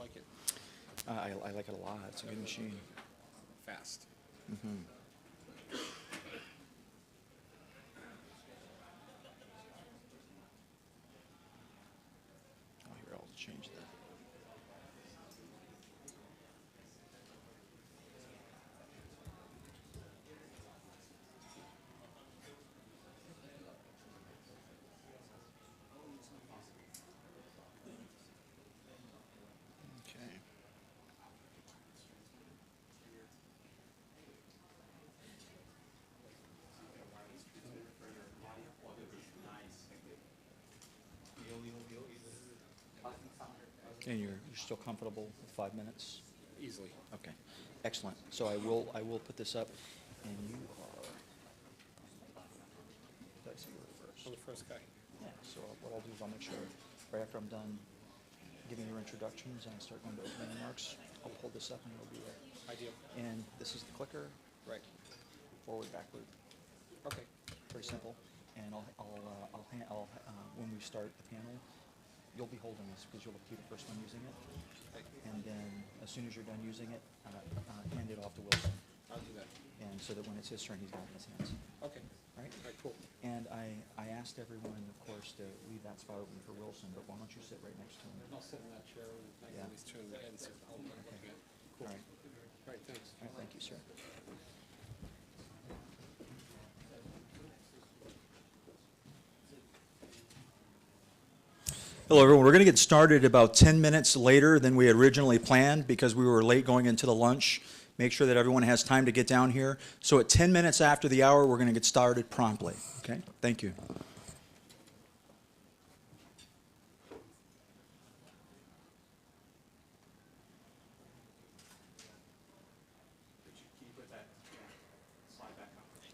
like it? I like it a lot. It's a good machine. Fast. Mm-hmm. Oh, here, I'll change that. Okay. And you're still comfortable with 5 minutes? Easily. Okay, excellent. So I will put this up, and you are. Did I see you were first? I'm the first guy. Yeah. So what I'll do is I'll make sure right after I'm done giving your introductions and I start going to opening remarks, I'll pull this up and it'll be there. Ideal. And this is the clicker. Right. Forward, backward. Okay. Pretty simple. And when we start the panel, you'll be holding this because you'll be the first one using it. Okay. And then as soon as you're done using it, hand it off to Wilson. I'll do that. And so that when it's his turn, he's got it in his hands. Okay. Right? All right, cool. And I asked everyone, of course, to leave that spot open for Wilson, but why don't you sit right next to him? I'll sit in that chair and I can Yeah. at least turn the head and see what I'm looking at. Cool. All right. All right, thanks. All right, thank you, sir. Hello, everyone. We're going to get started about 10 minutes later than we had originally planned because we were late going into the lunch. Make sure that everyone has time to get down here. So at 10 minutes after the hour, we're going to get started promptly. Okay? Thank you.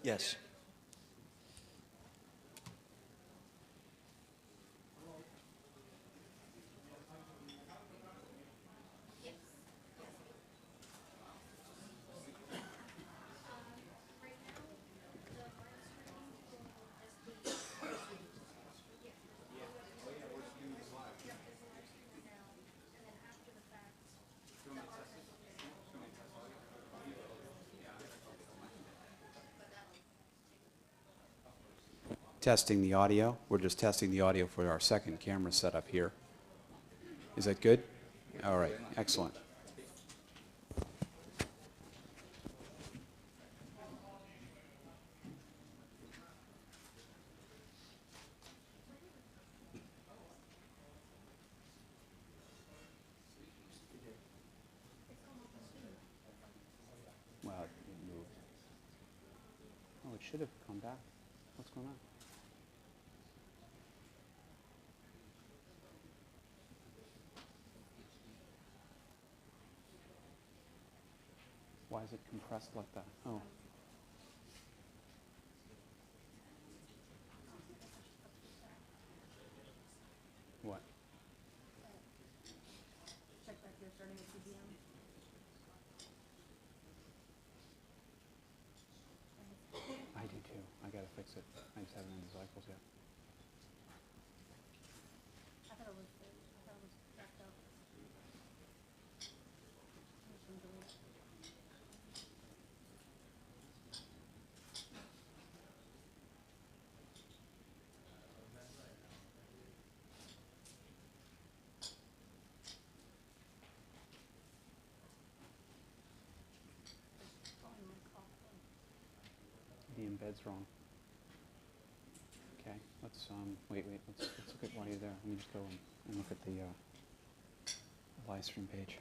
Yes. Testing the audio. We're just testing the audio for our second camera setup here. Is that good? All right, excellent. Well, it moved. Oh, it should have come back. What's going on? Why is it compressed like that? Oh. What? Check back here starting at 2 p.m. I do too. I gotta fix it. I just haven't in the cycles yet. I thought it was backed up. There's some delete. The embed's wrong. Okay, let's wait. Let's look at while you're there. Let me just go and look at the live stream page.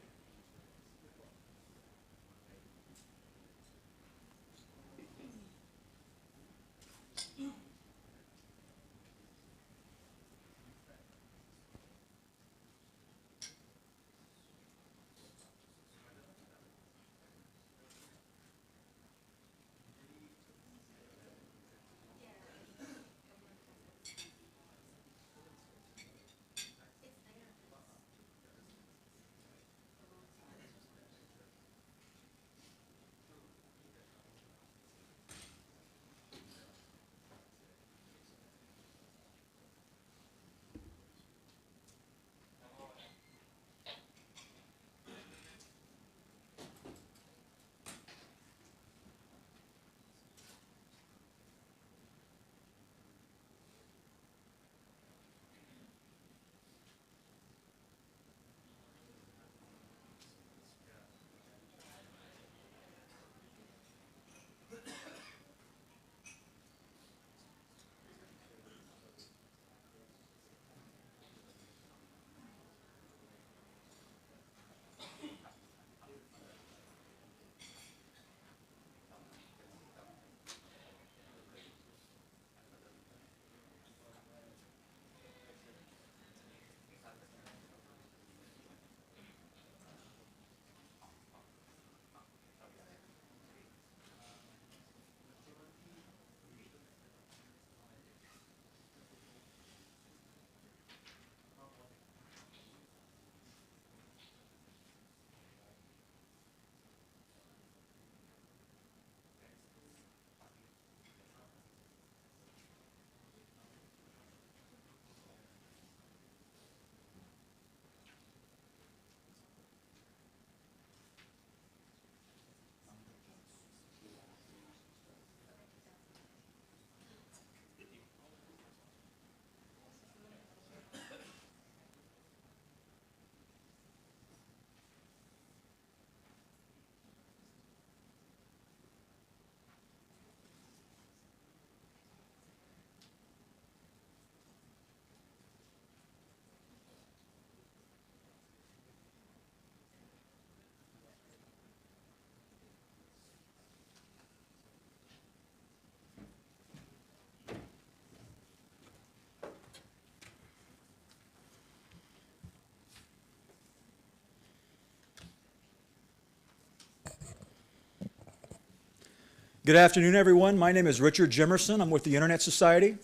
Good afternoon, everyone. My name is Richard Jimerson. I'm with the Internet Society. I'd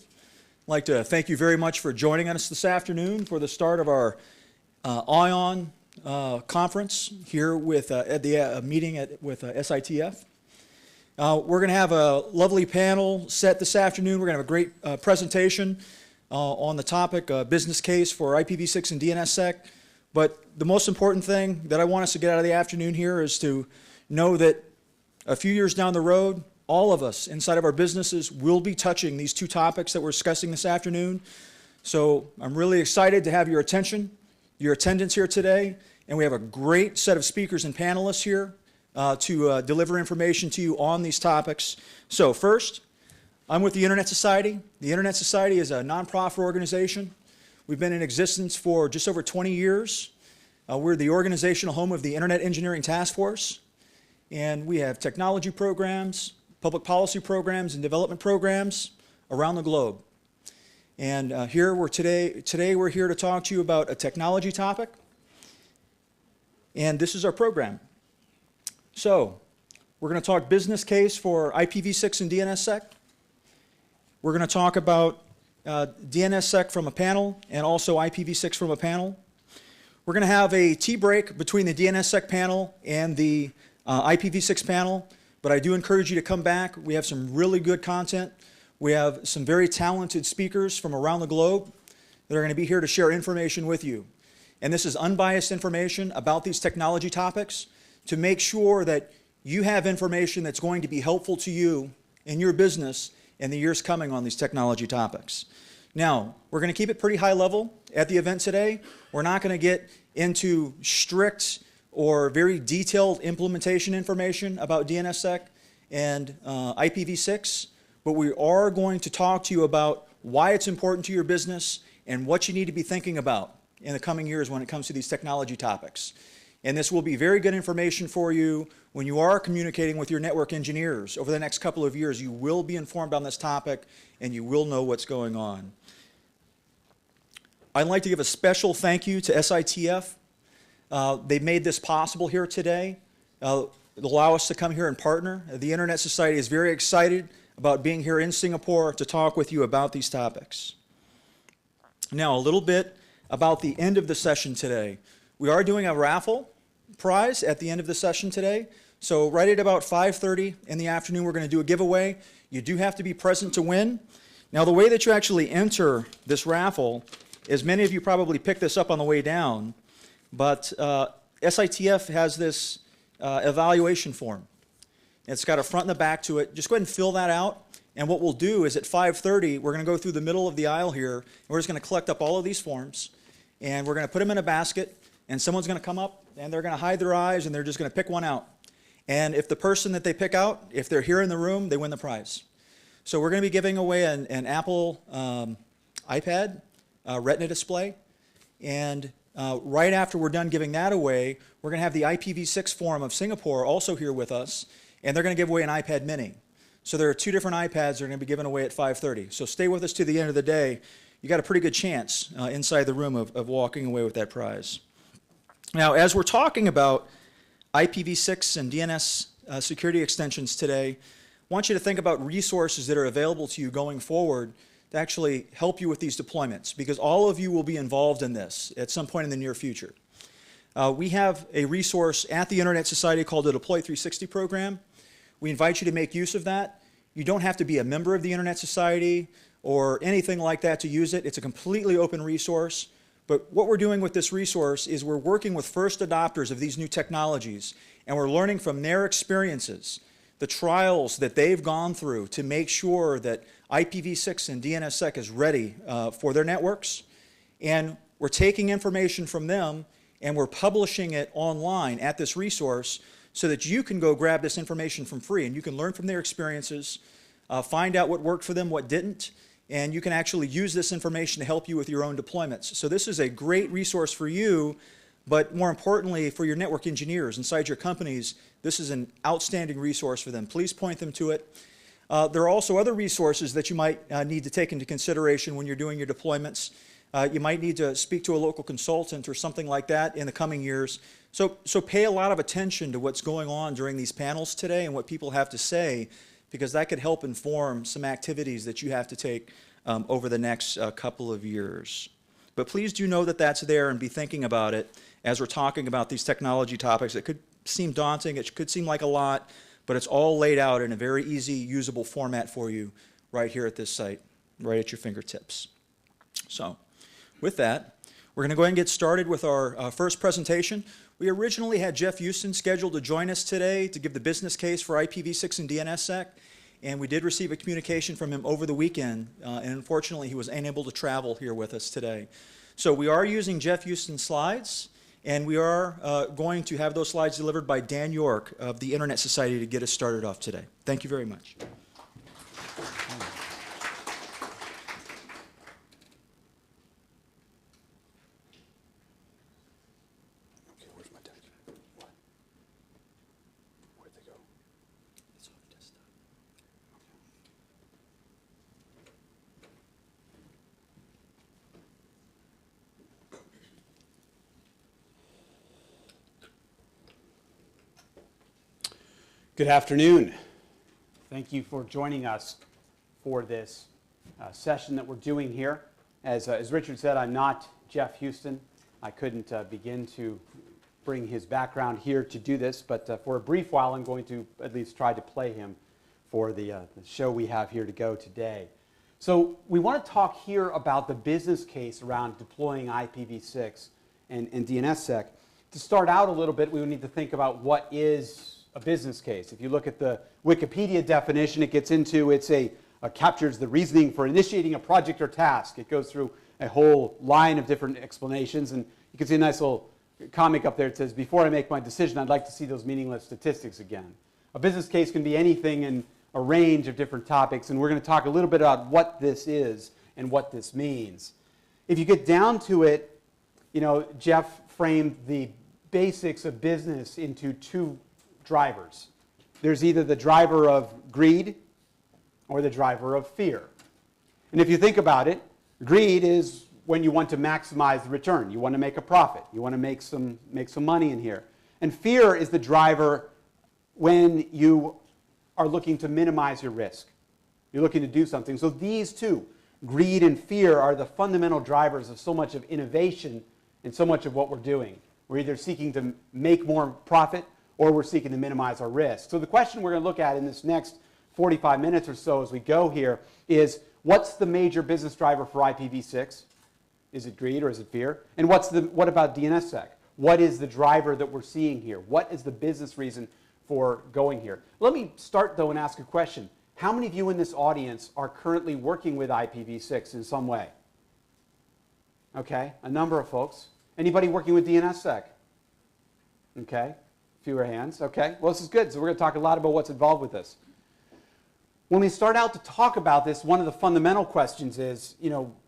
like to thank you very much for joining us this afternoon for the start of our ION conference here with, at the meeting with SITF. We're going to have a lovely panel set this afternoon. We're going to have a great presentation on the topic, business case for IPv6 and DNSSEC. But the most important thing that I want us to get out of the afternoon here is to know that a few years down the road, all of us inside of our businesses will be touching these two topics that we're discussing this afternoon. So I'm really excited to have your attention, your attendance here today, and we have a great set of speakers and panelists here to deliver information to you on these topics. So first, I'm with the Internet Society. The Internet Society is a nonprofit organization. We've been in existence for just over 20 years. We're the organizational home of the Internet Engineering Task Force. And we have technology programs, public policy programs, and development programs around the globe. And today we're here to talk to you about a technology topic. And this is our program. So, we're going to talk business case for IPv6 and DNSSEC. We're going to talk about DNSSEC from a panel and also IPv6 from a panel. We're going to have a tea break between the DNSSEC panel and the IPv6 panel, but I do encourage you to come back. We have some really good content. We have some very talented speakers from around the globe that are going to be here to share information with you. And this is unbiased information about these technology topics to make sure that you have information that's going to be helpful to you in your business in the years coming on these technology topics. Now, we're going to keep it pretty high level at the event today. We're not going to get into strict or very detailed implementation information about DNSSEC and IPv6, but we are going to talk to you about why it's important to your business and what you need to be thinking about in the coming years when it comes to these technology topics. And this will be very good information for you when you are communicating with your network engineers over the next couple of years. You will be informed on this topic and you will know what's going on. I'd like to give a special thank you to SITF. They made this possible here today. It'll allow us to come here and partner. The Internet Society is very excited about being here in Singapore to talk with you about these topics. Now, a little bit about the end of the session today. We are doing a raffle prize at the end of the session today. So right at about 5:30 in the afternoon, we're going to do a giveaway. You do have to be present to win. Now, the way that you actually enter this raffle is, many of you probably picked this up on the way down, but SITF has this evaluation form. It's got a front and a back to it. Just go ahead and fill that out. And what we'll do is at 5:30, we're going to go through the middle of the aisle here. And we're just going to collect up all of these forms. And we're going to put them in a basket. And someone's going to come up, and they're going to hide their eyes, and they're just going to pick one out. And if the person that they pick out, if they're here in the room, they win the prize. So we're going to be giving away an Apple iPad Retina display. And right after we're done giving that away, we're going to have the IPv6 Forum of Singapore also here with us, and they're going to give away an iPad mini. So there are two different iPads that are going to be given away at 5:30. So stay with us to the end of the day. You got a pretty good chance inside the room of walking away with that prize. Now, as we're talking about IPv6 and DNS security extensions today, I want you to think about resources that are available to you going forward to actually help you with these deployments, because all of you will be involved in this at some point in the near future. We have a resource at the Internet Society called the Deploy 360 program. We invite you to make use of that. You don't have to be a member of the Internet Society or anything like that to use it. It's a completely open resource. But what we're doing with this resource is we're working with first adopters of these new technologies, and we're learning from their experiences, the trials that they've gone through to make sure that IPv6 and DNSSEC is ready for their networks. And we're taking information from them and we're publishing it online at this resource so that you can go grab this information from free and you can learn from their experiences, find out what worked for them, what didn't, and you can actually use this information to help you with your own deployments. So this is a great resource for you, but more importantly for your network engineers inside your companies. This is an outstanding resource for them. Please point them to it. There are also other resources that you might need to take into consideration when you're doing your deployments. You might need to speak to a local consultant or something like that in the coming years. So pay a lot of attention to what's going on during these panels today and what people have to say, because that could help inform some activities that you have to take over the next couple of years. But please do know that that's there and be thinking about it as we're talking about these technology topics. It could seem daunting, it could seem like a lot, but it's all laid out in a very easy, usable format for you right here at this site, right at your fingertips. So, with that, we're going to go ahead and get started with our first presentation. We originally had Jeff Houston scheduled to join us today to give the business case for IPv6 and DNSSEC, and we did receive a communication from him over the weekend, and unfortunately he was unable to travel here with us today. So we are using Jeff Houston's slides, and we are going to have those slides delivered by Dan York of the Internet Society to get us started off today. Thank you very much. Good afternoon. Thank you for joining us for this session that we're doing here. As Richard said, I'm not Jeff Houston. I couldn't begin to bring his background here to do this, but for a brief while I'm going to at least try to play him for the show we have here to go today. So we want to talk here about the business case around deploying IPv6 and DNSSEC. To start out a little bit, we would need to think about what is a business case. If you look at the Wikipedia definition, it gets into captures the reasoning for initiating a project or task. It goes through a whole line of different explanations, and you can see a nice little comic up there. It says, before I make my decision, I'd like to see those meaningless statistics again. A business case can be anything in a range of different topics, and we're going to talk a little bit about what this is and what this means. If you get down to it, Jeff framed the basics of business into two drivers. There's either the driver of greed or the driver of fear. And if you think about it, greed is when you want to maximize the return. You want to make a profit. You want to make some money in here. And fear is the driver when you are looking to minimize your risk. You're looking to do something. So these two, greed and fear, are the fundamental drivers of so much of innovation and so much of what we're doing. We're either seeking to make more profit or we're seeking to minimize our risk. So the question we're going to look at in this next 45 minutes or so as we go here is, what's the major business driver for IPv6? Is it greed or is it fear? And what about DNSSEC? What is the driver that we're seeing here? What is the business reason for going here? Let me start, though, and ask a question. How many of you in this audience are currently working with IPv6 in some way? Okay, a number of folks. Anybody working with DNSSEC? Okay. Fewer hands. Okay, well, this is good. So we're going to talk a lot about what's involved with this. When we start out to talk about this, one of the fundamental questions is,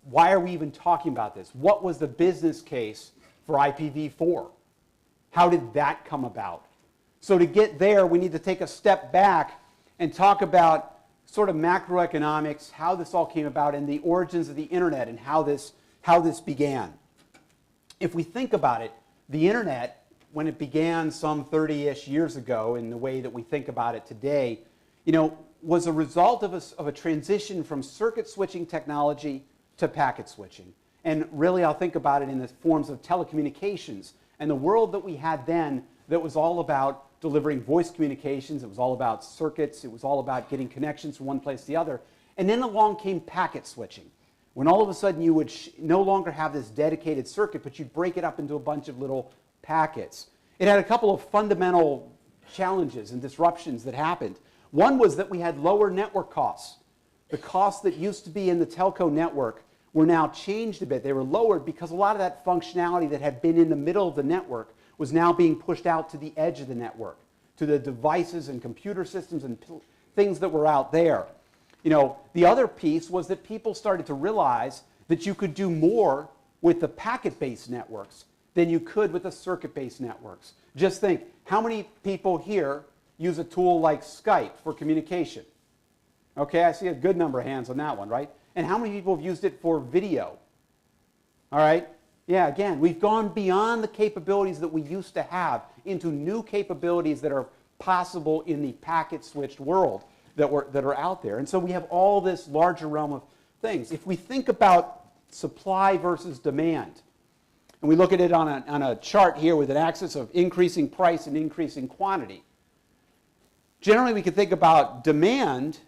why are we even talking about this? What was the business case for IPv4? How did that come about? So to get there, we need to take a step back and talk about sort of macroeconomics, how this all came about, and the origins of the internet and how this began. If we think about it, the internet, when it began some 30-ish years ago in the way that we think about it today, was a result of a transition from circuit switching technology to packet switching. And really, I'll think about it in the forms of telecommunications and the world that we had then that was all about delivering voice communications. It was all about circuits. It was all about getting connections from one place to the other. And then along came packet switching, when all of a sudden you would no longer have this dedicated circuit, but you'd break it up into a bunch of little packets. It had a couple of fundamental challenges and disruptions that happened. One was that we had lower network costs. The costs that used to be in the telco network were now changed a bit. They were lowered because a lot of that functionality that had been in the middle of the network was now being pushed out to the edge of the network, to the devices and computer systems and things that were out there. The other piece was that people started to realize that you could do more with the packet-based networks than you could with the circuit-based networks. Just think, how many people here use a tool like Skype for communication? Okay, I see a good number of hands on that one, right? And how many people have used it for video? All right? Yeah, again, we've gone beyond the capabilities that we used to have into new capabilities that are possible in the packet-switched world. that are out there. And so we have all this larger realm of things. If we think about supply versus demand, and we look at it on a chart here with an axis of increasing price and increasing quantity, generally we can think about demand.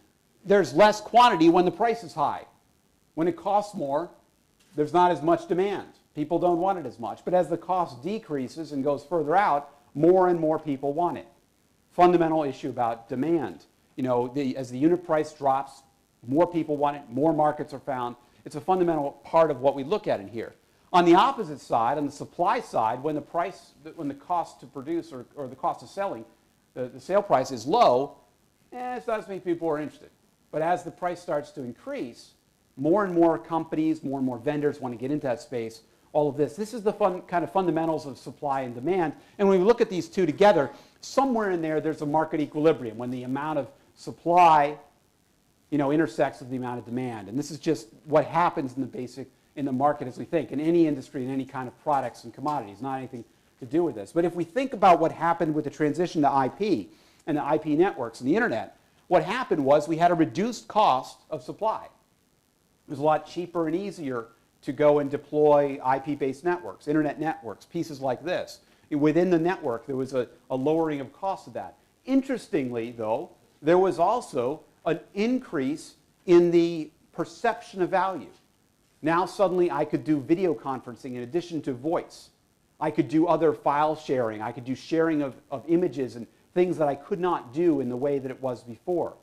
There's less quantity when the price is high. When it costs more, there's not as much demand. People don't want it as much. But as the cost decreases and goes further out, more and more people want it. Fundamental issue about demand. You know, as the unit price drops, more people want it, more markets are found. It's a fundamental part of what we look at in here. On the opposite side, on the supply side, when the cost to produce or the cost of selling, the sale price is low, it's not as many people who are interested. But as the price starts to increase, more and more companies, more and more vendors want to get into that space. All of this. This is the kind of fundamentals of supply and demand. And when we look at these two together, somewhere in there's a market equilibrium when the amount of supply, intersects with the amount of demand. And this is just what happens in the market as we think, in any industry, in any kind of products and commodities, not anything to do with this. But if we think about what happened with the transition to IP and the IP networks and the internet, what happened was we had a reduced cost of supply. It was a lot cheaper and easier to go and deploy IP-based networks, internet networks, pieces like this. Within the network, there was a lowering of cost of that. Interestingly, though, there was also an increase in the perception of value. Now suddenly I could do video conferencing in addition to voice. I could do other file sharing. I could do sharing of images and things that I could not do in the way that it was before.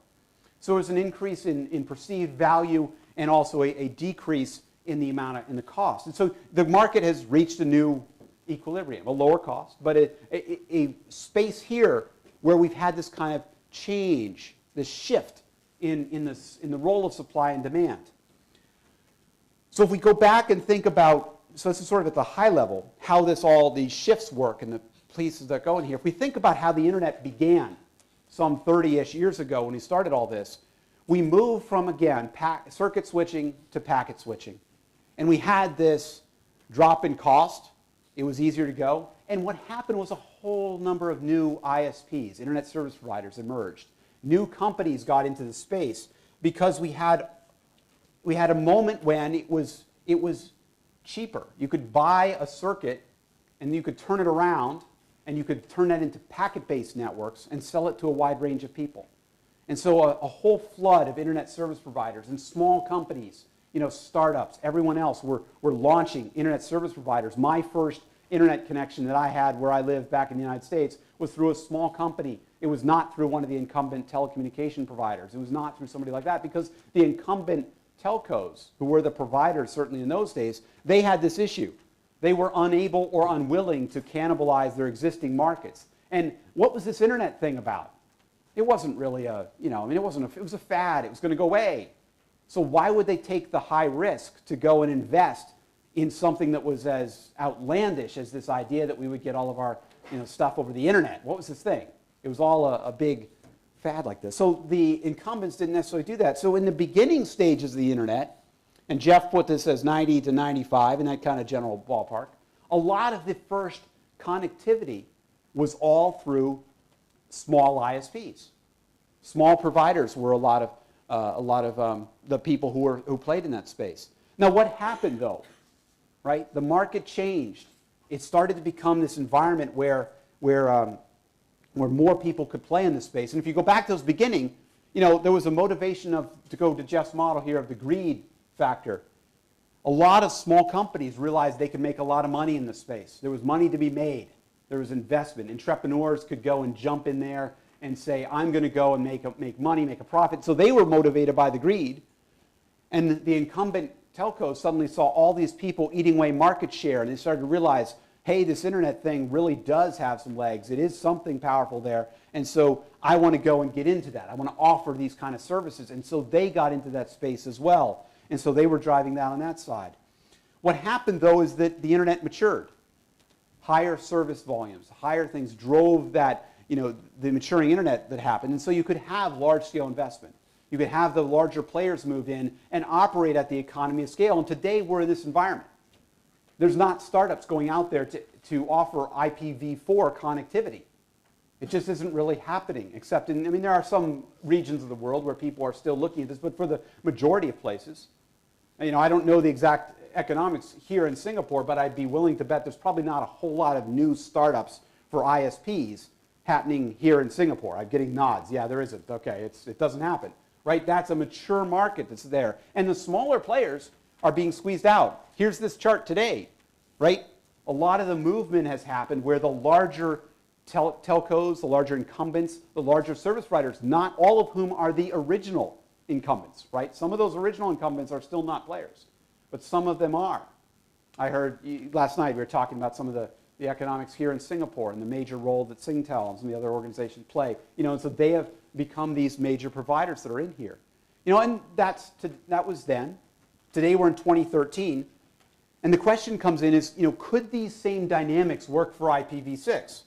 So there was an increase in perceived value and also a decrease in the in the cost. And so the market has reached a new equilibrium, a lower cost, but a space here where we've had this kind of change, this shift in the role of supply and demand. So if we go back and think about, so this is sort of at the high level, how these shifts work and the pieces that go in here. If we think about how the internet began some 30-ish years ago when we started all this, we moved from, again, circuit switching to packet switching. And we had this drop in cost. It was easier to go. And what happened was a whole number of new ISPs, internet service providers, emerged. New companies got into the space because we had a moment when it was cheaper. You could buy a circuit and you could turn it around and you could turn that into packet-based networks and sell it to a wide range of people. And so a whole flood of internet service providers and small companies, startups, everyone else were launching internet service providers. My first internet connection that I had where I lived back in the United States was through a small company. It was not through one of the incumbent telecommunication providers. It was not through somebody like that because the incumbent telcos, who were the providers certainly in those days, they had this issue. They were unable or unwilling to cannibalize their existing markets. And what was this internet thing about? It wasn't really it was a fad. It was going to go away. So why would they take the high risk to go and invest in something that was as outlandish as this idea that we would get all of our stuff over the internet? What was this thing? It was all a big fad like this. So the incumbents didn't necessarily do that. So in the beginning stages of the internet, and Jeff put this as 90 to 95 in that kind of general ballpark, a lot of the first connectivity was all through small ISPs. Small providers were a lot of the people who played in that space. Now what happened though? Right? The market changed. It started to become this environment where more people could play in this space. And if you go back to those beginning, there was a motivation to go to Jeff's model here of the greed factor. A lot of small companies realized they could make a lot of money in this space. There was money to be made. There was investment. Entrepreneurs could go and jump in there and say, I'm going to go and make money, make a profit. So they were motivated by the greed. And the incumbent telcos suddenly saw all these people eating away market share, and they started to realize, hey, this internet thing really does have some legs. It is something powerful there. And so I want to go and get into that. I want to offer these kind of services. And so they got into that space as well. And so they were driving that on that side. What happened, though, is that the internet matured. Higher service volumes, higher things drove that, the maturing internet that happened. And so you could have large-scale investment. You could have the larger players move in and operate at the economy of scale. And today we're in this environment. There's not startups going out there to offer IPv4 connectivity. It just isn't really happening, except in, I mean, there are some regions of the world where people are still looking at this, but for the majority of places, you know, I don't know the exact economics here in Singapore, but I'd be willing to bet there's probably not a whole lot of new startups for ISPs happening here in Singapore. I'm getting nods. Yeah, there isn't. Okay, it doesn't happen, right? That's a mature market that's there. And the smaller players are being squeezed out. Here's this chart today, right? A lot of the movement has happened where the larger telcos, the larger incumbents, the larger service providers, not all of whom are the original incumbents, right? Some of those original incumbents are still not players, but some of them are. I heard last night we were talking about some of the economics here in Singapore and the major role that Singtel and some of the other organizations play. You know, and so they have become these major providers that are in here. You know, and that was then. Today we're in 2013, and the question comes in is, you know, could these same dynamics work for IPv6?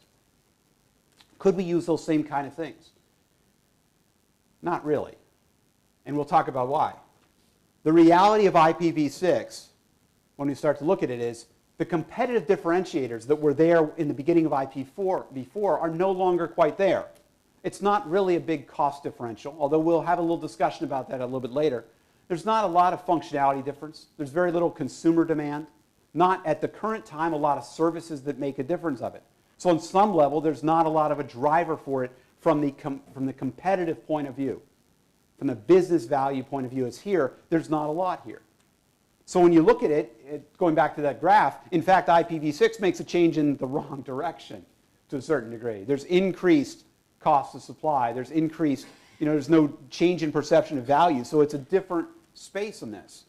Could we use those same kind of things? Not really. And we'll talk about why. The reality of IPv6, when we start to look at it, is the competitive differentiators that were there in the beginning of IPv4 are no longer quite there. It's not really a big cost differential, although we'll have a little discussion about that a little bit later. There's not a lot of functionality difference. There's very little consumer demand. Not at the current time a lot of services that make a difference of it. So on some level, there's not a lot of a driver for it from the competitive point of view. From the business value point of view as here, there's not a lot here. So when you look at it, going back to that graph, in fact, IPv6 makes a change in the wrong direction to a certain degree. There's increased cost of supply. There's increased, you know, there's no change in perception of value. So it's a different space on this.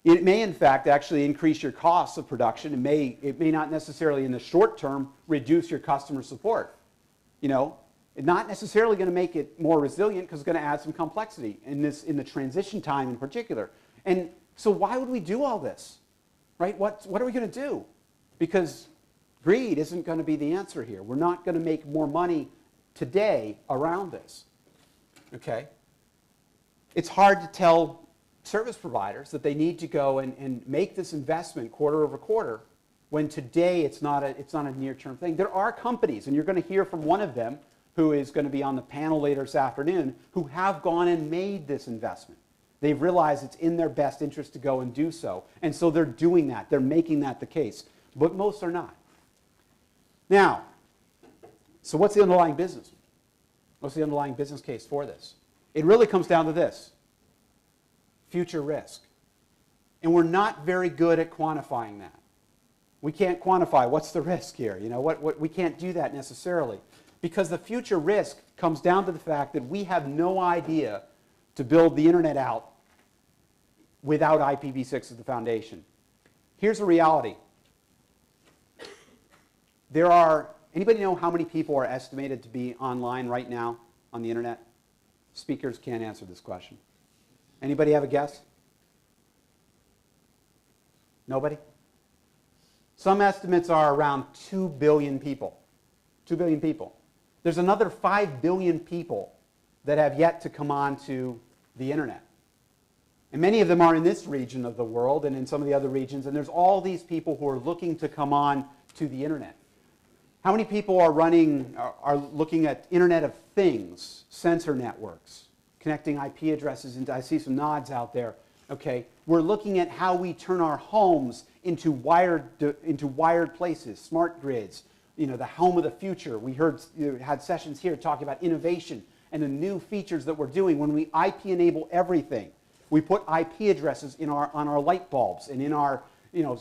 It may, in fact, actually increase your costs of production. It may not necessarily, in the short term, reduce your customer support. You know, it's not necessarily going to make it more resilient because it's going to add some complexity in the transition time in particular. And so why would we do all this, right? What are we going to do? Because greed isn't going to be the answer here. We're not going to make more money today around this, okay? It's hard to tell service providers that they need to go and make this investment quarter over quarter when today it's not a near-term thing. There are companies, and you're going to hear from one of them who is going to be on the panel later this afternoon, who have gone and made this investment. They've realized it's in their best interest to go and do so. And so they're doing that. They're making that the case. But most are not. Now, so what's the underlying business? What's the underlying business case for this? It really comes down to this: future risk. And we're not very good at quantifying that. We can't quantify what's the risk here. You know, we can't do that necessarily. Because the future risk comes down to the fact that we have no idea to build the internet out without IPv6 as the foundation. Here's the reality. Anybody know how many people are estimated to be online right now on the internet? Speakers can't answer this question. Anybody have a guess? Nobody? Some estimates are around 2 billion people. 2 billion people. There's another 5 billion people that have yet to come on to the internet. And many of them are in this region of the world and in some of the other regions, and there's all these people who are looking to come on to the internet. How many people are looking at Internet of Things, sensor networks, connecting IP addresses into, I see some nods out there. Okay, we're looking at how we turn our homes into wired places, smart grids, you know, the home of the future. We had sessions here talking about innovation and the new features that we're doing when we IP enable everything. We put IP addresses on our light bulbs and in our, you know,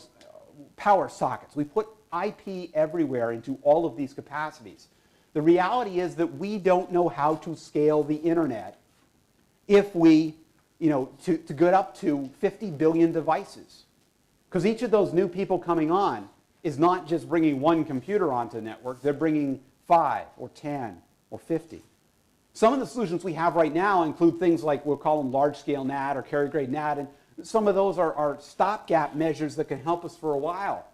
power sockets. We put IP everywhere into all of these capacities. The reality is that we don't know how to scale the internet if we, you know, to get up to 50 billion devices. Because each of those new people coming on is not just bringing one computer onto the network, they're bringing 5 or 10 or 50. Some of the solutions we have right now include things like, we'll call them large-scale NAT or carrier-grade NAT, and some of those are stopgap measures that can help us for a while.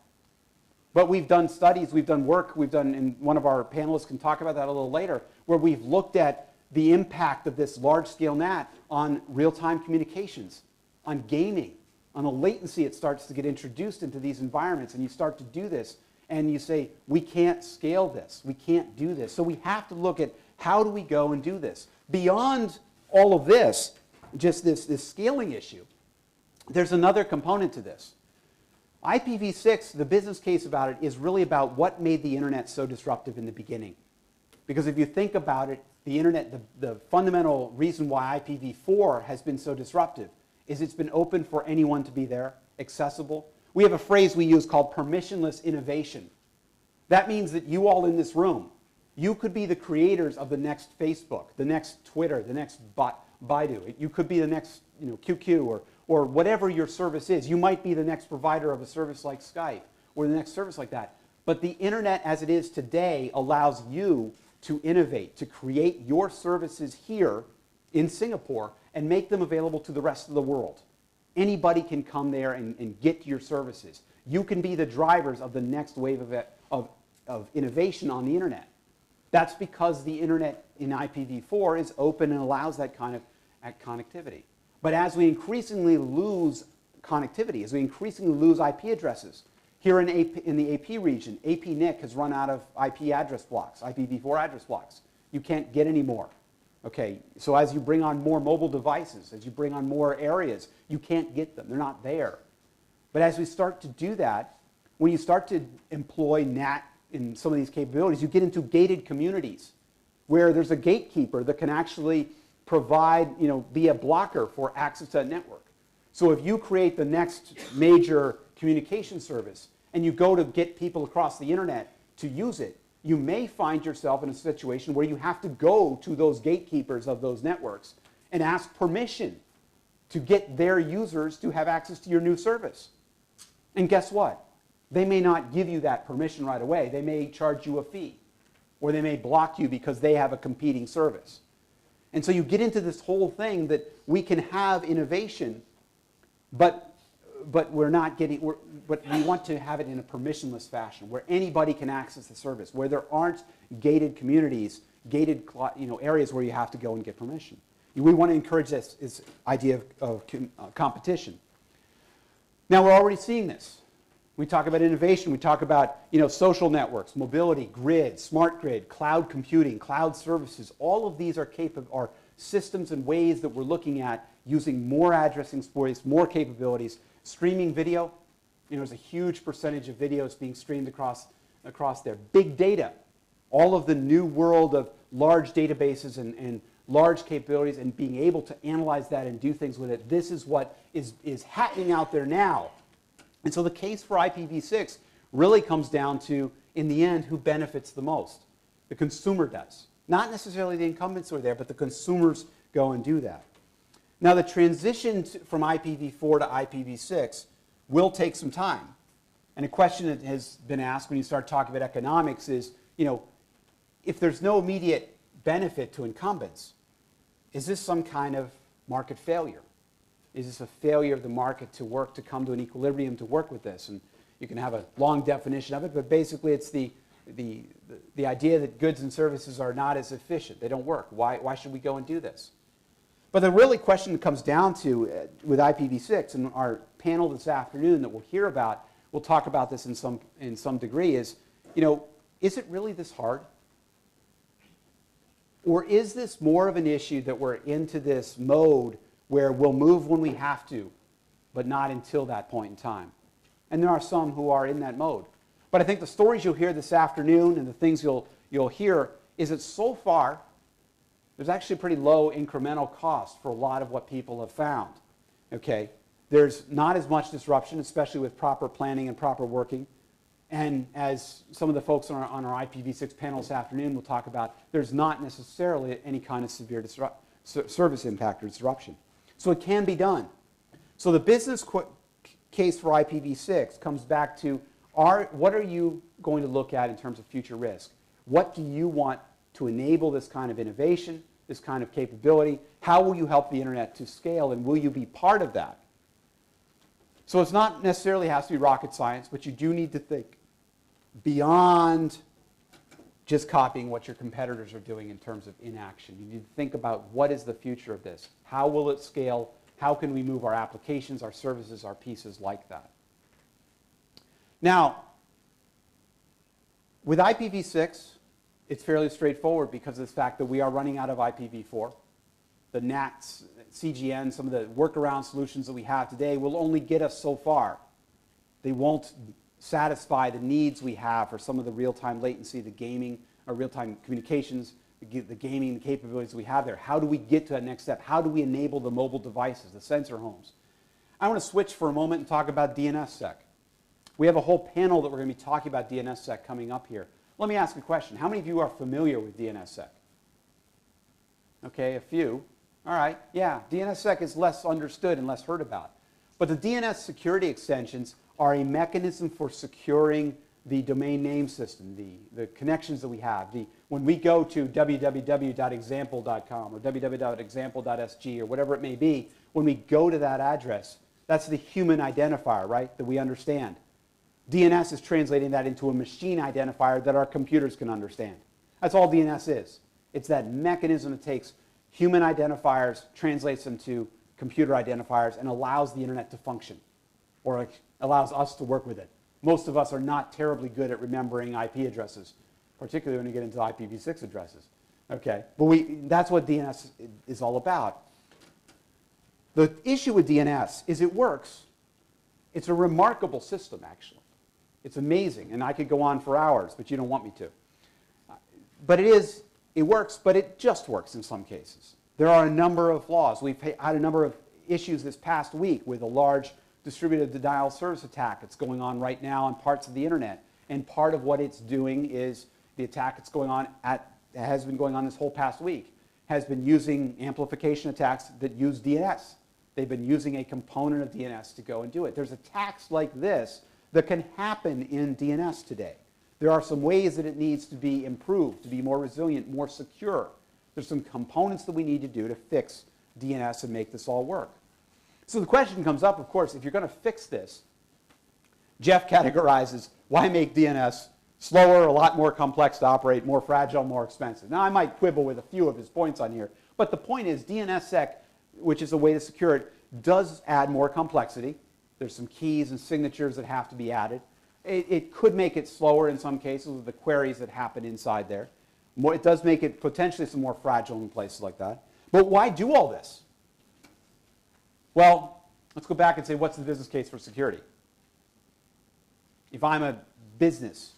But we've done studies, we've done work, and one of our panelists can talk about that a little later, where we've looked at the impact of this large-scale NAT on real-time communications, on gaming, on the latency it starts to get introduced into these environments, and you start to do this. and you say, we can't scale this, we can't do this. So we have to look at how do we go and do this. Beyond all of this, just this scaling issue, there's another component to this. IPv6, the business case about it, is really about what made the internet so disruptive in the beginning. Because if you think about it, the internet, the fundamental reason why IPv4 has been so disruptive is it's been open for anyone to be there, accessible. We have a phrase we use called permissionless innovation. That means that you all in this room, you could be the creators of the next Facebook, the next Twitter, the next Baidu. You could be the next QQ or whatever your service is. You might be the next provider of a service like Skype or the next service like that. But the internet as it is today allows you to innovate, to create your services here in Singapore and make them available to the rest of the world. Anybody can come there and get your services. You can be the drivers of the next wave of innovation on the internet. That's because the internet in IPv4 is open and allows that kind of connectivity. But as we increasingly lose connectivity, as we increasingly lose IP addresses, here in the AP region, APNIC has run out of IP address blocks, IPv4 address blocks. You can't get any more. Okay, so as you bring on more mobile devices, as you bring on more areas, you can't get them. They're not there. But as we start to do that, when you start to employ NAT in some of these capabilities, you get into gated communities where there's a gatekeeper that can actually provide, be a blocker for access to that network. So if you create the next major communication service and you go to get people across the internet to use it, you may find yourself in a situation where you have to go to those gatekeepers of those networks and ask permission to get their users to have access to your new service. And guess what? They may not give you that permission right away. They may charge you a fee, or they may block you because they have a competing service. And so you get into this whole thing that we can have innovation, but we're not getting, but we want to have it in a permissionless fashion where anybody can access the service, where there aren't gated communities, gated areas where you have to go and get permission. We want to encourage this idea of competition. Now we're already seeing this. We talk about innovation. We talk about social networks, mobility, grid, smart grid, cloud computing, cloud services. All of these are systems and ways that we're looking at using more addressing space, more capabilities. Streaming video, there's a huge percentage of videos being streamed across there. Big data, all of the new world of large databases and large capabilities and being able to analyze that and do things with it. This is what is happening out there now. And so the case for IPv6 really comes down to, in the end, who benefits the most. The consumer does. Not necessarily the incumbents who are there, but the consumers go and do that. Now the transition from IPv4 to IPv6 will take some time. And a question that has been asked when you start talking about economics is, if there's no immediate benefit to incumbents, is this some kind of market failure? Is this a failure of the market to work, to come to an equilibrium to work with this? And you can have a long definition of it, but basically it's the idea that goods and services are not as efficient. They don't work. Why should we go and do this? But the really question that comes down to with IPv6 and our panel this afternoon that we'll hear about, we'll talk about this in some degree, is, is it really this hard? Or is this more of an issue that we're into this mode where we'll move when we have to, but not until that point in time? And there are some who are in that mode. But I think the stories you'll hear this afternoon and the things you'll hear is that so far, there's actually pretty low incremental cost for a lot of what people have found. Okay? There's not as much disruption, especially with proper planning and proper working. And as some of the folks on our IPv6 panel this afternoon will talk about, there's not necessarily any kind of severe service impact or disruption. So it can be done. So the business case for IPv6 comes back to, what are you going to look at in terms of future risk? What do you want to enable this kind of innovation, this kind of capability? How will you help the internet to scale, and will you be part of that? So it's not necessarily has to be rocket science, but you do need to think beyond just copying what your competitors are doing in terms of inaction. You need to think about, what is the future of this? How will it scale? How can we move our applications, our services, our pieces like that? Now, With IPv6, it's fairly straightforward because of the fact that we are running out of IPv4. The NATs, CGN, some of the workaround solutions that we have today will only get us so far. They won't satisfy the needs we have for some of the real-time latency, the gaming, or real-time communications, the gaming capabilities we have there. How do we get to that next step? How do we enable the mobile devices, the sensor homes? I want to switch for a moment and talk about DNSSEC. We have a whole panel that we're going to be talking about DNSSEC coming up here. Let me ask a question. How many of you are familiar with DNSSEC? Okay, a few. All right, yeah, DNSSEC is less understood and less heard about. But the DNS security extensions are a mechanism for securing the domain name system, the connections that we have. When we go to www.example.com or www.example.sg or whatever it may be, when we go to that address, that's the human identifier, right, that we understand. DNS is translating that into a machine identifier that our computers can understand. That's all DNS is. It's that mechanism that takes human identifiers, translates them to computer identifiers, and allows the internet to function, or allows us to work with it. Most of us are not terribly good at remembering IP addresses, particularly when you get into IPv6 addresses. Okay, but that's what DNS is all about. The issue with DNS is it works. It's a remarkable system, actually. It's amazing, and I could go on for hours, but you don't want me to. But it works, but it just works in some cases. There are a number of flaws. We've had a number of issues this past week with a large distributed denial of service attack that's going on right now on parts of the internet. And part of what it's doing is the attack that's going on has been going on this whole past week, has been using amplification attacks that use DNS. They've been using a component of DNS to go and do it. There's attacks like this that can happen in DNS today. There are some ways that it needs to be improved, to be more resilient, more secure. There's some components that we need to do to fix DNS and make this all work. So the question comes up, of course, if you're going to fix this, Jeff categorizes why make DNS slower, a lot more complex to operate, more fragile, more expensive. Now, I might quibble with a few of his points on here, but the point is DNSSEC, which is a way to secure it, does add more complexity. There's some keys and signatures that have to be added. It could make it slower in some cases with the queries that happen inside there. It does make it potentially some more fragile in places like that. But why do all this? Well, let's go back and say, what's the business case for security? If I'm a business,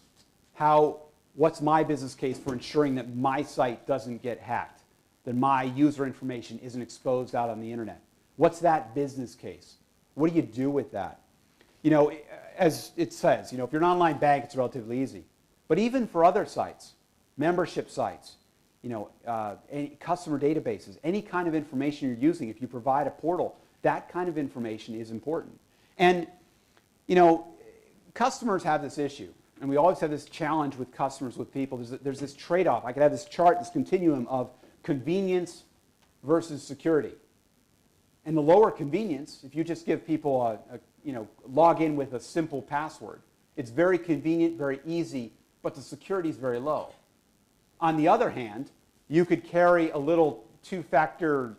what's my business case for ensuring that my site doesn't get hacked, that my user information isn't exposed out on the internet? What's that business case? What do you do with that? You know, as it says, you know, if you're an online bank, it's relatively easy. But even for other sites, membership sites, you know, any customer databases, any kind of information you're using, if you provide a portal, that kind of information is important. And, you know, customers have this issue, and we always have this challenge with customers, with people. There's this trade-off. I could have this chart, this continuum of convenience versus security. And the lower convenience, if you just give people log in with a simple password, it's very convenient, very easy, but the security is very low. On the other hand, you could carry a little two-factor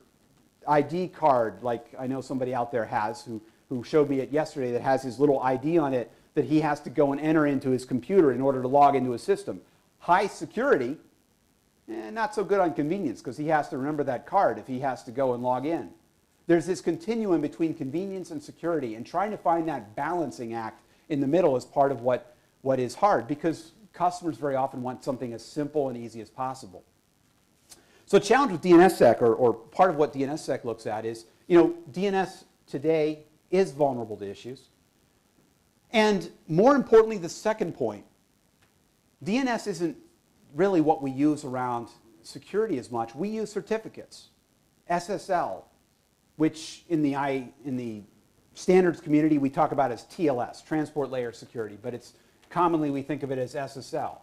ID card, like I know somebody out there has, who showed me it yesterday, that has his little ID on it that he has to go and enter into his computer in order to log into his system. High security, not so good on convenience, because he has to remember that card if he has to go and log in. There's this continuum between convenience and security, and trying to find that balancing act in the middle is part of what is hard, because customers very often want something as simple and easy as possible. So a challenge with DNSSEC, or part of what DNSSEC looks at is, you know, DNS today is vulnerable to issues. And more importantly, the second point, DNS isn't really what we use around security as much. We use certificates, SSL, which in the standards community we talk about as TLS, transport layer security, but it's commonly we think of it as SSL.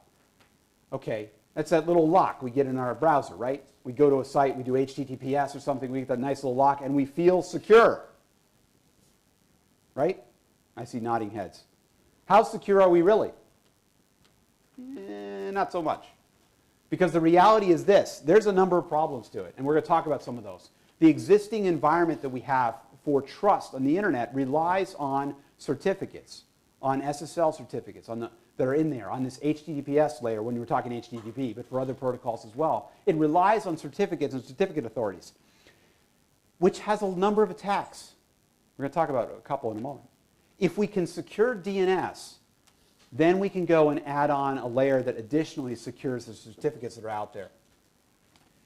Okay, that's that little lock we get in our browser, right? We go to a site, we do HTTPS or something, we get that nice little lock, and we feel secure, right? I see nodding heads. How secure are we really? Not so much. Because the reality is this, there's a number of problems to it, and we're going to talk about some of those. The existing environment that we have for trust on the internet relies on certificates, on SSL certificates that are in there, on this HTTPS layer when you were talking HTTP, but for other protocols as well. It relies on certificates and certificate authorities, which has a number of attacks. We're going to talk about a couple in a moment. If we can secure DNS, then we can go and add on a layer that additionally secures the certificates that are out there.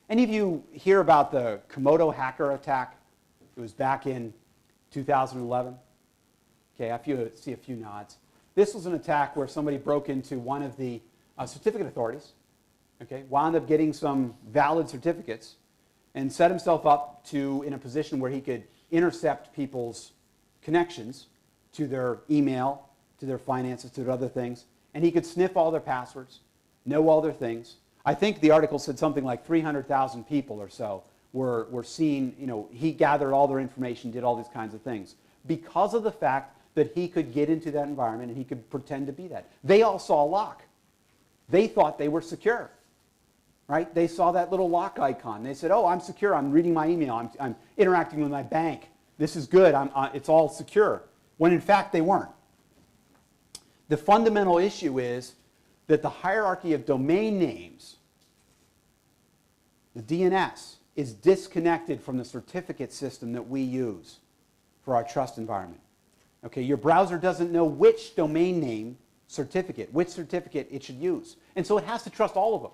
Any of you hear about the Komodo hacker attack? It was back in 2011. Okay, I see a few nods. This was an attack where somebody broke into one of the certificate authorities, okay, wound up getting some valid certificates, and set himself up in a position where he could intercept people's connections to their email, to their finances, to their other things, and he could sniff all their passwords, know all their things. I think the article said something like 300,000 people or so were seen, he gathered all their information, did all these kinds of things, because of the fact that he could get into that environment and he could pretend to be that. They all saw a lock. They thought they were secure, right? They saw that little lock icon. They said, oh, I'm secure. I'm reading my email. I'm interacting with my bank. This is good. It's all secure. When in fact they weren't. The fundamental issue is that the hierarchy of domain names, the DNS, is disconnected from the certificate system that we use for our trust environment. Okay, your browser doesn't know which domain name certificate, which certificate it should use. And so it has to trust all of them.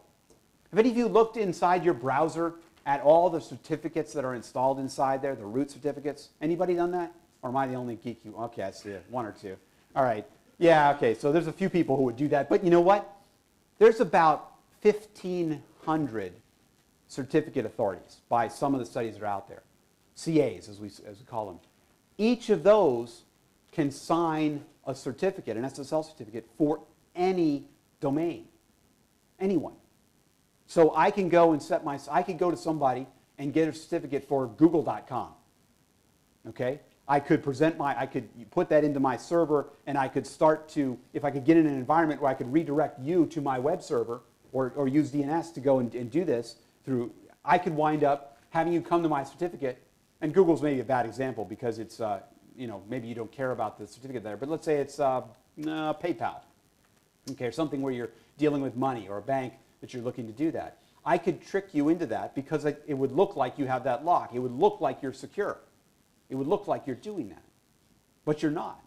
Have any of you looked inside your browser at all the certificates that are installed inside there, the root certificates? Anybody done that? Or am I the only geek you? Okay, I see it. One or two. All right. Yeah, okay, so there's a few people who would do that. But you know what? There's about 1,500 certificate authorities by some of the studies that are out there. CAs, as we call them. Each of those can sign a certificate, an SSL certificate, for any domain, anyone. So I can go and I could go to somebody and get a certificate for google.com. Okay? I could put that into my server, and I could start to, if I could get in an environment where I could redirect you to my web server or use DNS to go and do this I could wind up having you come to my certificate, and Google's maybe a bad example because it's, maybe you don't care about the certificate there, but let's say it's PayPal, okay, or something where you're dealing with money, or a bank that you're looking to do that. I could trick you into that because it would look like you have that lock. It would look like you're secure. It would look like you're doing that, but you're not.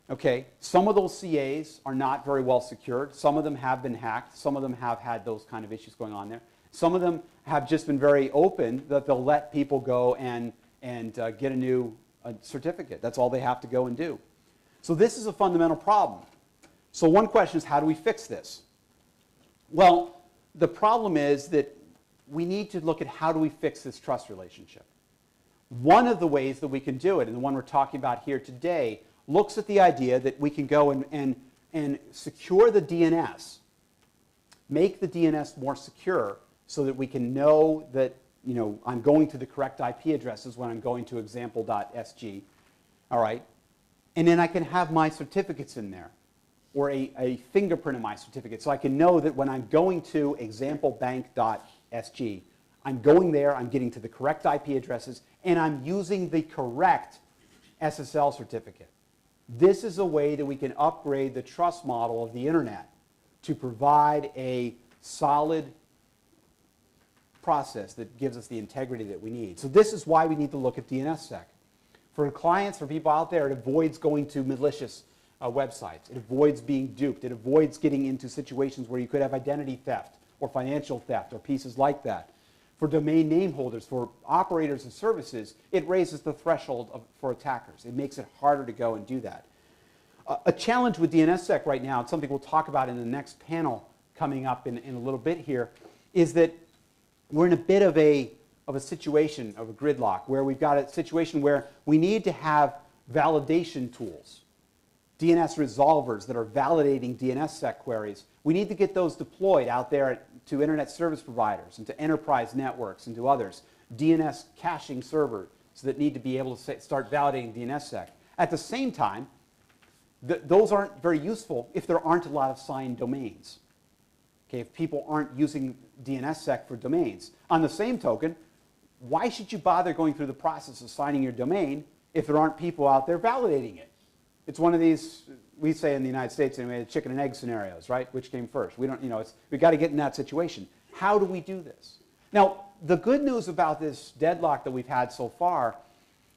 Okay, some of those CAs are not very well secured. Some of them have been hacked. Some of them have had those kind of issues going on there. Some of them have just been very open that they'll let people go and get a new certificate. That's all they have to go and do. So this is a fundamental problem. So one question is, how do we fix this? Well, the problem is that we need to look at how do we fix this trust relationship. One of the ways that we can do it, and the one we're talking about here today, looks at the idea that we can go and secure the DNS, make the DNS more secure so that we can know that I'm going to the correct IP addresses when I'm going to example.sg, all right? And then I can have my certificates in there, or a fingerprint of my certificate, so I can know that when I'm going to examplebank.sg, I'm going there, I'm getting to the correct IP addresses, and I'm using the correct SSL certificate. This is a way that we can upgrade the trust model of the internet to provide a solid process that gives us the integrity that we need. So this is why we need to look at DNSSEC. For clients, for people out there, it avoids going to malicious websites. It avoids being duped. It avoids getting into situations where you could have identity theft or financial theft or pieces like that. For domain name holders, for operators of services, it raises the threshold for attackers. It makes it harder to go and do that. A challenge with DNSSEC right now, and something we'll talk about in the next panel coming up in a little bit here, is that we're in a bit of a situation, of a gridlock, where we've got a situation where we need to have validation tools, DNS resolvers that are validating DNSSEC queries. We need to get those deployed out there to internet service providers and to enterprise networks and to others, DNS caching servers that need to be able to start validating DNSSEC. At the same time, those aren't very useful if there aren't a lot of signed domains. Okay, if people aren't using DNSSEC for domains. On the same token, why should you bother going through the process of signing your domain if there aren't people out there validating it? It's one of these we say in the United States, anyway, the chicken and egg scenarios, right? Which came first? We don't, we've got to get in that situation. How do we do this? Now, the good news about this deadlock that we've had so far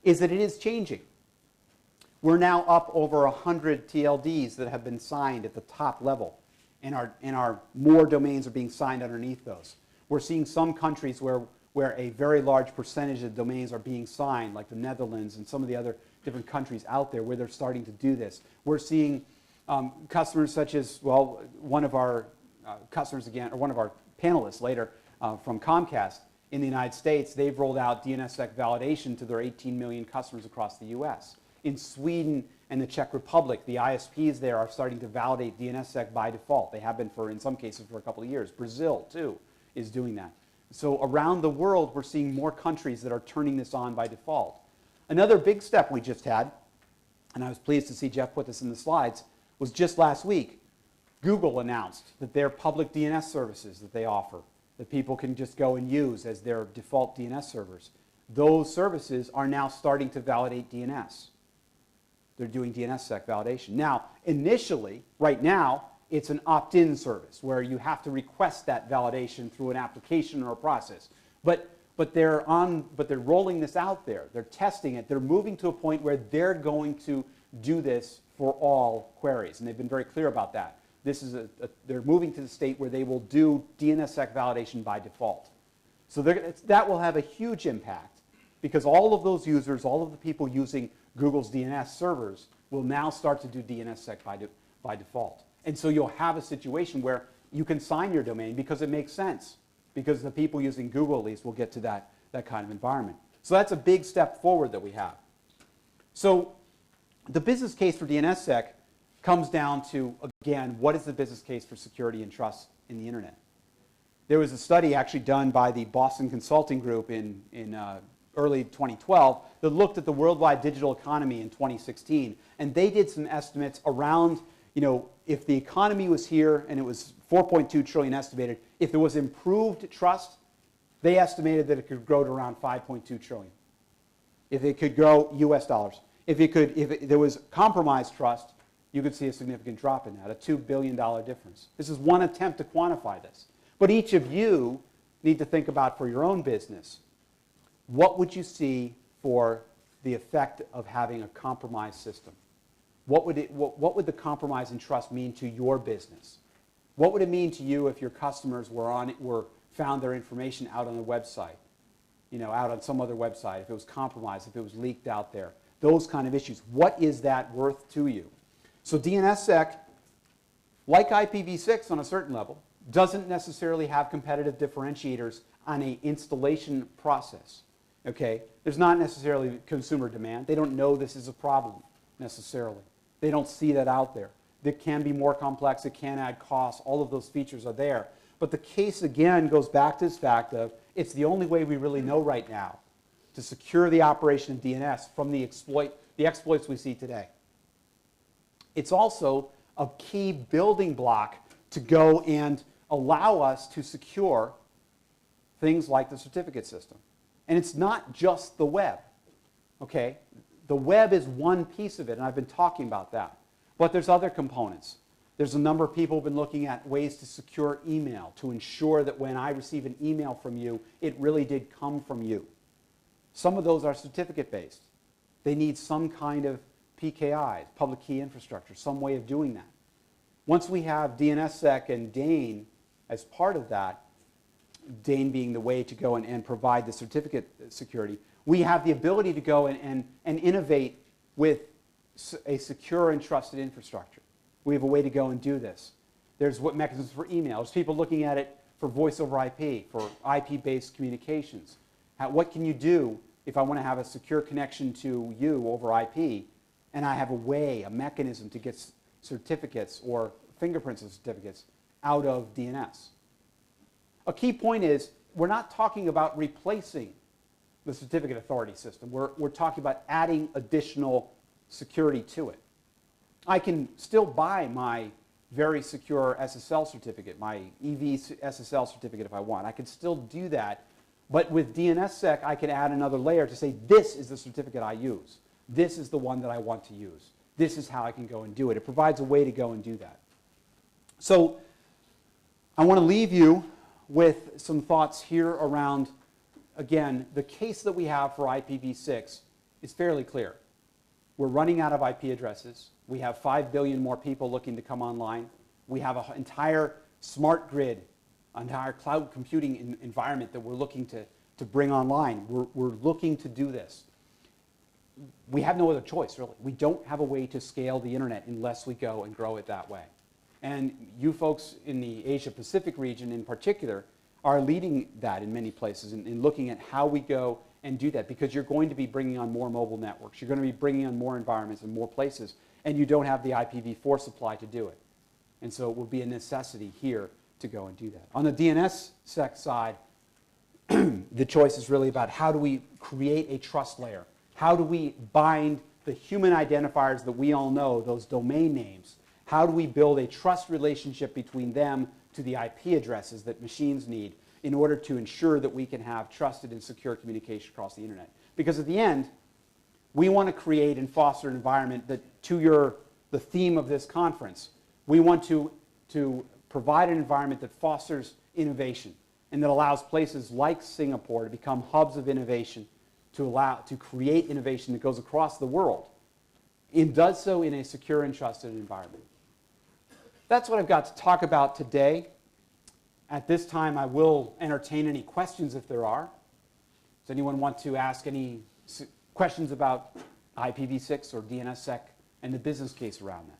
is that it is changing. We're now up over 100 TLDs that have been signed at the top level, and our more domains are being signed underneath those. We're seeing some countries where a very large percentage of domains are being signed, like the Netherlands and some of the other different countries out there where they're starting to do this. We're seeing customers such as, well, one of our customers again, or one of our panelists later from Comcast in the United States, they've rolled out DNSSEC validation to their 18 million customers across the US. In Sweden and the Czech Republic, the ISPs there are starting to validate DNSSEC by default. They have been in some cases, for a couple of years. Brazil, too, is doing that. So around the world, we're seeing more countries that are turning this on by default. Another big step we just had, and I was pleased to see Jeff put this in the slides, was just last week. Google announced that their public DNS services that they offer, that people can just go and use as their default DNS servers, those services are now starting to validate DNS. They're doing DNSSEC validation. Now, initially, right now, it's an opt-in service where you have to request that validation through an application or a process. But they're rolling this out there. They're testing it. They're moving to a point where they're going to do this for all queries, and they've been very clear about that. They're moving to the state where they will do DNSSEC validation by default. So that will have a huge impact because all of those users, all of the people using Google's DNS servers will now start to do DNSSEC by default. And so you'll have a situation where you can sign your domain because it makes sense, because the people using Google at least will get to that kind of environment. So that's a big step forward that we have. So the business case for DNSSEC comes down to, again, what is the business case for security and trust in the internet? There was a study actually done by the Boston Consulting Group in early 2012 that looked at the worldwide digital economy in 2016, and they did some estimates around, if the economy was here and it was 4.2 trillion estimated, if there was improved trust, they estimated that it could grow to around 5.2 trillion. If it could grow US dollars. If there was compromised trust, you could see a significant drop in that, a $2 billion difference. This is one attempt to quantify this. But each of you need to think about for your own business, what would you see for the effect of having a compromised system? What would the compromise in trust mean to your business? What would it mean to you if your customers found their information out on a website, out on some other website, if it was compromised, if it was leaked out there? Those kind of issues. What is that worth to you? So DNSSEC, like IPv6 on a certain level, doesn't necessarily have competitive differentiators on an installation process. Okay? There's not necessarily consumer demand. They don't know this is a problem necessarily. They don't see that out there. It can be more complex. It can add costs. All of those features are there. But the case, again, goes back to this fact of it's the only way we really know right now to secure the operation of DNS from the exploits we see today. It's also a key building block to go and allow us to secure things like the certificate system. And it's not just the web, okay? The web is one piece of it, and I've been talking about that. But there's other components. There's a number of people who have been looking at ways to secure email, to ensure that when I receive an email from you, it really did come from you. Some of those are certificate-based. They need some kind of PKI, public key infrastructure, some way of doing that. Once we have DNSSEC and DANE as part of that, DANE being the way to go and provide the certificate security, we have the ability to go and innovate with a secure and trusted infrastructure. We have a way to go and do this. There's what mechanisms for email. There's people looking at it for voice over IP, for IP-based communications. What can you do if I want to have a secure connection to you over IP, and I have a mechanism to get certificates or fingerprints of certificates out of DNS? A key point is we're not talking about replacing the certificate authority system. We're talking about adding additional security to it. I can still buy my very secure SSL certificate, my EV SSL certificate if I want. I can still do that. But with DNSSEC, I can add another layer to say, this is the certificate I use. This is the one that I want to use. this is how I can go and do it. It provides a way to go and do that. So I want to leave you with some thoughts here around, again, the case that we have for IPv6 is fairly clear. We're running out of IP addresses. We have 5 billion more people looking to come online. We have an entire smart grid, entire cloud computing environment that we're looking to bring online. We're looking to do this. We have no other choice, really. We don't have a way to scale the internet unless we go and grow it that way. And you folks in the Asia-Pacific region in particular are leading that in many places in looking at how we go and do that, because you're going to be bringing on more mobile networks. You're going to be bringing on more environments and more places, and you don't have the IPv4 supply to do it. And so it will be a necessity here to go and do that. On the DNSSEC side, the choice is really about how do we create a trust layer? How do we bind the human identifiers that we all know, those domain names? How do we build a trust relationship between them to the IP addresses that machines need in order to ensure that we can have trusted and secure communication across the internet? Because at the end, we want to create and foster an environment that, to the theme of this conference, we want to provide an environment that fosters innovation and that allows places like Singapore to become hubs of innovation, to create innovation that goes across the world, and does so in a secure and trusted environment. That's what I've got to talk about today. At this time, I will entertain any questions if there are. Does anyone want to ask any questions about IPv6 or DNSSEC and the business case around that?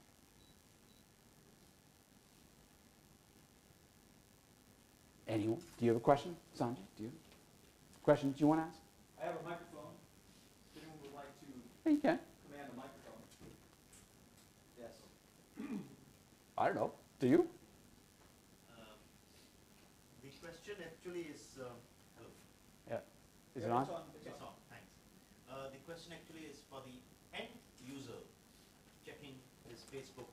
Anyone? Do you have a question? Sanjay, do you have a question you want to ask? I have a microphone. If anyone would like to Yeah, you can. command a microphone. Yes. I don't know. Do you? The question actually is, hello. Yeah. Is it on? It's on. It's on, thanks. The question actually is for the end user checking his Facebook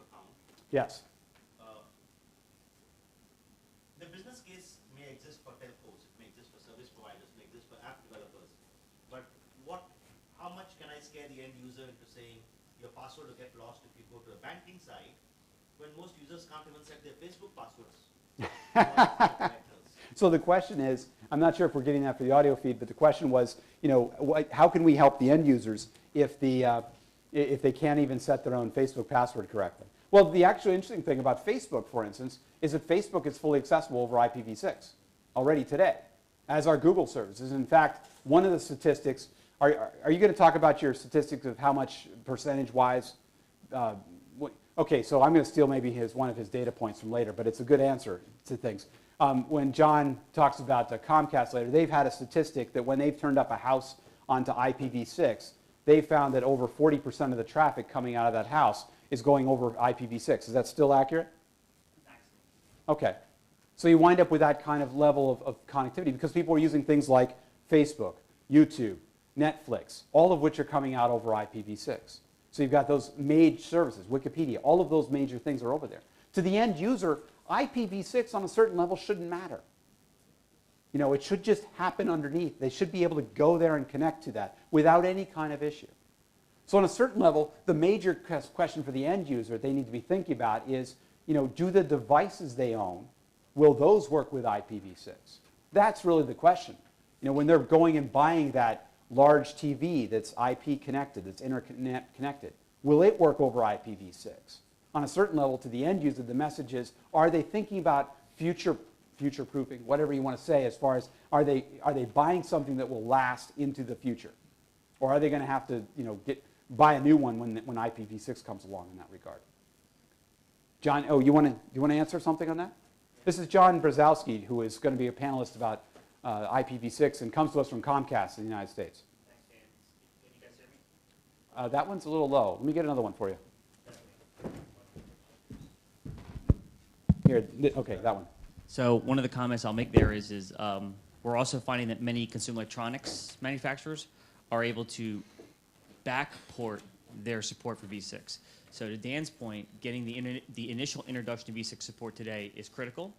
account. Yes. The business case may exist for telcos, it may exist for service providers, it may exist for app developers. But how much can I scare the end user into saying your password will get lost if you go to a banking site when most users can't even set their Facebook passwords? So the question is, I'm not sure if we're getting that for the audio feed, but the question was, how can we help the end users if they can't even set their own Facebook password correctly? Well, the actually interesting thing about Facebook, for instance, is that Facebook is fully accessible over IPv6 already today, as are Google services. In fact, one of the statistics, are you going to talk about your statistics of how much percentage-wise? Okay, so I'm going to steal maybe one of his data points from later, but it's a good answer to things. When John talks about Comcast later, they've had a statistic that when they've turned up a house onto IPv6, they found that over 40% of the traffic coming out of that house is going over IPv6. Is that still accurate? Okay. So you wind up with that kind of level of connectivity because people are using things like Facebook, YouTube, Netflix, all of which are coming out over IPv6. So you've got those major services, Wikipedia, all of those major things are over there. To the end user, IPv6 on a certain level shouldn't matter. It should just happen underneath. They should be able to go there and connect to that without any kind of issue. So on a certain level, the major question for the end user they need to be thinking about is, do the devices they own, will those work with IPv6? That's really the question. When they're going and buying that large TV that's IP connected, that's internet connected, will it work over IPv6? On a certain level, to the end user, the message is, are they thinking about future-proofing, whatever you want to say, as far as are they buying something that will last into the future? Or are they going to have to buy a new one when IPv6 comes along in that regard? John, you want to answer something on that? This is John Brzezowski, who is going to be a panelist about IPv6 and comes to us from Comcast in the United States. Thanks, Dan. Can you guys hear me? That one's a little low. Let me get another one for you. Here, okay, that one. So one of the comments I'll make there is we're also finding that many consumer electronics manufacturers are able to backport their support for V6. So to Dan's point, getting the initial introduction to V6 support today is critical,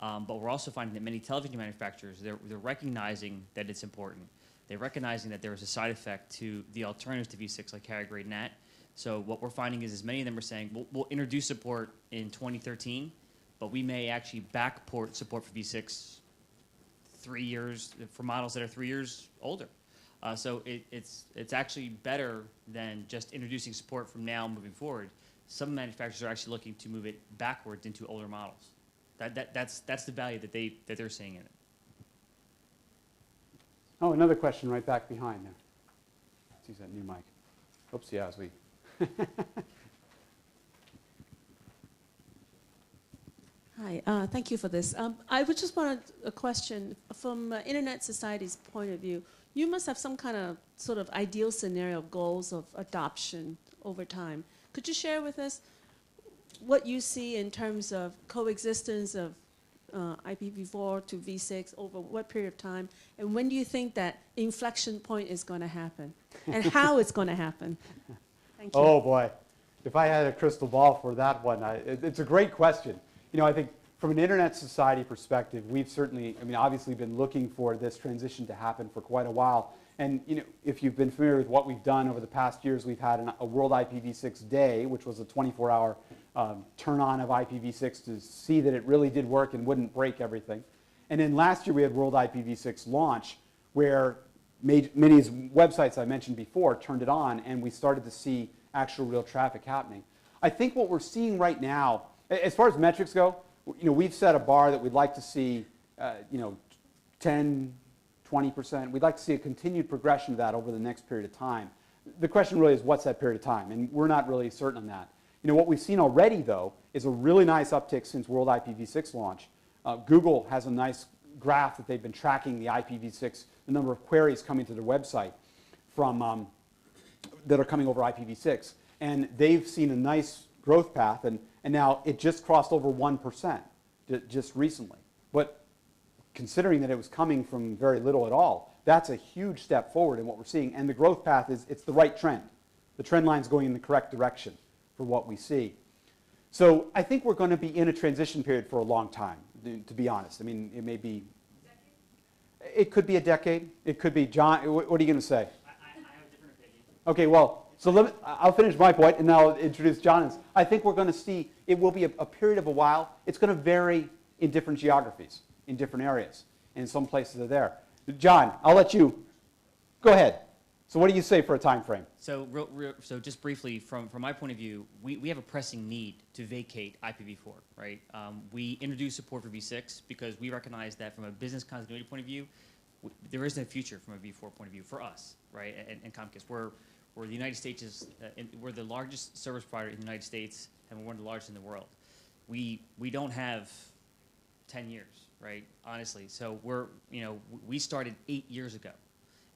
but we're also finding that many television manufacturers, they're recognizing that it's important. They're recognizing that there is a side effect to the alternative to V6 like carrier grade NAT, So what we're finding is many of them are saying, we'll introduce support in 2013, but we may actually backport support for V6 3 years, for models that are 3 years older. So it's actually better than just introducing support from now moving forward. Some manufacturers are actually looking to move it backwards into older models. That's the value that they're seeing in it. Oh, another question right back behind there. Let's use that new mic. Oops, yeah, as we. Hi, thank you for this. I would just want a question from Internet Society's point of view. You must have some kind of sort of ideal scenario goals of adoption over time. Could you share with us what you see in terms of coexistence of IPv4 to V6 over what period of time, and when do you think that inflection point is going to happen, and how it's going to happen? Thank you. Oh boy, if I had a crystal ball for that one, it's a great question. You know, I think from an Internet Society perspective, we've certainly, I mean, obviously been looking for this transition to happen for quite a while. And you know, if you've been familiar with what we've done over the past years, we've had a World IPv6 Day, which was a 24-hour turn on of IPv6 to see that it really did work and wouldn't break everything. And then last year we had World IPv6 Launch, where many websites I mentioned before turned it on, and we started to see actual real traffic happening. I think what we're seeing right now, as far as metrics go, you know, we've set a bar that we'd like to see, you know, 10, 20%. We'd like to see a continued progression of that over the next period of time. The question really is, what's that period of time? And we're not really certain on that. You know, what we've seen already, though, is a really nice uptick since World IPv6 launch. Google has a nice graph that they've been tracking the IPv6, the number of queries coming to their website from that are coming over IPv6. And they've seen a nice growth path, and now it just crossed over 1% just recently. But considering that it was coming from very little at all, that's a huge step forward in what we're seeing. And the growth path it's the right trend. The trend line's going in the correct direction for what we see. So I think we're going to be in a transition period for a long time, to be honest. I mean, it may be, it could be a decade. It could be, John, what are you going to say? I have a different opinion. Okay, well, so I'll finish my point and then I'll introduce John's. I think we're going to see, it will be a period of a while. It's going to vary in different geographies, in different areas, and some places are there. John, I'll let you, go ahead. So what do you say for a time frame? So, so just briefly, from my point of view, we have a pressing need to vacate IPv4, right? We introduced support for V6 because we recognize that from a business continuity point of view, there is no future from a V4 point of view for us, right? And Comcast, we're the United States we're the largest service provider in the United States, and we're one of the largest in the world. We don't have 10 years, right? Honestly, so we started 8 years ago.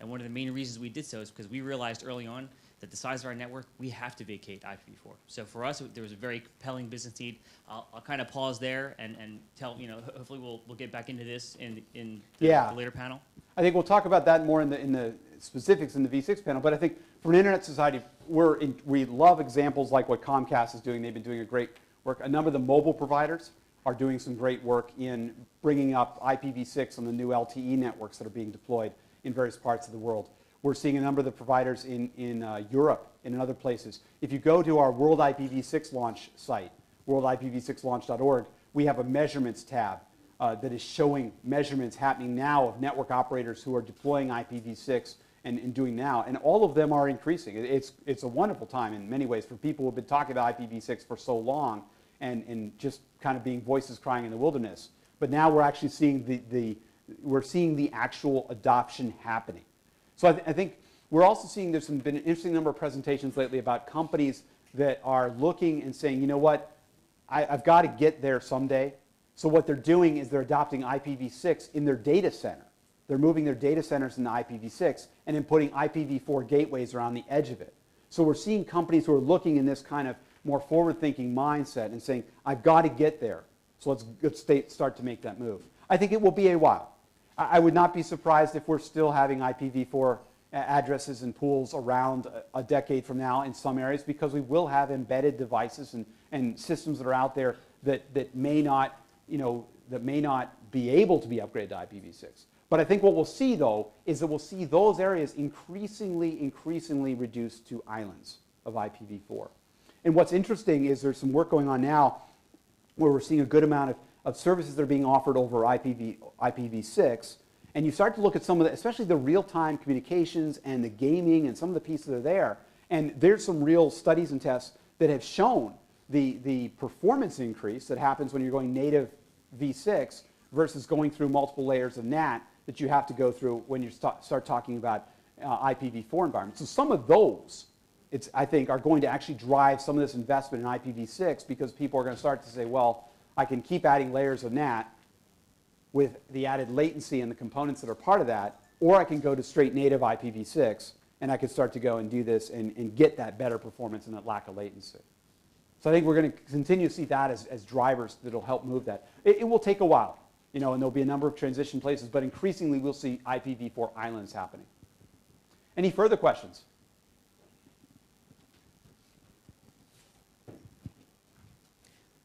And one of the main reasons we did so is because we realized early on that the size of our network, we have to vacate IPv4. So for us, there was a very compelling business need. I'll kind of pause there and tell, hopefully we'll get back into this in the later panel. I think we'll talk about that more in the specifics in the V6 panel, but I think for an Internet Society, we love examples like what Comcast is doing. They've been doing a great work. A number of the mobile providers are doing some great work in bringing up IPv6 on the new LTE networks that are being deployed in various parts of the world. We're seeing a number of the providers in Europe and in other places. If you go to our World IPv6 launch site, worldipv6launch.org, we have a measurements tab that is showing measurements happening now of network operators who are deploying IPv6 and doing now. And all of them are increasing. It's a wonderful time in many ways for people who have been talking about IPv6 for so long and just kind of being voices crying in the wilderness. But now we're actually seeing we're seeing the actual adoption happening. So I think we're also seeing there's been an interesting number of presentations lately about companies that are looking and saying, you know what, I've got to get there someday. So what they're doing is they're adopting IPv6 in their data center. They're moving their data centers into IPv6 and then putting IPv4 gateways around the edge of it. So we're seeing companies who are looking in this kind of more forward-thinking mindset and saying, I've got to get there. So let's start to make that move. I think it will be a while. I would not be surprised if we're still having IPv4 addresses and pools around a decade from now in some areas, because we will have embedded devices and systems that are out there that may not be able to be upgraded to IPv6. But I think what we'll see, though, is that we'll see those areas increasingly reduced to islands. of IPv4. And what's interesting is there's some work going on now where we're seeing a good amount of services that are being offered over IPv6. And you start to look at some of the, especially the real-time communications and the gaming and some of the pieces that are there. And there's some real studies and tests that have shown the performance increase that happens when you're going native v6 versus going through multiple layers of NAT that you have to go through when you start talking about IPv4 environments. So some of those, I think, are going to actually drive some of this investment in IPv6 because people are going to start to say, well, I can keep adding layers of NAT with the added latency and the components that are part of that, or I can go to straight native IPv6 and I can start to go and do this and get that better performance and that lack of latency. So I think we're going to continue to see that as drivers that will help move that. It will take a while, and there'll be a number of transition places, but increasingly we'll see IPv4 islands happening. Any further questions?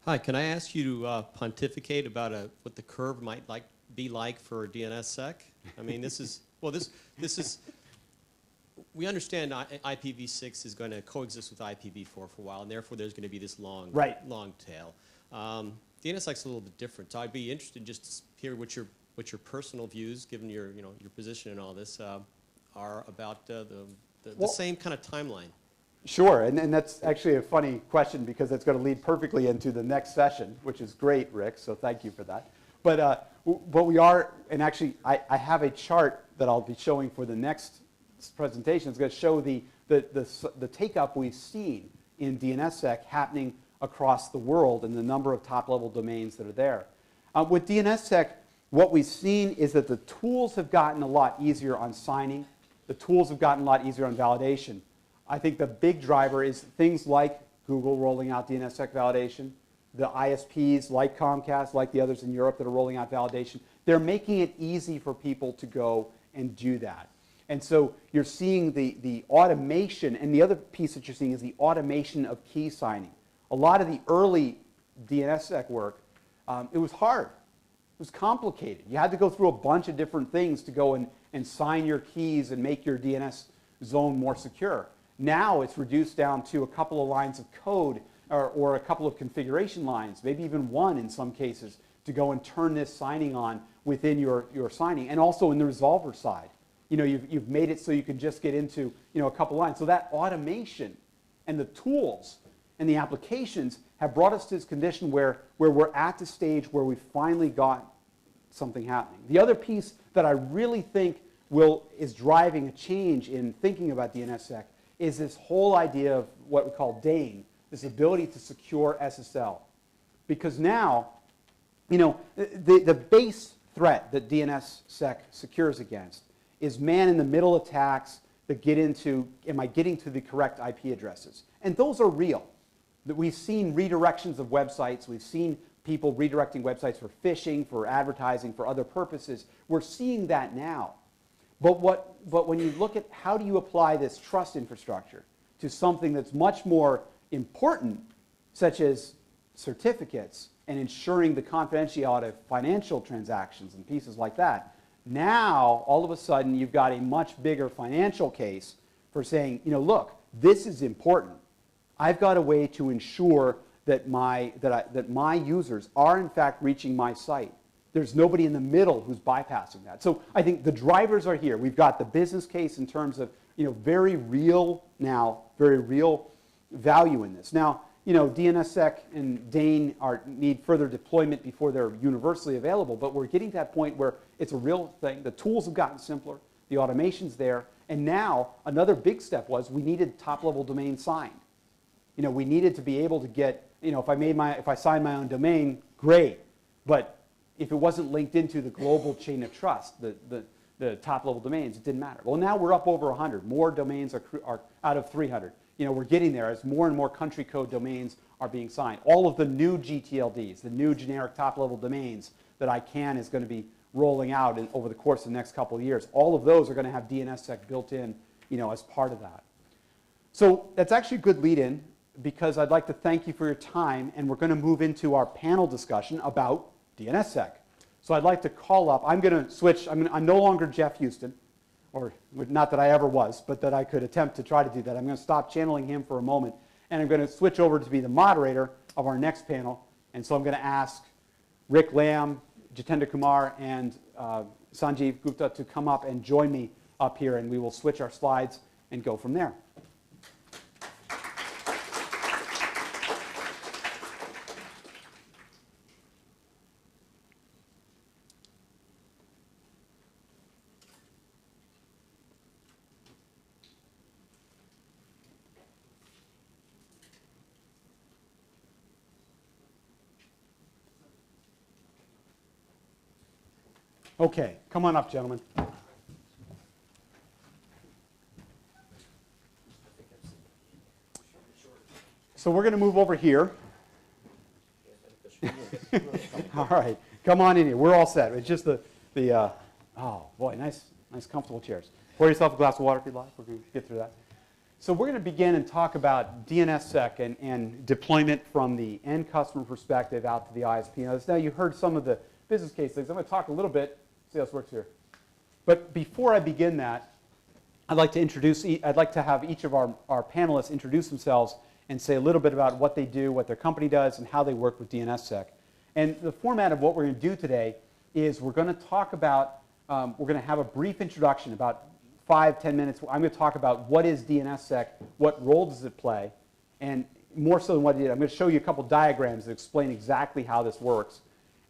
Hi, can I ask you to pontificate about what the curve might be like for DNSSEC? I mean, this is we understand IPv6 is going to coexist with IPv4 for a while, and therefore there's going to be this long tail. DNSSEC's a little bit different, so I'd be interested just to hear what your personal views, given your your position in all this, are about the same kind of timeline. Sure, and that's actually a funny question because it's going to lead perfectly into the next session, which is great, Rick, so thank you for that. But we are, and actually I have a chart that I'll be showing for the next presentation. It's going to show the take-up we've seen in DNSSEC happening across the world and the number of top-level domains that are there. With DNSSEC, what we've seen is that the tools have gotten a lot easier on signing. The tools have gotten a lot easier on validation. I think the big driver is things like Google rolling out DNSSEC validation, the ISPs like Comcast, like the others in Europe that are rolling out validation. They're making it easy for people to go and do that. And so you're seeing the automation, and the other piece that you're seeing is the automation of key signing. A lot of the early DNSSEC work, it was hard. It was complicated. You had to go through a bunch of different things to go and sign your keys and make your DNS zone more secure. Now it's reduced down to a couple of lines of code or a couple of configuration lines, maybe even one in some cases, to go and turn this signing on within your signing. And also in the resolver side. You've made it so you can just get into a couple lines. So that automation and the tools and the applications have brought us to this condition where we're at the stage where we've finally got something happening. The other piece that I really think is driving a change in thinking about DNSSEC is this whole idea of what we call DANE, this ability to secure SSL. Because now, the base threat that DNSSEC secures against is man-in-the-middle attacks that get into, am I getting to the correct IP addresses? And those are real. We've seen redirections of websites. We've seen people redirecting websites for phishing, for advertising, for other purposes. We're seeing that now. But when you look at how do you apply this trust infrastructure to something that's much more important, such as certificates and ensuring the confidentiality of financial transactions and pieces like that, now, all of a sudden, you've got a much bigger financial case for saying, look, this is important. I've got a way to ensure that my users are, in fact, reaching my site. There's nobody in the middle who's bypassing that. So I think the drivers are here. We've got the business case in terms of, very real value in this. Now, DNSSEC and DANE need further deployment before they're universally available, but we're getting to that point where it's a real thing. The tools have gotten simpler, the automation's there, and now another big step was we needed top-level domain signed. We needed to be able to get, if I signed my own domain, great, but if it wasn't linked into the global chain of trust, the top-level domains, it didn't matter. Well, now we're up over 100. More domains are out of 300. We're getting there as more and more country code domains are being signed. All of the new GTLDs, the new generic top-level domains that ICANN is going to be rolling out over the course of the next couple of years, all of those are going to have DNSSEC built in, as part of that. So that's actually a good lead-in because I'd like to thank you for your time, and we're going to move into our panel discussion about DNSSEC. So I'd like to call up, I'm going to switch, I'm no longer Jeff Houston. or not that I ever was, but that I could attempt to try to do that. I'm going to stop channeling him for a moment, and I'm going to switch over to be the moderator of our next panel. And so I'm going to ask Rick Lamb, Jitendra Kumar, and Sanjeev Gupta to come up and join me up here, and we will switch our slides and go from there. Okay, come on up, gentlemen. So we're going to move over here. All right, come on in here. We're all set. It's just oh boy, nice comfortable chairs. Pour yourself a glass of water if you'd like. We're going to get through that. So we're going to begin and talk about DNSSEC and deployment from the end customer perspective out to the ISP. Now you heard some of the business case things. I'm going to talk a little bit, see how this works here. But before I begin that, I'd like to have each of our panelists introduce themselves and say a little bit about what they do, what their company does, and how they work with DNSSEC. And the format of what we're going to do today is we're going to talk about, we're going to have a brief introduction, about 5-10 minutes. I'm going to talk about what is DNSSEC, what role does it play, and more so than what it did, I'm going to show you a couple diagrams that explain exactly how this works.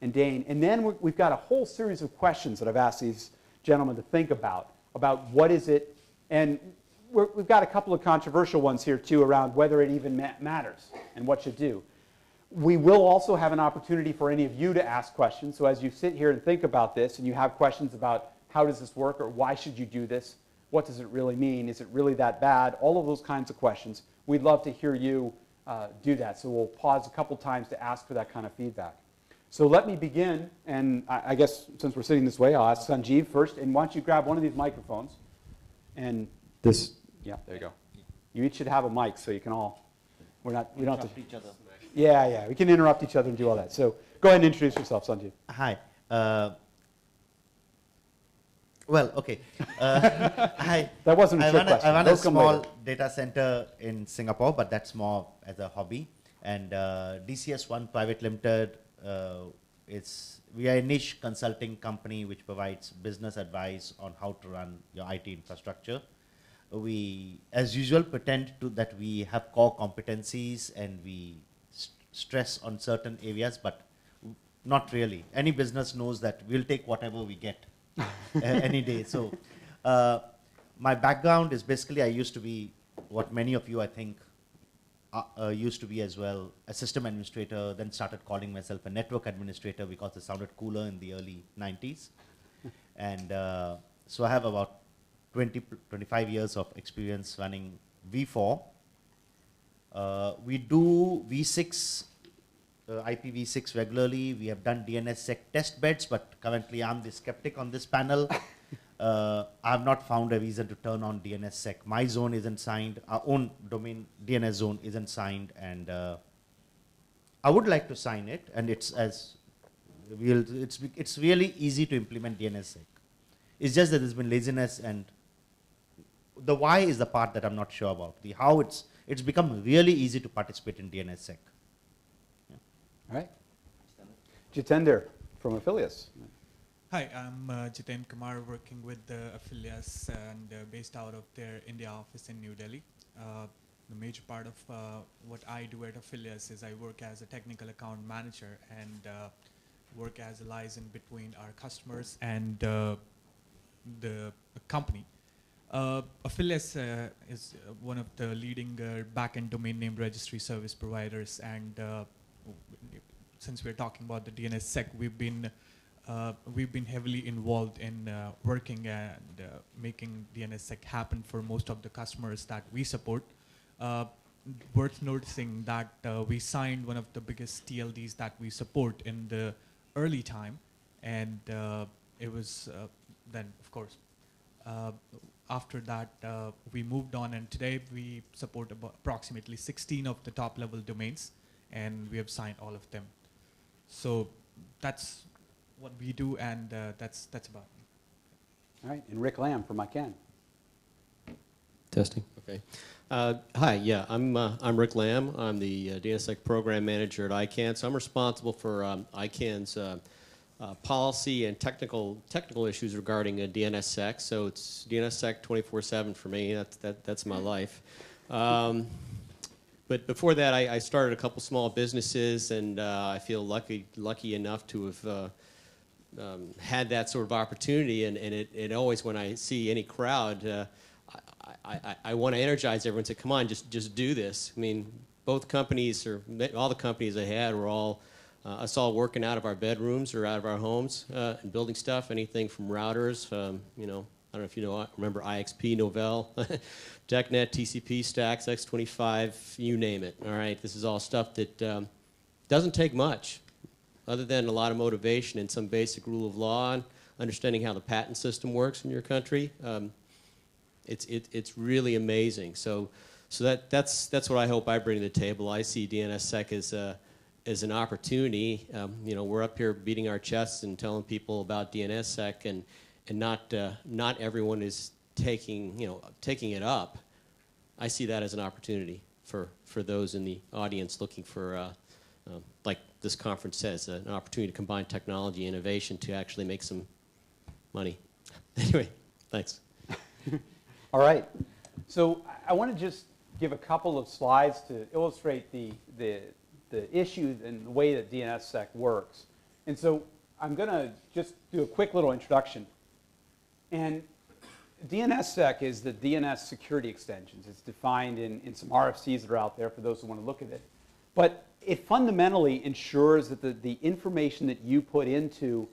And then we've got a whole series of questions that I've asked these gentlemen to think about what is it, and we've got a couple of controversial ones here too around whether it even matters and what should do. We will also have an opportunity for any of you to ask questions, so as you sit here and think about this and you have questions about how does this work or why should you do this, what does it really mean, is it really that bad, all of those kinds of questions, we'd love to hear you do that. So we'll pause a couple times to ask for that kind of feedback. So let me begin, and I guess since we're sitting this way, I'll ask Sanjeev first, and why don't you grab one of these microphones, and this, yeah, there you go. You each should have a mic so you can all, we don't have to, each other. yeah, we can interrupt each other and do all that. So go ahead and introduce yourself, Sanjeev. Hi. Well, okay. That wasn't a trick question. I run a Those come small later. data center in Singapore, but that's more as a hobby. And DCS1 Private Limited, we are a niche consulting company which provides business advice on how to run your IT infrastructure. We, as usual, pretend that we have core competencies and we stress on certain areas, but not really. Any business knows that we'll take whatever we get any day. So my background is basically I used to be what many of you, I think, used to be as well, a system administrator, then started calling myself a network administrator because it sounded cooler in the early 90s. And so I have about 25 years of experience running V4. We do V6, IPv6 regularly. We have done DNSSEC test beds, but currently I'm the skeptic on this panel. I have not found a reason to turn on DNSSEC. My zone isn't signed. Our own domain DNS zone isn't signed, and I would like to sign it. And it's really easy to implement DNSSEC. It's just that there's been laziness, and the why is the part that I'm not sure about. The how it's become really easy to participate in DNSSEC. Yeah. All right. Jitendra from Affiliates. Hi, I'm Jiten Kumar, working with Affiliates and based out of their India office in New Delhi. The major part of what I do at Affiliates is I work as a technical account manager and work as a liaison between our customers and the company. Affiliates is one of the leading back-end domain name registry service providers, and since we're talking about the DNSSEC, we've been heavily involved in working and making DNSSEC happen for most of the customers that we support. Worth noticing that we signed one of the biggest TLDs that we support in the early time, and it was then, of course, after that we moved on, and today we support approximately 16 of the top level domains, and we have signed all of them. So that's what we do, and that's about it. All right, and Rick Lamb from ICANN. Testing. Okay. Hi. Yeah, I'm Rick Lamb. I'm the DNSSEC program manager at ICANN. So I'm responsible for ICANN's policy and technical issues regarding DNSSEC. So it's DNSSEC 24/7 for me. That's my life. But before that, I started a couple small businesses, and I feel lucky enough to have had that sort of opportunity. And it always, when I see any crowd, I want to energize everyone and say, come on, just do this. I mean, both companies, or all the companies I had, were all us all working out of our bedrooms or out of our homes and building stuff, anything from routers, you know, I don't know if you know, remember IXP, Novell, TechNet, TCP, Stacks, X25, you name it. All right, this is all stuff that doesn't take much, other than a lot of motivation and some basic rule of law and understanding how the patent system works in your country. It's really amazing. So that's what I hope I bring to the table. I see DNSSEC as an opportunity. You know, we're up here beating our chests and telling people about DNSSEC, and not everyone is taking it up. I see that as an opportunity for those in the audience looking for, like this conference says, an opportunity to combine technology and innovation to actually make some money. Anyway, thanks. All right. So I want to just give a couple of slides to illustrate the issue and the way that DNSSEC works. And so I'm going to just do a quick little introduction. And DNSSEC is the DNS security extensions. It's defined in some RFCs that are out there for those who want to look at it. But it fundamentally ensures that the information that you put into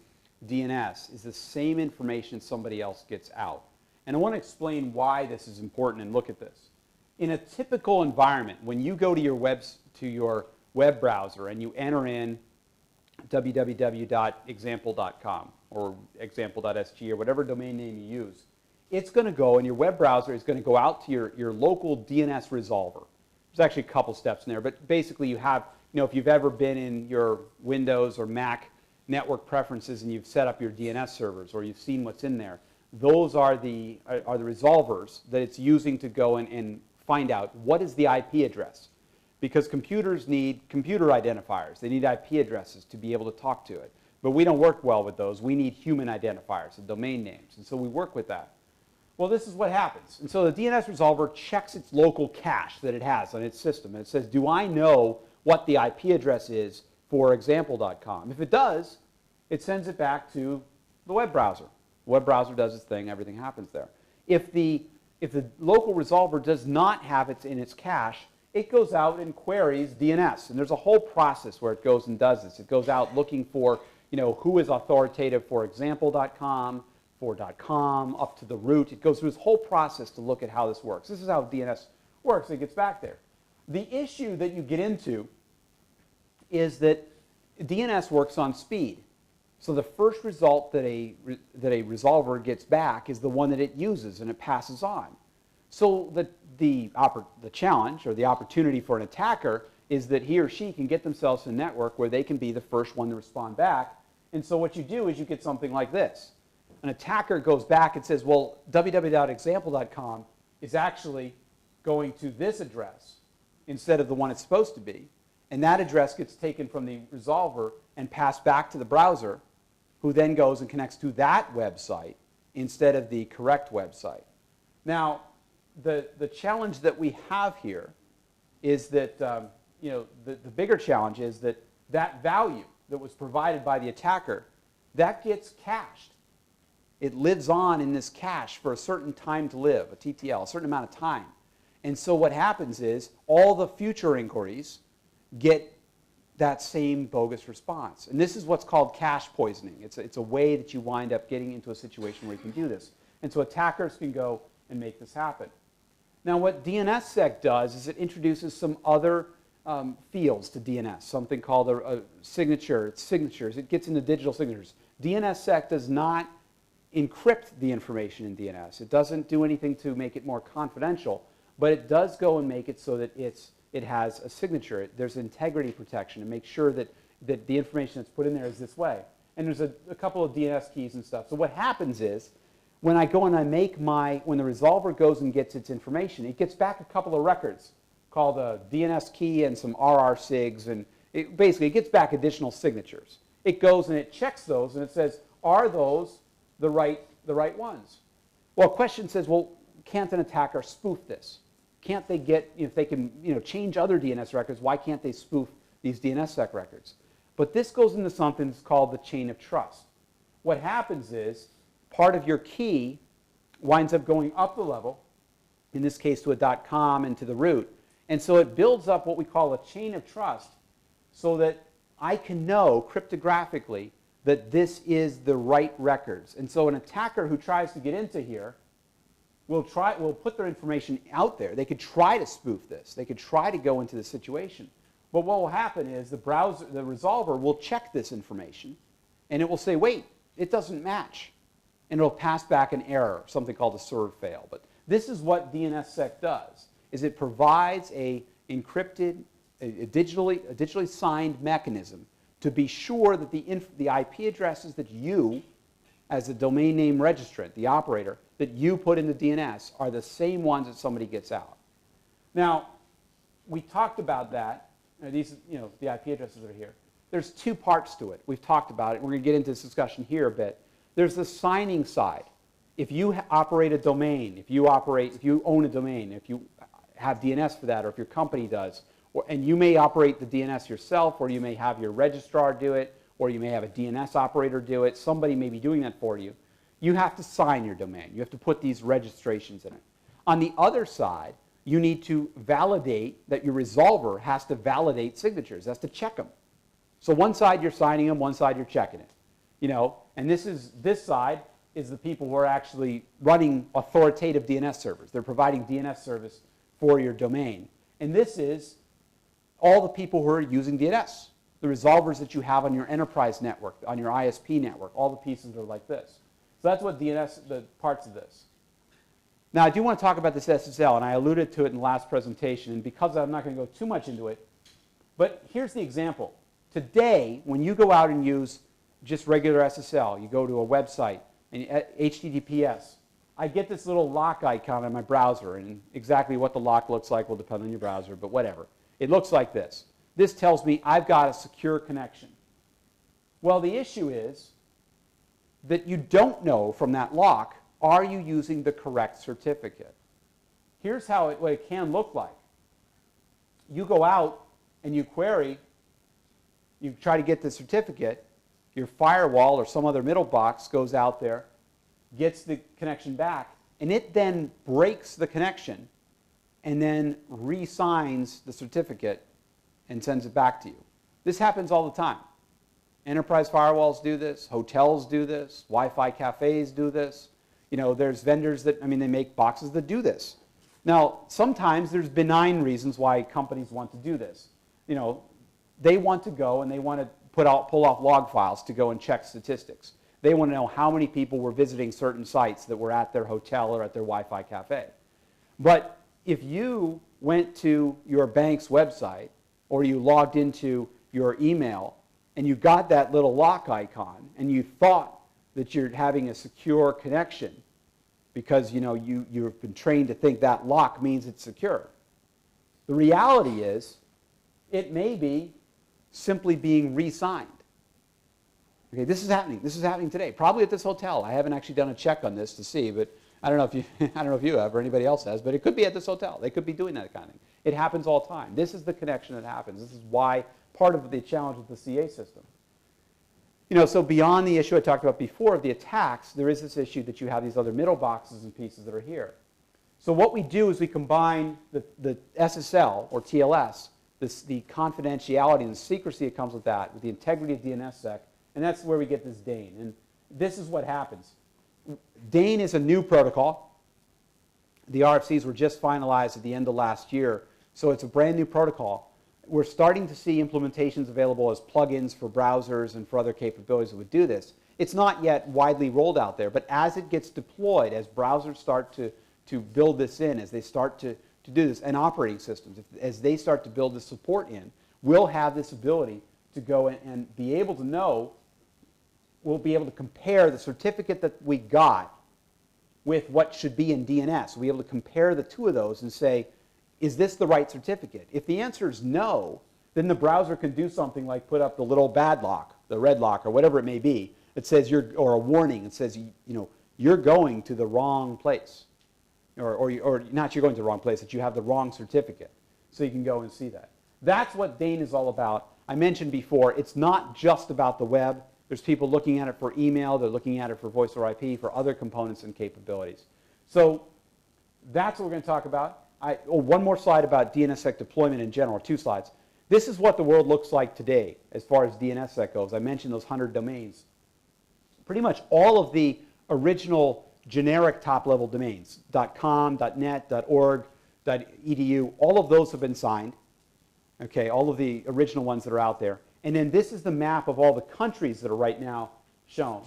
DNS is the same information somebody else gets out. And I want to explain why this is important and look at this. In a typical environment, when you go to your web browser and you enter in www.example.com or example.sg or whatever domain name you use, it's going to go, and your web browser is going to go out to your local DNS resolver. There's actually a couple steps in there, but basically you have, you know, if you've ever been in your Windows or Mac network preferences and you've set up your DNS servers or you've seen what's in there, those are the resolvers that it's using to go and find out what is the IP address. Because computers need computer identifiers. They need IP addresses to be able to talk to it. But we don't work well with those. We need human identifiers, the domain names. And so we work with that. Well, this is what happens. And so the DNS resolver checks its local cache that it has on its system. And it says, do I know what the IP address is for example.com? If it does, it sends it back to the web browser. The web browser does its thing. Everything happens there. If the local resolver does not have it in its cache, it goes out and queries DNS. And there's a whole process where it goes and does this. It goes out looking for, you know, who is authoritative for example.com, for .com, up to the root. It goes through this whole process to look at how this works. This is how DNS works. It gets back there. The issue that you get into is that DNS works on speed. So the first result that a resolver gets back is the one that it uses and it passes on. So the challenge or the opportunity for an attacker is that he or she can get themselves to a network where they can be the first one to respond back. And so what you do is you get something like this. An attacker goes back and says, well, www.example.com is actually going to this address instead of the one it's supposed to be. And that address gets taken from the resolver and passed back to the browser, who then goes and connects to that website instead of the correct website. Now, the challenge that we have here is that, the bigger challenge is that that value that was provided by the attacker, that gets cached. It lives on in this cache for a certain time to live, a TTL, a certain amount of time. And so what happens is all the future inquiries get that same bogus response. And this is what's called cache poisoning. It's a way that you wind up getting into a situation where you can do this. And so attackers can go and make this happen. Now what DNSSEC does is it introduces some other fields to DNS, something called a signature. It's signatures. It gets into digital signatures. DNSSEC does not encrypt the information in DNS. It doesn't do anything to make it more confidential, but it does go and make it so that it has a signature. There's integrity protection to make sure that the information that's put in there is this way. And there's a couple of DNS keys and stuff. So what happens is when I go and I make when the resolver goes and gets its information, it gets back a couple of records called a DNS key and some RR SIGs, and it gets back additional signatures. It goes and it checks those and it says, are those the right ones? Well, a question says, well, can't an attacker spoof this? Can't they if they can change other DNS records, why can't they spoof these DNSSEC records? But this goes into something that's called the chain of trust. What happens is part of your key winds up going up the level, in this case to a .com and to the root, and so it builds up what we call a chain of trust so that I can know cryptographically that this is the right records. And so an attacker who tries to get into here will put their information out there. They could try to spoof this. They could try to go into the situation. But what will happen is the resolver will check this information, and it will say, wait, it doesn't match. And it will pass back an error, something called a serve fail. But this is what DNSSEC does, is it provides a encrypted, a digitally signed mechanism to be sure that the IP addresses that you, as the domain name registrant, the operator, that you put in the DNS are the same ones that somebody gets out. Now, we talked about that. These, the IP addresses that are here. There's two parts to it. We've talked about it. We're going to get into this discussion here a bit. There's the signing side. If you operate a domain, if you own a domain, if you have DNS for that, or if your company does, and you may operate the DNS yourself, or you may have your registrar do it, or you may have a DNS operator do it. Somebody may be doing that for you. You have to sign your domain. You have to put these registrations in it. On the other side, you need to validate that your resolver has to validate signatures, has to check them. So one side you're signing them, one side you're checking it. And this side is the people who are actually running authoritative DNS servers. They're providing DNS service for your domain. And this is all the people who are using DNS, the resolvers that you have on your enterprise network, on your ISP network, all the pieces are like this. So that's what DNS, the parts of this. Now, I do want to talk about this SSL, and I alluded to it in the last presentation, and because I'm not going to go too much into it, but here's the example. Today, when you go out and use just regular SSL, you go to a website, and HTTPS, I get this little lock icon on my browser, and exactly what the lock looks like will depend on your browser, but whatever. It looks like this. This tells me I've got a secure connection. Well, the issue is that you don't know from that lock, are you using the correct certificate? Here's what it can look like. You go out and you query, you try to get the certificate, your firewall or some other middle box goes out there, gets the connection back, and it then breaks the connection and then re-signs the certificate and sends it back to you. This happens all the time. Enterprise firewalls do this, hotels do this, Wi-Fi cafes do this. There's vendors that, they make boxes that do this. Now, sometimes there's benign reasons why companies want to do this. They want to go and they want to pull off log files to go and check statistics. They want to know how many people were visiting certain sites that were at their hotel or at their Wi-Fi cafe. But if you went to your bank's website or you logged into your email and you got that little lock icon and you thought that you're having a secure connection because you've been trained to think that lock means it's secure. The reality is it may be simply being re-signed. Okay, this is happening. This is happening today, probably at this hotel. I haven't actually done a check on this to see, but I don't know if you have or anybody else has, but it could be at this hotel. They could be doing that kind of thing. It happens all the time. This is the connection that happens. This is why part of the challenge with the CA system. So beyond the issue I talked about before of the attacks, there is this issue that you have these other middle boxes and pieces that are here. So what we do is we combine the SSL or TLS, the confidentiality and the secrecy that comes with that, with the integrity of DNSSEC, and that's where we get this DANE. And this is what happens. DANE is a new protocol. The RFCs were just finalized at the end of last year, so it's a brand new protocol. We're starting to see implementations available as plugins for browsers and for other capabilities that would do this. It's not yet widely rolled out there, but as it gets deployed, as browsers start to build this in, as they start to do this, and operating systems, as they start to build the support in, we'll have this ability to go and be able to know, we'll be able to compare the certificate that we got with what should be in DNS. We'll be able to compare the two of those and say, is this the right certificate? If the answer is no, then the browser can do something like put up the little bad lock, the red lock, or whatever it may be. It says or a warning. It says, you're going to the wrong place. Or not you're going to the wrong place, that you have the wrong certificate. So you can go and see that. That's what DANE is all about. I mentioned before, it's not just about the web. There's people looking at it for email. They're looking at it for voice over IP, for other components and capabilities. So that's what we're going to talk about. One more slide about DNSSEC deployment in general, or 2 slides. This is what the world looks like today as far as DNSSEC goes. I mentioned those 100 domains. Pretty much all of the original generic top-level domains, .com, .net, .org, .edu, all of those have been signed. Okay, all of the original ones that are out there. And then this is the map of all the countries that are right now shown.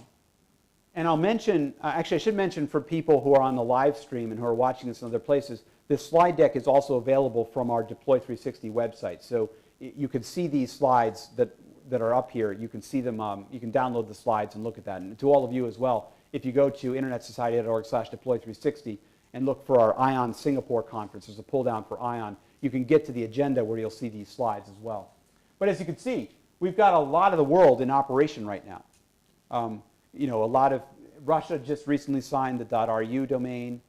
And I'll mention, actually I should mention for people who are on the live stream and who are watching this in other places, this slide deck is also available from our Deploy 360 website. So you can see these slides that are up here. You can see them, you can download the slides and look at that. And to all of you as well, if you go to internetsociety.org/deploy360 and look for our ION Singapore conference, there's a pull down for ION, you can get to the agenda where you'll see these slides as well. But as you can see, we've got a lot of the world in operation right now. A lot of, Russia just recently signed the .ru domain,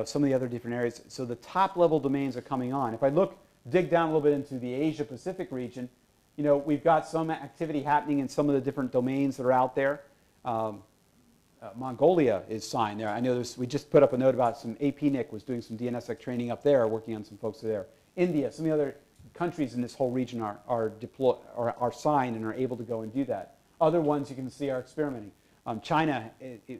some of the other different areas. So the top level domains are coming on. If I dig down a little bit into the Asia Pacific region, we've got some activity happening in some of the different domains that are out there. Mongolia is signed there. I know we just put up a note about some APNIC was doing some DNSSEC training up there, working on some folks there. India, some of the other countries in this whole region are signed and are able to go and do that. Other ones you can see are experimenting. China,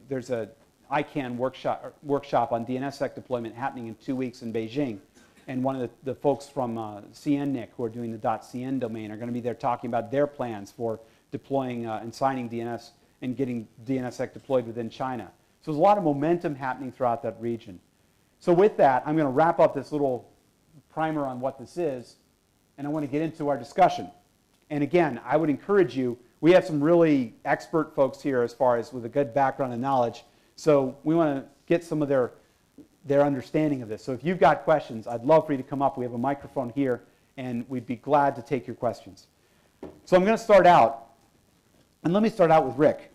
there's a ICANN workshop on DNSSEC deployment happening in 2 weeks in Beijing. And one of the folks from CNNIC who are doing the .cn domain are going to be there talking about their plans for deploying and signing DNS and getting DNSSEC deployed within China. So there's a lot of momentum happening throughout that region. So with that, I'm going to wrap up this little primer on what this is, and I want to get into our discussion. And again, I would encourage you, we have some really expert folks here as far as with a good background and knowledge, so we want to get some of their understanding of this. So if you've got questions, I'd love for you to come up. We have a microphone here, and we'd be glad to take your questions. So I'm going to start out, and let me start out with Rick.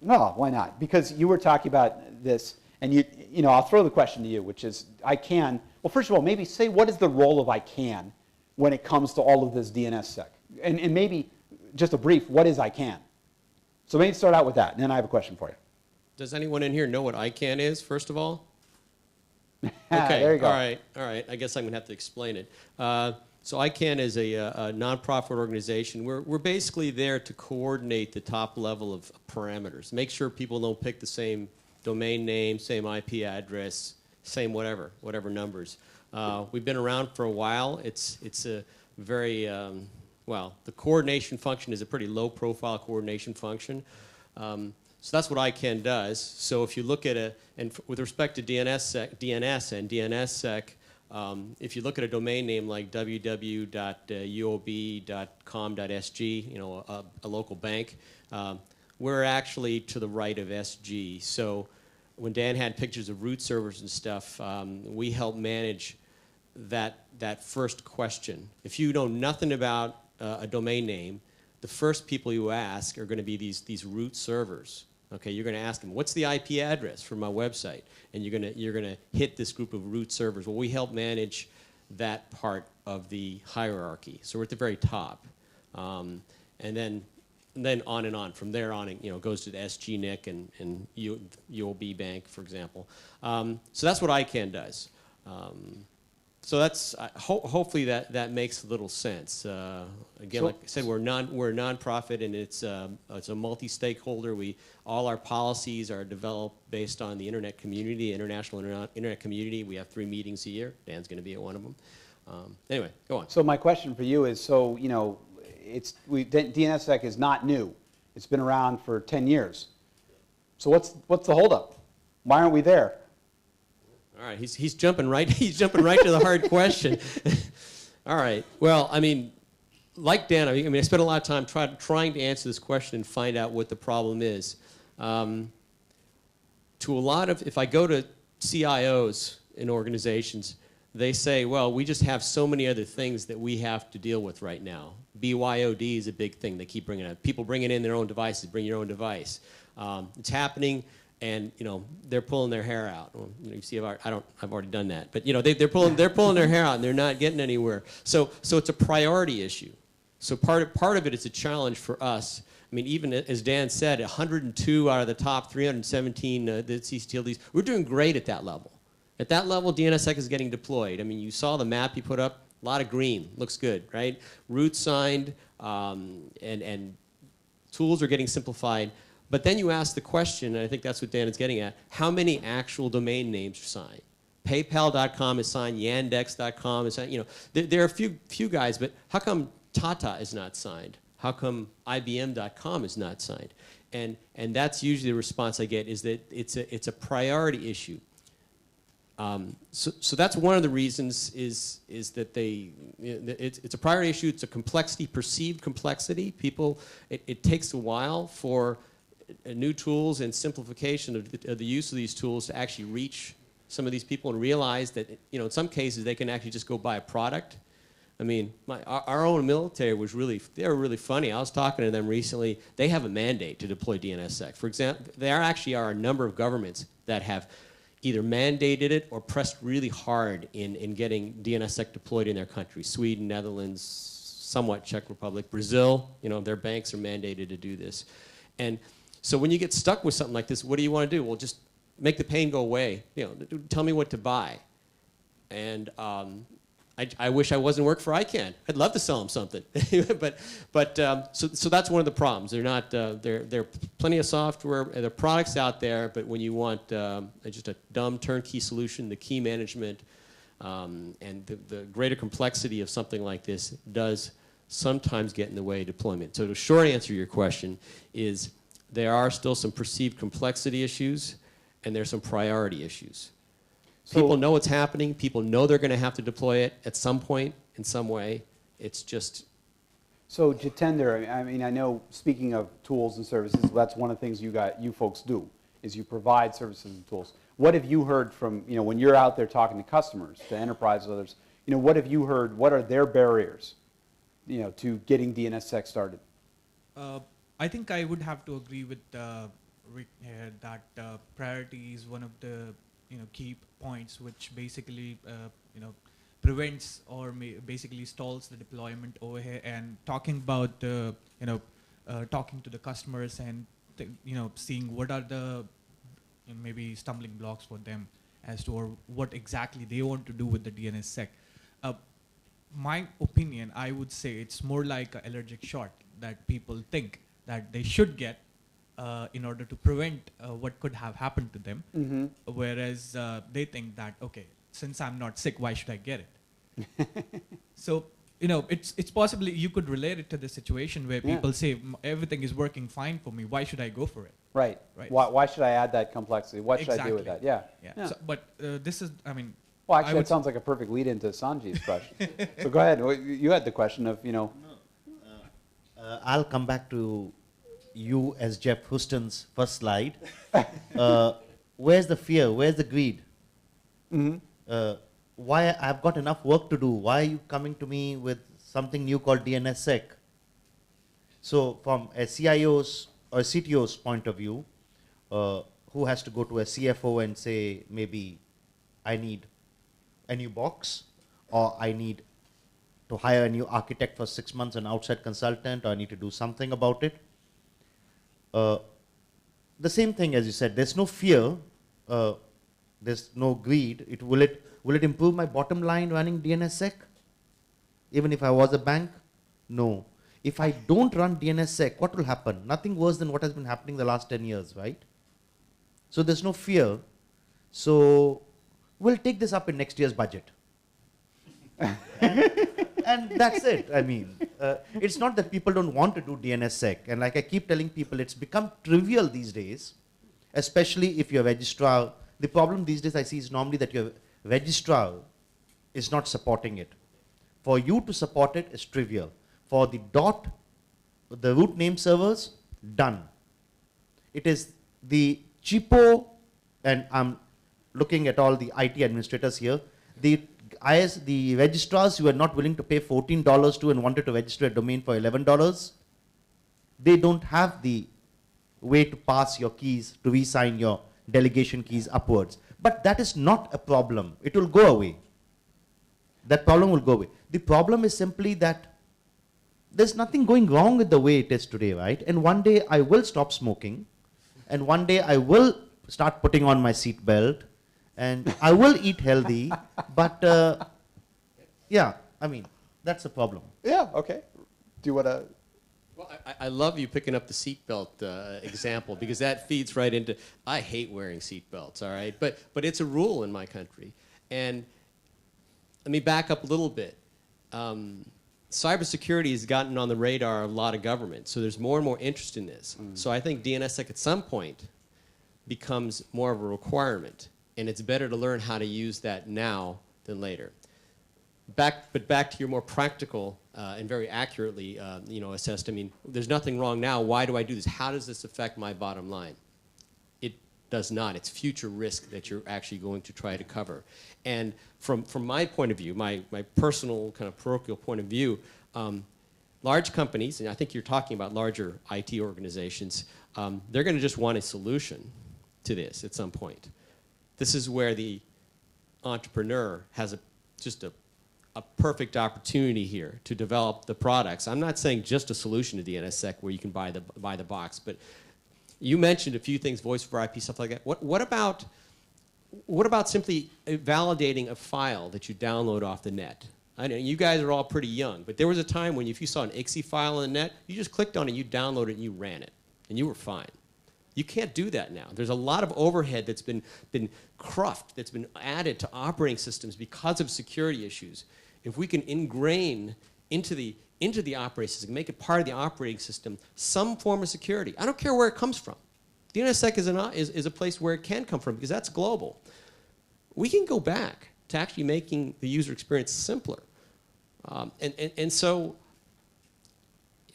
No, why not? Because you were talking about this, and I'll throw the question to you, which is ICANN. Well, first of all, maybe say what is the role of ICANN when it comes to all of this DNSSEC? And maybe just a brief, what is ICANN? So maybe start out with that, and then I have a question for you. Does anyone in here know what ICANN is, first of all? Okay, there you go. All right. I guess I'm going to have to explain it. So ICANN is a nonprofit organization. We're basically there to coordinate the top level of parameters, make sure people don't pick the same domain name, same IP address, same whatever numbers. We've been around for a while. It's a very, the coordination function is a pretty low-profile coordination function. So that's what ICANN does. So if you look at with respect to DNS and DNSSEC, if you look at a domain name like www.uob.com.sg, a local bank, we're actually to the right of SG. So when Dan had pictures of root servers and stuff, we help manage that first question. If you know nothing about a domain name, the first people you ask are going to be these root servers. Okay, you're going to ask them, what's the IP address for my website? And you're going to hit this group of root servers. Well, we help manage that part of the hierarchy. So we're at the very top. And then on and on. From there on, it goes to the SGNIC and UOB Bank, for example. So that's what ICANN does. So that's hopefully that makes a little sense. Again, like I said, we're a nonprofit, and it's a multi-stakeholder. All our policies are developed based on the internet community, international internet community. We have 3 meetings a year. Dan's going to be at one of them. Anyway, go on. So my question for you is, DNSSEC is not new. It's been around for 10 years. So what's the holdup? Why aren't we there? All right, he's jumping right. He's jumping right to the hard question. All right. Well, like Dan, I spent a lot of time trying to answer this question and find out what the problem is. to a lot of, if I go to CIOs in organizations, they say, well, we just have so many other things that we have to deal with right now. BYOD is a big thing they keep bringing up. People bringing in their own devices, bring your own device. It's happening, and they're pulling their hair out. Well, you see, I've already done that, but they're pulling their hair out, and they're not getting anywhere. So it's a priority issue. So part of it is a challenge for us. I mean, even as Dan said, 102 out of the top 317 the CCTLDs, we're doing great at that level. At that level, DNSSEC is getting deployed. I mean, you saw the map you put up, a lot of green, looks good, right? Root signed, and tools are getting simplified. But then you ask the question, and I think that's what Dan is getting at, how many actual domain names are signed? PayPal.com is signed, Yandex.com is signed. There are a few guys, but how come Tata is not signed? How come IBM.com is not signed? And that's usually the response I get, is that it's a priority issue. So that's one of the reasons is that it's a priority issue. It's a complexity, perceived complexity. It takes a while for new tools and simplification of the use of these tools to actually reach some of these people and realize that in some cases they can actually just go buy a product. I mean, our own military they were really funny. I was talking to them recently. They have a mandate to deploy DNSSEC. For example, there actually are a number of governments that have either mandated it or pressed really hard in getting DNSSEC deployed in their country. Sweden, Netherlands, somewhat Czech Republic, Brazil, their banks are mandated to do this. And so when you get stuck with something like this, what do you want to do? Well, just make the pain go away. Tell me what to buy. And I wish I wasn't working for ICANN. I'd love to sell them something, so that's one of the problems. They're not. There are plenty of software, there are products out there, but when you want just a dumb turnkey solution, the key management and the greater complexity of something like this does sometimes get in the way of deployment. So the short answer to your question is there are still some perceived complexity issues, and there's some priority issues. People know what's happening. People know they're going to have to deploy it at some point in some way. It's just... So Jitender, I mean, I know, speaking of tools and services, that's one of the things you folks do, is you provide services and tools. What have you heard from, when you're out there talking to customers, to enterprise others, what have you heard, what are their barriers, to getting DNSSEC started? I think I would have to agree with Rick here that priority is one of the key points which basically prevents or basically stalls the deployment over here. And talking about the talking to the customers and seeing what are the maybe stumbling blocks for them as to or what exactly they want to do with the DNSSEC. My opinion, I would say it's more like an allergic shot that people think that they should get in order to prevent what could have happened to them. Mm-hmm. Whereas they think that, okay, since I'm not sick, why should I get it? So, it's possibly you could relate it to the situation where people say, everything is working fine for me, why should I go for it? Right. Why should I add that complexity? What should I do with that? Yeah. So, but this is, I mean... Well, actually, that sounds like a perfect lead into Sanjeev's question. So go ahead. You had the question of, No. I'll come back to you as Jeff Houston's first slide. Where's the fear? Where's the greed? Mm-hmm. Why I've got enough work to do? Why are you coming to me with something new called DNSSEC? So from a CIO's or CTO's point of view, who has to go to a CFO and say, maybe I need a new box, or I need to hire a new architect for 6 months, an outside consultant, or I need to do something about it. The same thing as you said, there's no fear, there's no greed. Will it improve my bottom line running DNSSEC? Even if I was a bank? No. If I don't run DNSSEC, what will happen? Nothing worse than what has been happening the last 10 years, right? So there's no fear. So we'll take this up in next year's budget. And that's it. I mean, it's not that people don't want to do DNSSEC. And like I keep telling people, it's become trivial these days, especially if you're a registrar. The problem these days I see is normally that your registrar is not supporting it. For you to support it is trivial. For the root name servers, done. It is the cheapo and I'm looking at all the IT administrators here, the registrars who are not willing to pay $14 to and wanted to register a domain for $11, they don't have the way to pass your keys, to re-sign your delegation keys upwards. But that is not a problem. It will go away. That problem will go away. The problem is simply that there's nothing going wrong with the way it is today, right? And one day I will stop smoking, and one day I will start putting on my seat belt, and I will eat healthy, but yeah, I mean, that's a problem. Yeah, okay. Do you want to? Well, I love you picking up the seatbelt example, because that feeds right into, I hate wearing seatbelts, all right? But it's a rule in my country. And let me back up a little bit. Cybersecurity has gotten on the radar of a lot of governments, so there's more and more interest in this. So I think DNSSEC at some point becomes more of a requirement, and it's better to learn how to use that now than later. But back to your more practical and very accurately assessed, I mean, there's nothing wrong now. Why do I do this? How does this affect my bottom line? It does not. It's future risk that you're actually going to try to cover. And from my point of view, my personal kind of parochial point of view, large companies, and I think you're talking about larger IT organizations, they're going to just want a solution to this at some point. This is where the entrepreneur has just a perfect opportunity here to develop the products. I'm not saying just a solution to DNSSEC where you can buy the box, but you mentioned a few things, voice over IP, stuff like that. What about simply validating a file that you download off the net? I know you guys are all pretty young, but there was a time when if you saw an ICSI file on the net, you just clicked on it, you downloaded it, and you ran it, and you were fine. You can't do that now. There's a lot of overhead that's been cruft, that's been added to operating systems because of security issues. If we can ingrain into the operating system, make it part of the operating system, some form of security. I don't care where it comes from. DNSSEC is a place where it can come from because that's global. We can go back to actually making the user experience simpler. And so,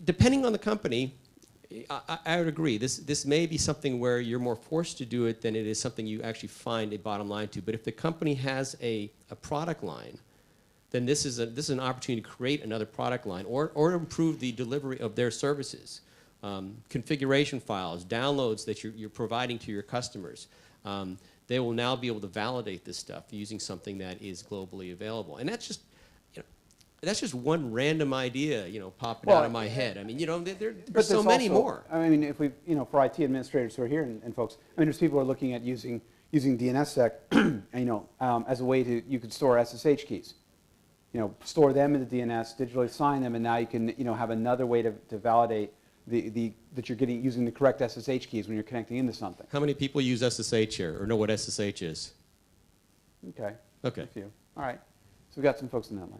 depending on the company, I would agree. This may be something where you're more forced to do it than it is something you actually find a bottom line to. But if the company has a product line, then this is an opportunity to create another product line or improve the delivery of their services. Configuration files, downloads that you're providing to your customers. They will now be able to validate this stuff using something that is globally available. And that's just one random idea, popping out of my head. I mean, there's so many more. I mean, if we, for IT administrators who are here and folks, I mean, there's people who are looking at using DNSSEC, as a way you could store SSH keys. Store them in the DNS, digitally sign them, and now you can, have another way to validate that you're using the correct SSH keys when you're connecting into something. How many people use SSH here or know what SSH is? Okay. Okay. A few. All right. So we've got some folks in that line.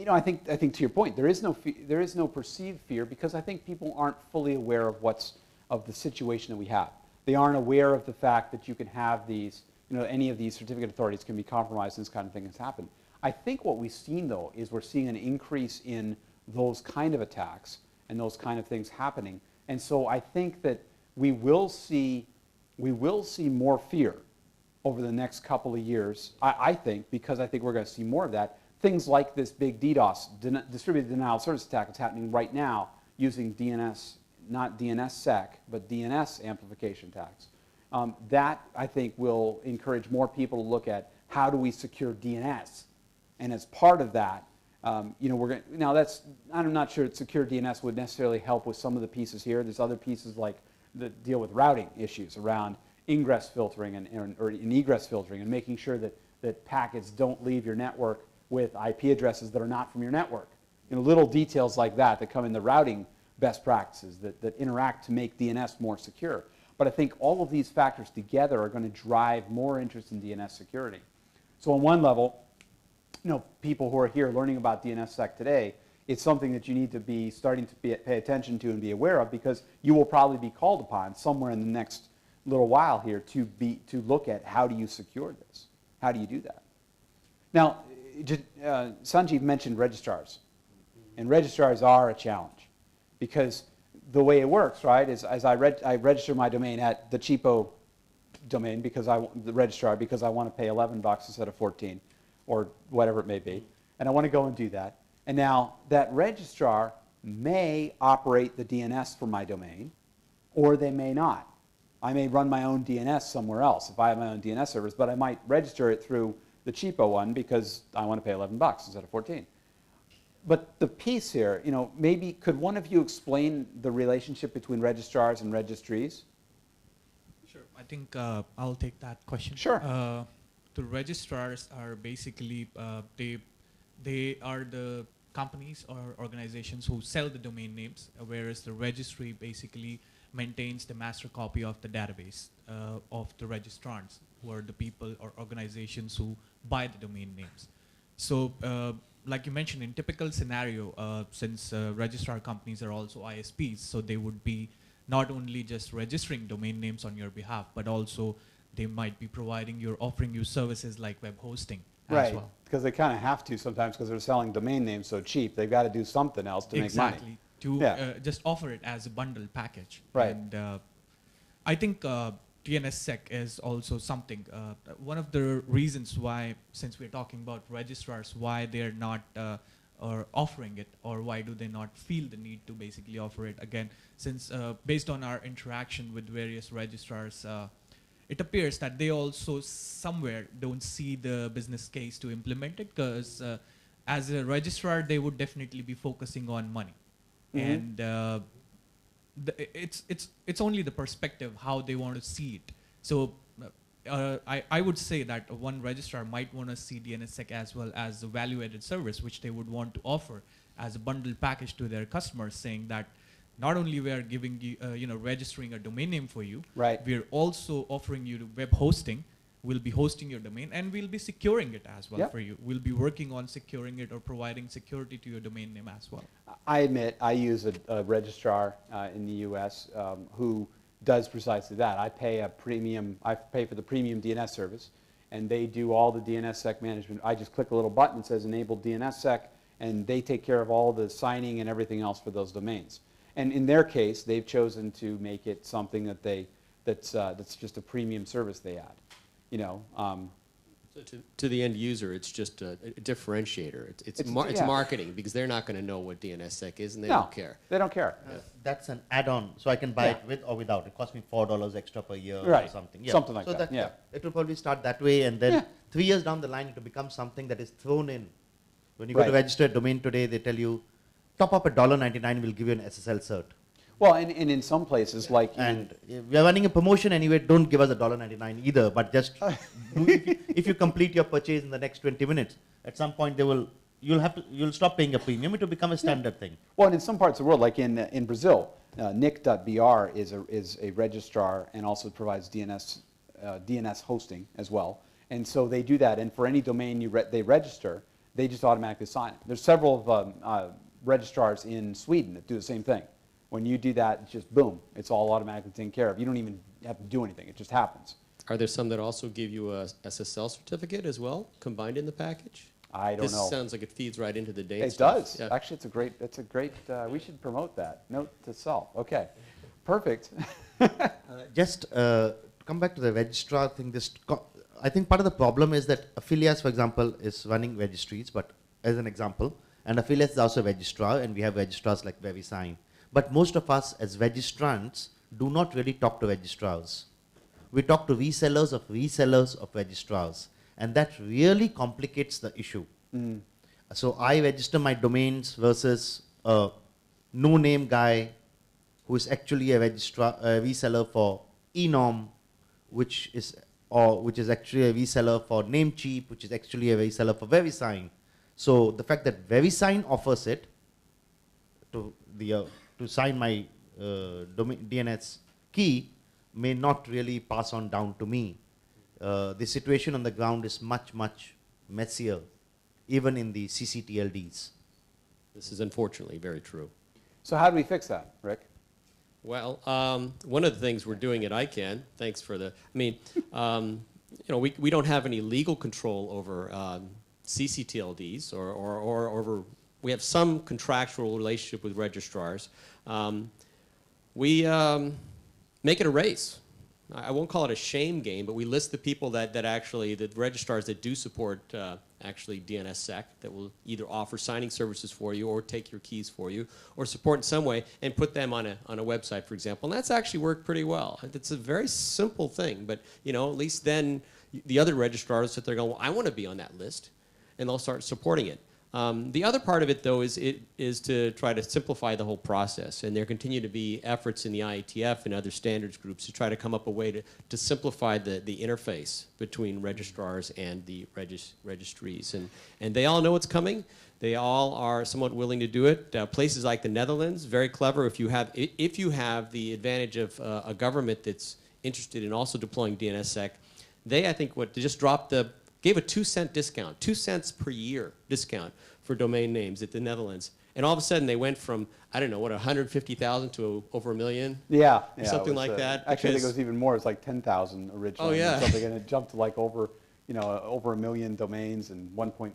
I think to your point, there is no perceived fear because I think people aren't fully aware of the situation that we have. They aren't aware of the fact that you can have these, any of these certificate authorities can be compromised and this kind of thing has happened. I think what we've seen, though, is we're seeing an increase in those kind of attacks and those kind of things happening. And so I think that we will see more fear over the next couple of years, I think, because I think we're going to see more of that. Things like this big DDoS, distributed denial of service attack that's happening right now using DNS, not DNSSEC, but DNS amplification attacks. That, I think, will encourage more people to look at how do we secure DNS. And as part of that, we're going to, now that's, I'm not sure that secure DNS would necessarily help with some of the pieces here. There's other pieces like that deal with routing issues around ingress filtering or egress filtering and making sure that packets don't leave your network with IP addresses that are not from your network. Little details like that come in the routing best practices that interact to make DNS more secure. But I think all of these factors together are going to drive more interest in DNS security. So on one level, people who are here learning about DNSSEC today, it's something that you need to be starting to pay attention to and be aware of because you will probably be called upon somewhere in the next little while here to look at how do you secure this? How do you do that? Now, Sanjeev mentioned registrars, and registrars are a challenge because the way it works, right, is as I register my domain at the cheapo domain because the registrar, because I want to pay $11 instead of 14 or whatever it may be. And I want to go and do that. And now that registrar may operate the DNS for my domain, or they may not. I may run my own DNS somewhere else if I have my own DNS service, but I might register it through the cheapo one because I want to pay $11 instead of 14. But the piece here, you know, maybe could one of you explain the relationship between registrars and registries? Sure. I think I'll take that question. Sure. The registrars are basically, they are the companies or organizations who sell the domain names, whereas the registry basically maintains the master copy of the database of the registrants, who are the people or organizations who buy the domain names. So like you mentioned, in typical scenario, since registrar companies are also ISPs, so they would be not only just registering domain names on your behalf, but also they might be offering you services like web hosting as well. Because they kind of have to sometimes because they're selling domain names so cheap. They've got to do something else to make money. Exactly. To just offer it as a bundle package. Right. And I think DNSSEC is also something. One of the reasons why, since we're talking about registrars, why they're not or offering it, or why do they not feel the need to basically offer it again, since based on our interaction with various registrars, it appears that they also somewhere don't see the business case to implement it, because as a registrar, they would definitely be focusing on money. And it's only the perspective how they want to see it. So I would say that one registrar might want to see DNSSEC as well as a value-added service, which they would want to offer as a bundle package to their customers, saying that not only we are giving you, registering a domain name for you, we are also offering you web hosting. We'll be hosting your domain, and we'll be securing it as well for you. We'll be working on securing it or providing security to your domain name as well. I admit I use a registrar in the U.S. Who does precisely that. I pay for the premium DNS service, and they do all the DNSSEC management. I just click a little button that says Enable DNSSEC, and they take care of all the signing and everything else for those domains. And in their case, they've chosen to make it something that's just a premium service they add. So to the end user, it's just a differentiator. It's marketing, because they're not going to know what DNSSEC is, and they don't care. They don't care. That's an add-on, so I can buy it with or without. It costs me $4 extra per year or something. Yeah. Something like so that. It will probably start that way, and then 3 years down the line, it will become something that is thrown in. When you go to register a domain today, they tell you, top up at $1.99, we'll give you an SSL cert. Well, and in some places, like... And we are running a promotion anyway, don't give us $1.99 either, but just if you complete your purchase in the next 20 minutes, at some point you'll stop paying a premium, it will become a standard thing. Well, and in some parts of the world, like in Brazil, nic.br is a registrar and also provides DNS hosting as well. And so they do that, and for any domain they register, they just automatically sign it. There's several registrars in Sweden that do the same thing. When you do that, it's just boom, it's all automatically taken care of. You don't even have to do anything, it just happens. Are there some that also give you a SSL certificate as well, combined in the package? I don't know. This sounds like it feeds right into the data. It does. Yeah. Actually, it's a great, we should promote that. Note to self. Okay, perfect. Just come back to the registrar thing. I think part of the problem is that Affiliates, for example, is running registries, but as an example, and Affiliates is also a registrar, and we have registrars like VeriSign. But most of us as registrants do not really talk to registrars. We talk to resellers of registrars, and that really complicates the issue. So I register my domains versus a no-name guy who is actually a reseller for eNorm, which is actually a reseller for Namecheap, which is actually a reseller for VeriSign. So the fact that VeriSign offers it to sign my DNS key may not really pass on down to me. The situation on the ground is much, much messier, even in the CCTLDs. This is unfortunately very true. So how do we fix that, Rick? Well, one of the things we're doing at ICANN, thanks for the, we don't have any legal control over CCTLDs or over, we have some contractual relationship with registrars. We make it a race. I won't call it a shame game, but we list the people that actually, the registrars that do support actually DNSSEC, that will either offer signing services for you or take your keys for you or support in some way, and put them on a website, for example. And that's actually worked pretty well. It's a very simple thing, but you know, at least then the other registrars sit there going, well, I want to be on that list, and they'll start supporting it. The other part of it, though, is to try to simplify the whole process, and there continue to be efforts in the IETF and other standards groups to try to come up a way to simplify the interface between registrars and the registries. And they all know it's coming. They all are somewhat willing to do it. Places like the Netherlands, very clever. If you have the advantage of a government that's interested in also deploying DNSSEC, they, I think, just gave a 2-cent discount, 2 cents per year discount for domain names at the Netherlands. And all of a sudden they went from, I don't know, what, 150,000 to over 1 million? Yeah. Something like that. Actually, I think it was even more. It was like 10,000 originally. Oh, yeah. Or something, and it jumped to like over, over 1 million domains and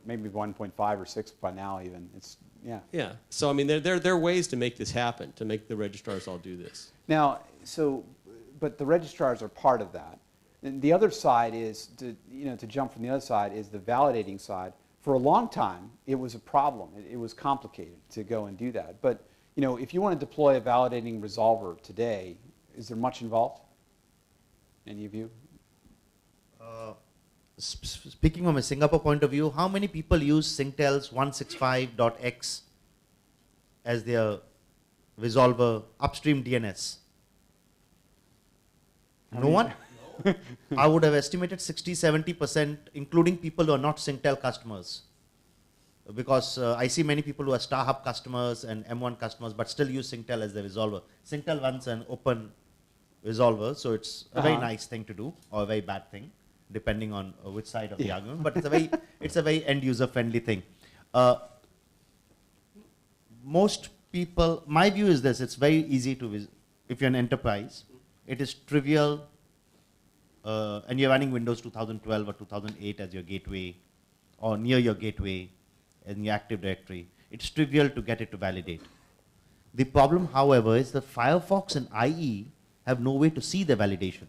maybe 1.5 or 6 by now even. It's, yeah. Yeah. So, I mean, there are ways to make this happen, to make the registrars all do this. Now, but the registrars are part of that. And the other side is, to jump from the other side, is the validating side. For a long time, it was a problem. It was complicated to go and do that. But if you want to deploy a validating resolver today, is there much involved? Any of you? Speaking from a Singapore point of view, how many people use Singtel's 165.x as their resolver upstream DNS? No one? I would have estimated 60–70%, including people who are not Singtel customers. Because I see many people who are StarHub customers and M1 customers, but still use Singtel as their resolver. Singtel runs an open resolver, so it's a very nice thing to do, or a very bad thing, depending on which side of the argument. But it's a very end-user friendly thing. Most people, my view is this: it's very easy to, if you're an enterprise, it is trivial. And you're running Windows 2012 or 2008 as your gateway, or near your gateway in your Active Directory, it's trivial to get it to validate. The problem, however, is that Firefox and IE have no way to see the validation.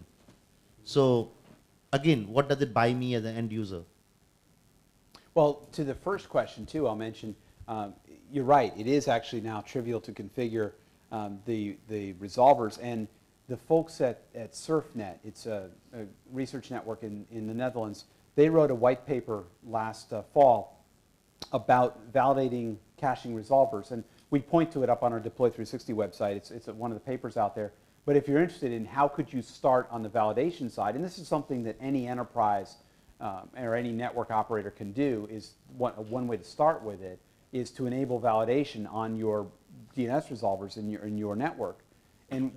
So, again, what does it buy me as an end user? Well, to the first question, too, I'll mention, you're right. It is actually now trivial to configure the resolvers. And the folks at SurfNet, it's a research network in the Netherlands, they wrote a white paper last fall about validating caching resolvers. And we point to it up on our Deploy 360 website. It's one of the papers out there. But if you're interested in how could you start on the validation side, and this is something that any enterprise or any network operator can do, is one way to start with it is to enable validation on your DNS resolvers in your network. And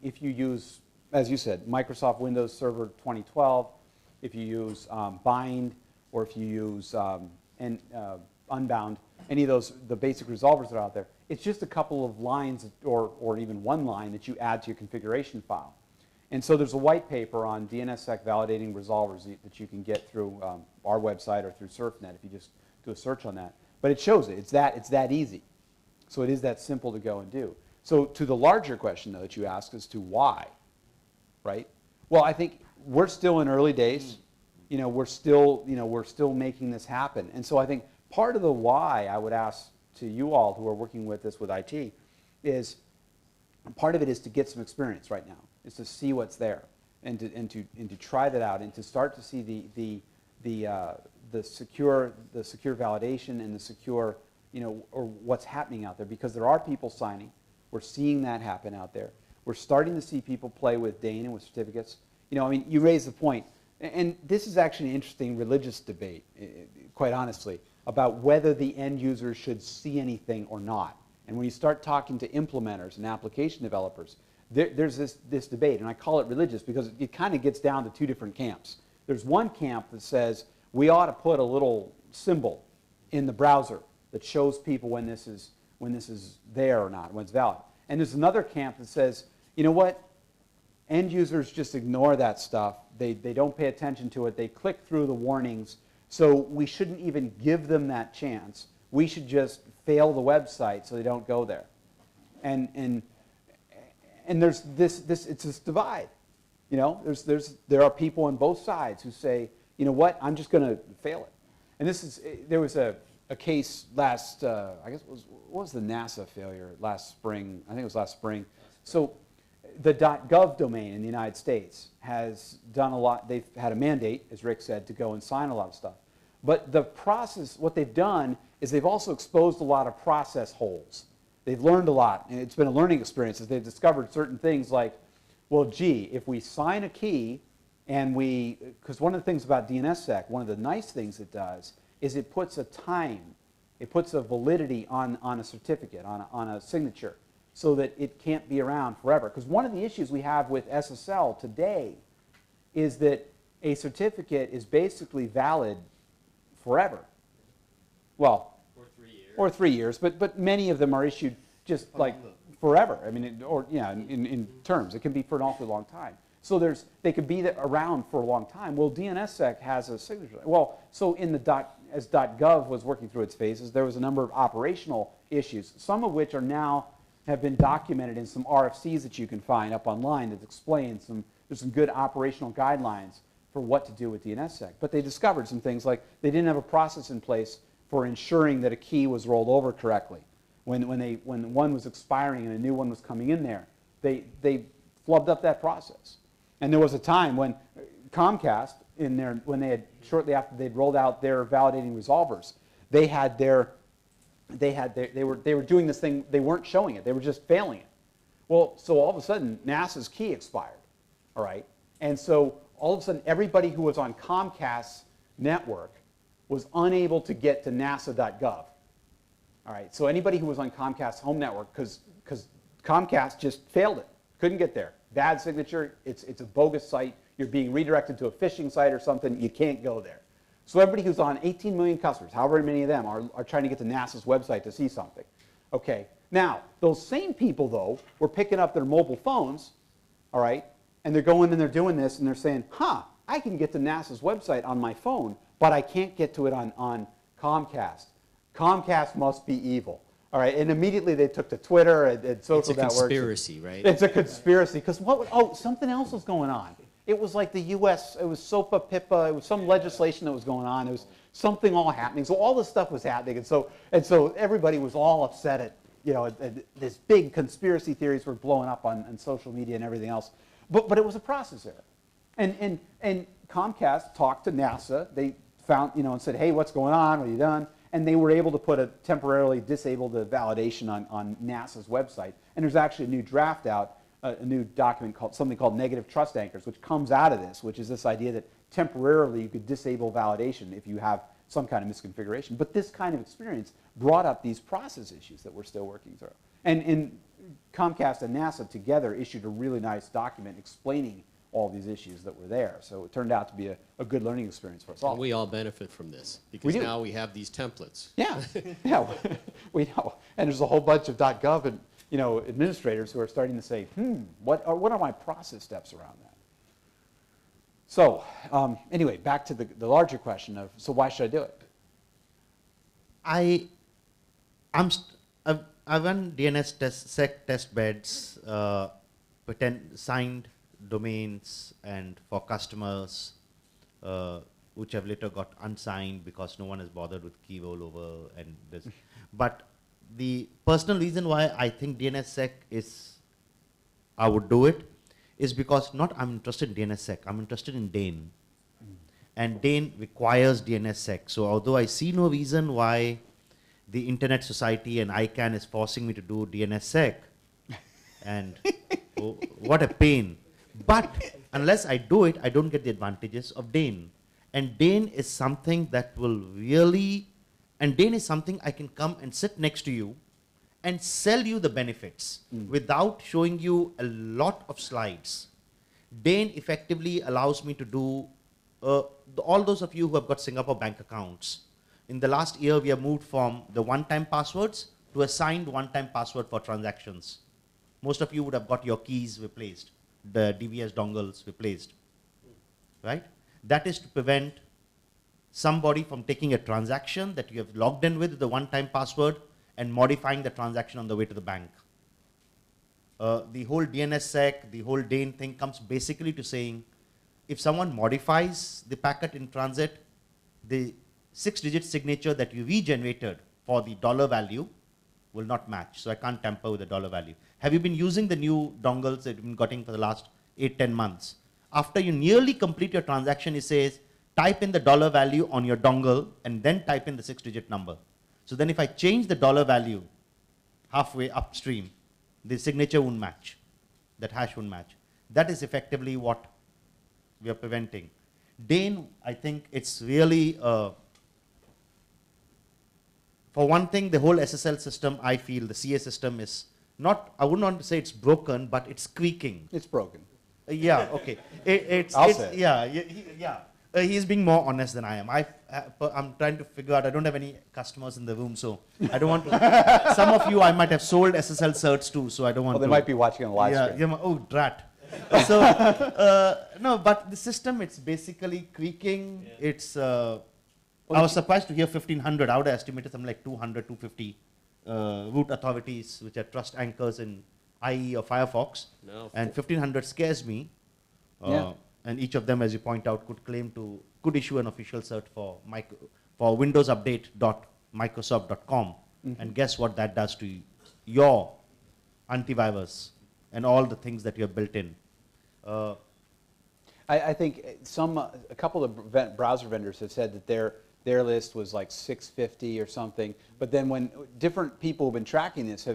if you use, as you said, Microsoft Windows Server 2012, if you use Bind, or if you use Unbound, any of those, the basic resolvers that are out there, it's just a couple of lines or even one line that you add to your configuration file. And so there's a white paper on DNSSEC validating resolvers that you can get through our website or through SurfNet if you just do a search on that. But it shows it. It's that easy. So it is that simple to go and do. So to the larger question, though, that you asked as to why, right? Well, I think we're still in early days. We're still making this happen. And so I think part of the why I would ask to you all who are working with this with IT is part of it is to get some experience right now, is to see what's there and to try that out and to start to see the secure validation and the secure or what's happening out there, because there are people signing. We're seeing that happen out there. We're starting to see people play with DANE and with certificates. I mean, you raise the point, and this is actually an interesting religious debate, quite honestly, about whether the end user should see anything or not. And when you start talking to implementers and application developers, there's this debate, and I call it religious because it kind of gets down to two different camps. There's one camp that says we ought to put a little symbol in the browser that shows people when this is there or not, when it's valid. And there's another camp that says, you know what, end users just ignore that stuff. They don't pay attention to it. They click through the warnings. So we shouldn't even give them that chance. We should just fail the website so they don't go there. And there's it's this divide. You know, there are people on both sides who say, you know what, I'm just going to fail it. And there was a case last, I guess what was the NASA failure last spring? I think it was last spring. So the .gov domain in the United States has done a lot. They've had a mandate, as Rick said, to go and sign a lot of stuff. But the process, what they've done is they've also exposed a lot of process holes. They've learned a lot, and it's been a learning experience as they've discovered certain things like, well, gee, if we sign a key and because one of the things about DNSSEC, one of the nice things it does is it puts a time, it puts a validity on a certificate, on a signature, so that it can't be around forever. Because one of the issues we have with SSL today is that a certificate is basically valid forever. Well, or 3 years, but many of them are issued just like forever. I mean, in terms, it can be for an awfully long time. So they could be around for a long time. Well, DNSSEC has a signature. Well, so in the as .gov was working through its phases, there was a number of operational issues, some of which have been documented in some RFCs that you can find up online that explain there's some good operational guidelines for what to do with DNSSEC. But they discovered some things like they didn't have a process in place for ensuring that a key was rolled over correctly. When one was expiring and a new one was coming in there, they flubbed up that process. And there was a time when Comcast, shortly after they'd rolled out their validating resolvers, they were doing this thing, they weren't showing it, they were just failing it. Well, so all of a sudden, NASA's key expired, all right? And so all of a sudden, everybody who was on Comcast's network was unable to get to nasa.gov. All right, so anybody who was on Comcast's home network, because Comcast just failed it, couldn't get there. Bad signature, it's a bogus site, you're being redirected to a phishing site or something, you can't go there. So everybody who's on 18 million customers, however many of them, are trying to get to NASA's website to see something. Okay, now, those same people, though, were picking up their mobile phones, all right, and they're going and they're doing this, and they're saying, I can get to NASA's website on my phone, but I can't get to it on Comcast. Comcast must be evil. All right, and immediately they took to Twitter and social networks. It's a conspiracy, right? It's a conspiracy, because something else was going on. It was like the U.S., it was SOPA, PIPA, it was some legislation that was going on. It was something all happening. So all this stuff was happening, and so everybody was all upset at, this big conspiracy theories were blowing up on social media and everything else. But it was a process error. And Comcast talked to NASA. They found, and said, hey, what's going on? What have you done? And they were able to temporarily disable the validation on NASA's website. And there's actually a new draft out, a new document something called negative trust anchors, which comes out of this, which is this idea that temporarily you could disable validation if you have some kind of misconfiguration. But this kind of experience brought up these process issues that we're still working through. And Comcast and NASA together issued a really nice document explaining all these issues that were there. So it turned out to be a good learning experience for us all. And we all benefit from this because now we have these templates. Yeah, yeah, we know. And there's a whole bunch of .gov and administrators who are starting to say, what are my process steps around that? So anyway, back to the larger question of, so why should I do it? I've run DNSSEC test beds, signed domains, and for customers which have later got unsigned because no one has bothered with key rollover and this. But the personal reason why I think DNSSEC I would do it is because I'm interested in DNSSEC, I'm interested in DANE. And DANE requires DNSSEC. So although I see no reason why the Internet Society and ICANN is forcing me to do DNSSEC, and what a pain. But unless I do it, I don't get the advantages of DANE. And DANE is something that will really, and DANE is something I can come and sit next to you and sell you the benefits without showing you a lot of slides. DANE effectively allows me to do, all those of you who have got Singapore bank accounts, in the last year we have moved from the one-time passwords to a signed one-time password for transactions. Most of you would have got your keys replaced, the DVS dongles replaced, right? That is to prevent somebody from taking a transaction that you have logged in with the one-time password and modifying the transaction on the way to the bank. The whole DNSSEC, the whole DANE thing comes basically to saying, if someone modifies the packet in transit, the 6-digit signature that you regenerated for the dollar value will not match. So I can't tamper with the dollar value. Have you been using the new dongles that you've been getting for the last 8-10 months? After you nearly complete your transaction, it says, type in the dollar value on your dongle and then type in the 6-digit number. So then if I change the dollar value halfway upstream, the signature won't match. That hash won't match. That is effectively what we are preventing. DANE, I think it's really, for one thing, the whole SSL system, I feel the CA system is not, I wouldn't want to say it's broken, but it's squeaking. It's broken. Yeah, okay. I'll say it. Yeah. He's being more honest than I am. I'm trying to figure out, I don't have any customers in the room, so I don't want to. Some of you I might have sold SSL certs to, so I don't want to. Well, they might be watching on the live stream. Yeah, oh, drat. So, no, but the system, it's basically creaking. Yeah. It's, I was surprised to hear 1,500. I would have estimated something like 200, 250 root authorities, which are trust anchors in IE or Firefox. No. And 1,500 scares me. And each of them, as you point out, could issue an official cert for Windows Update.microsoft.com. And guess what that does to your antivirus and all the things that you have built in. I think a couple of browser vendors have said that their list was like 650 or something. But then when different people have been tracking this,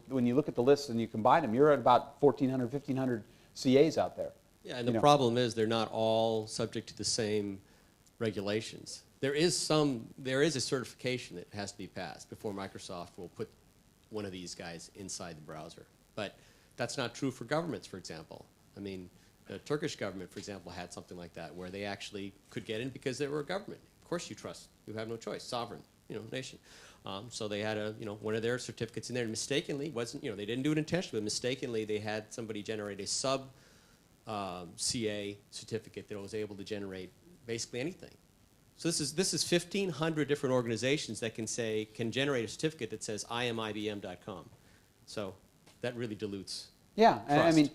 when you look at the list and you combine them, you're at about 1,400, 1,500 CAs out there. Yeah, and the problem is they're not all subject to the same regulations. There is a certification that has to be passed before Microsoft will put one of these guys inside the browser. But that's not true for governments, for example. I mean, the Turkish government, for example, had something like that where they actually could get in because they were a government. Of course you trust. You have no choice. Sovereign, nation. So they had one of their certificates in there, and mistakenly wasn't, they didn't do it intentionally, but mistakenly they had somebody generate a sub CA certificate that was able to generate basically anything. So this is 1,500 different organizations that can generate a certificate that says I am IBM.com. So that really dilutes. Yeah, trust. I mean,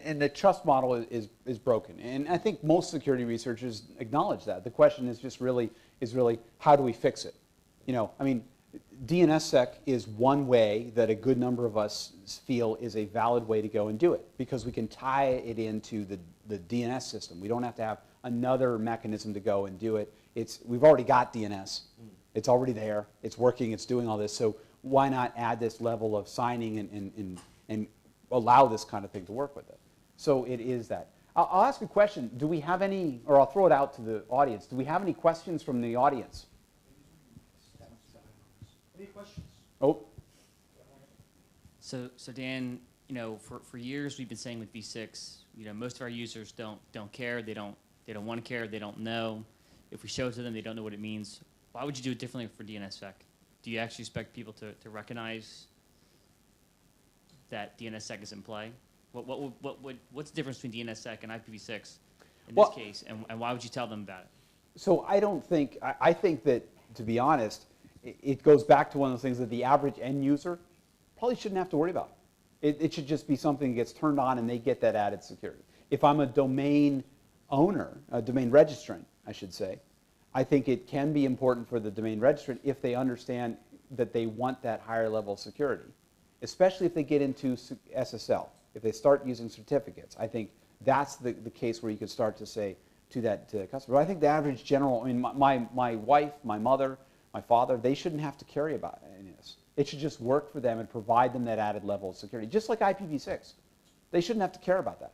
and the trust model is broken, and I think most security researchers acknowledge that. The question is just really how do we fix it? I mean, DNSSEC is one way that a good number of us feel is a valid way to go and do it, because we can tie it into the DNS system. We don't have to have another mechanism to go and do it. We've already got DNS. It's already there. It's working. It's doing all this. So why not add this level of signing and allow this kind of thing to work with it? So it is that. I'll ask a question. Do we have any, or I'll throw it out to the audience. Do we have any questions from the audience? Any questions? Oh. So Dan, for years we've been saying with V6, most of our users don't care. They don't want to care. They don't know. If we show it to them, they don't know what it means. Why would you do it differently for DNSSEC? Do you actually expect people to recognize that DNSSEC is in play? What's the difference between DNSSEC and IPv6 in this case, and why would you tell them about it? So I think that, to be honest, it goes back to one of those things that the average end user probably shouldn't have to worry about. It should just be something that gets turned on and they get that added security. If I'm a domain owner, a domain registrant, I should say, I think it can be important for the domain registrant if they understand that they want that higher level of security, especially if they get into SSL, if they start using certificates. I think that's the case where you could start to say to that customer. But I think the average general, I mean, my wife, my mother, my father, they shouldn't have to carry about any of this. It should just work for them and provide them that added level of security, just like IPv6. They shouldn't have to care about that.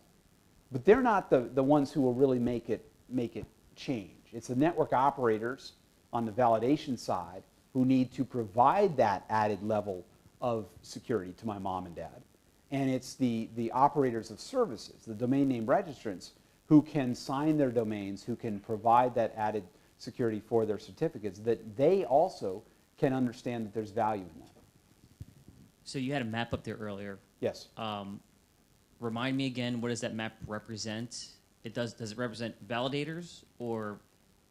But they're not the ones who will really make it change. It's the network operators on the validation side who need to provide that added level of security to my mom and dad. And it's the operators of services, the domain name registrants, who can sign their domains, who can provide that added security for their certificates, that they also can understand that there's value in that. So you had a map up there earlier. Yes. Remind me again, what does that map represent? Does it represent validators or?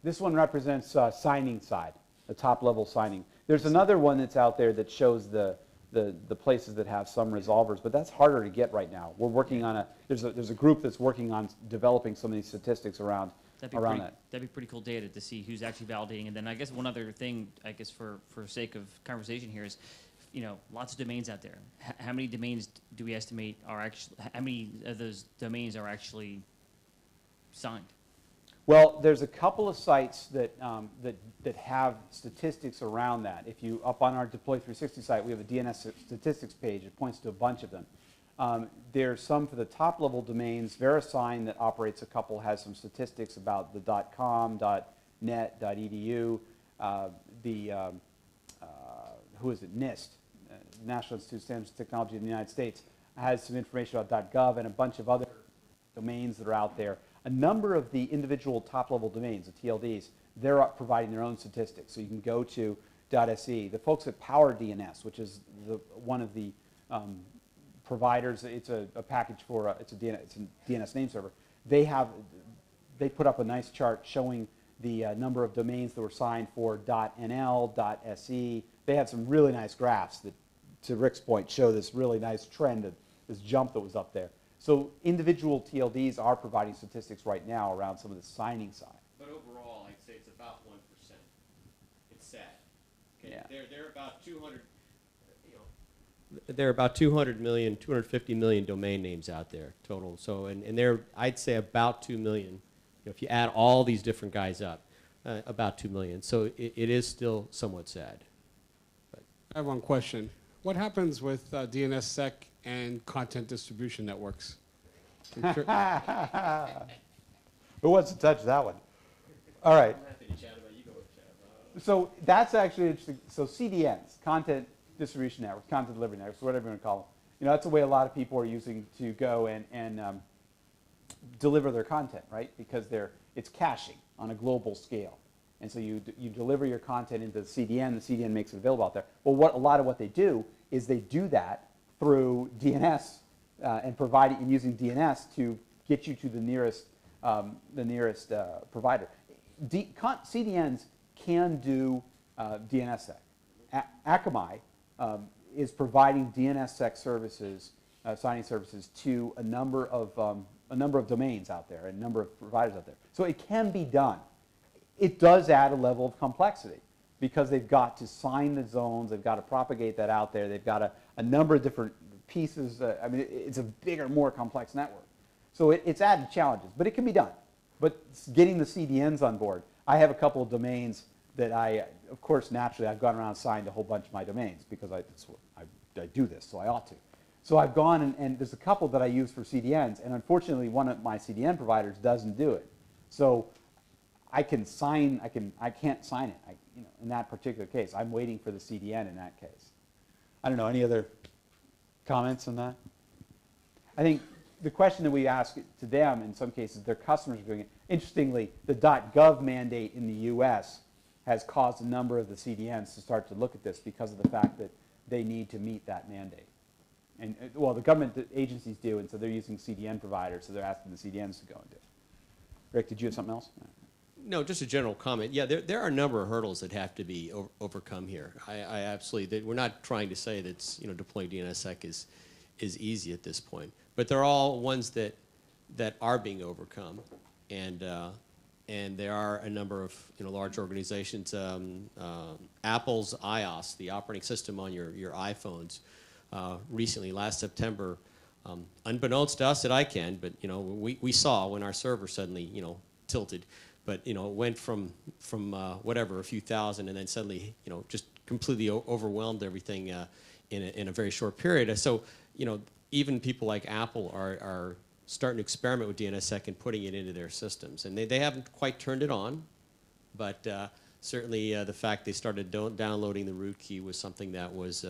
This one represents signing side, the top level signing. There's another one that's out there that shows the the places that have some resolvers, but that's harder to get right now. We're working on there's a group that's working on developing some of these statistics around that. That'd be pretty cool data to see who's actually validating. And then I guess one other thing, I guess for sake of conversation here is, lots of domains out there. How many domains do we estimate are actually, how many of those domains are actually signed? Well, there's a couple of sites that have statistics around that. If you, up on our Deploy 360 site, we have a DNS statistics page. It points to a bunch of them. There's some for the top level domains. VeriSign that operates a couple has some statistics about the .com, .net, .edu. Who is it? NIST, National Institute of Standards and Technology in the United States, has some information about .gov and a bunch of other domains that are out there. A number of the individual top-level domains, the TLDs, they're providing their own statistics. So you can go to .se. The folks at Power DNS, which is one of the providers, it's a package for, it's a DNS name server. They put up a nice chart showing the number of domains that were signed for .nl, .se. They had some really nice graphs that, to Rick's point, show this really nice trend, this jump that was up there. So individual TLDs are providing statistics right now around some of the signing side. But overall, I'd say it's about 1%. It's sad. Okay? Yeah. They're about 200. There are about 200 million, 250 million domain names out there total. So, and they're, I'd say, about 2 million. If you add all these different guys up, about 2 million. So it is still somewhat sad. But I have one question. What happens with DNSSEC and content distribution networks? Who wants to touch that one? All right. So that's actually interesting. So CDNs, content distribution networks, content delivery networks, whatever you want to call them. That's a way a lot of people are using to go and deliver their content, right? Because it's caching on a global scale. And so you deliver your content into the CDN makes it available out there. Well, a lot of what they do is they do that through DNS and using DNS to get you to the nearest provider. CDNs can do DNSSEC. Akamai is providing DNSSEC services, signing services to a number of domains out there, and a number of providers out there. So it can be done. It does add a level of complexity because they've got to sign the zones, they've got to propagate that out there, they've got a number of different pieces. I mean, it's a bigger, more complex network. So it's added challenges, but it can be done. But getting the CDNs on board, I have a couple of domains that of course, naturally, I've gone around and signed a whole bunch of my domains because I do this, so I ought to. So I've gone and there's a couple that I use for CDNs, and unfortunately, one of my CDN providers doesn't do it. So I can't sign it. In that particular case, I'm waiting for the CDN in that case. I don't know. Any other comments on that? I think the question that we ask to them, in some cases, their customers are doing it. Interestingly, the .gov mandate in the U.S. has caused a number of the CDNs to start to look at this because of the fact that they need to meet that mandate. And, well, the government agencies do, and so they're using CDN providers, so they're asking the CDNs to go and do it. Rick, did you have something else? No, just a general comment. Yeah, there are a number of hurdles that have to be overcome here. I absolutely, we're not trying to say that deploying DNSSEC is easy at this point, but they're all ones that are being overcome, and there are a number of large organizations. Apple's iOS, the operating system on your iPhones, recently last September, unbeknownst to us at ICANN, but we saw when our server suddenly tilted. But it went from whatever, a few thousand, and then suddenly just completely overwhelmed everything in a very short period. So even people like Apple are starting to experiment with DNSSEC and putting it into their systems, and they haven't quite turned it on, but certainly the fact they started downloading the root key was something that was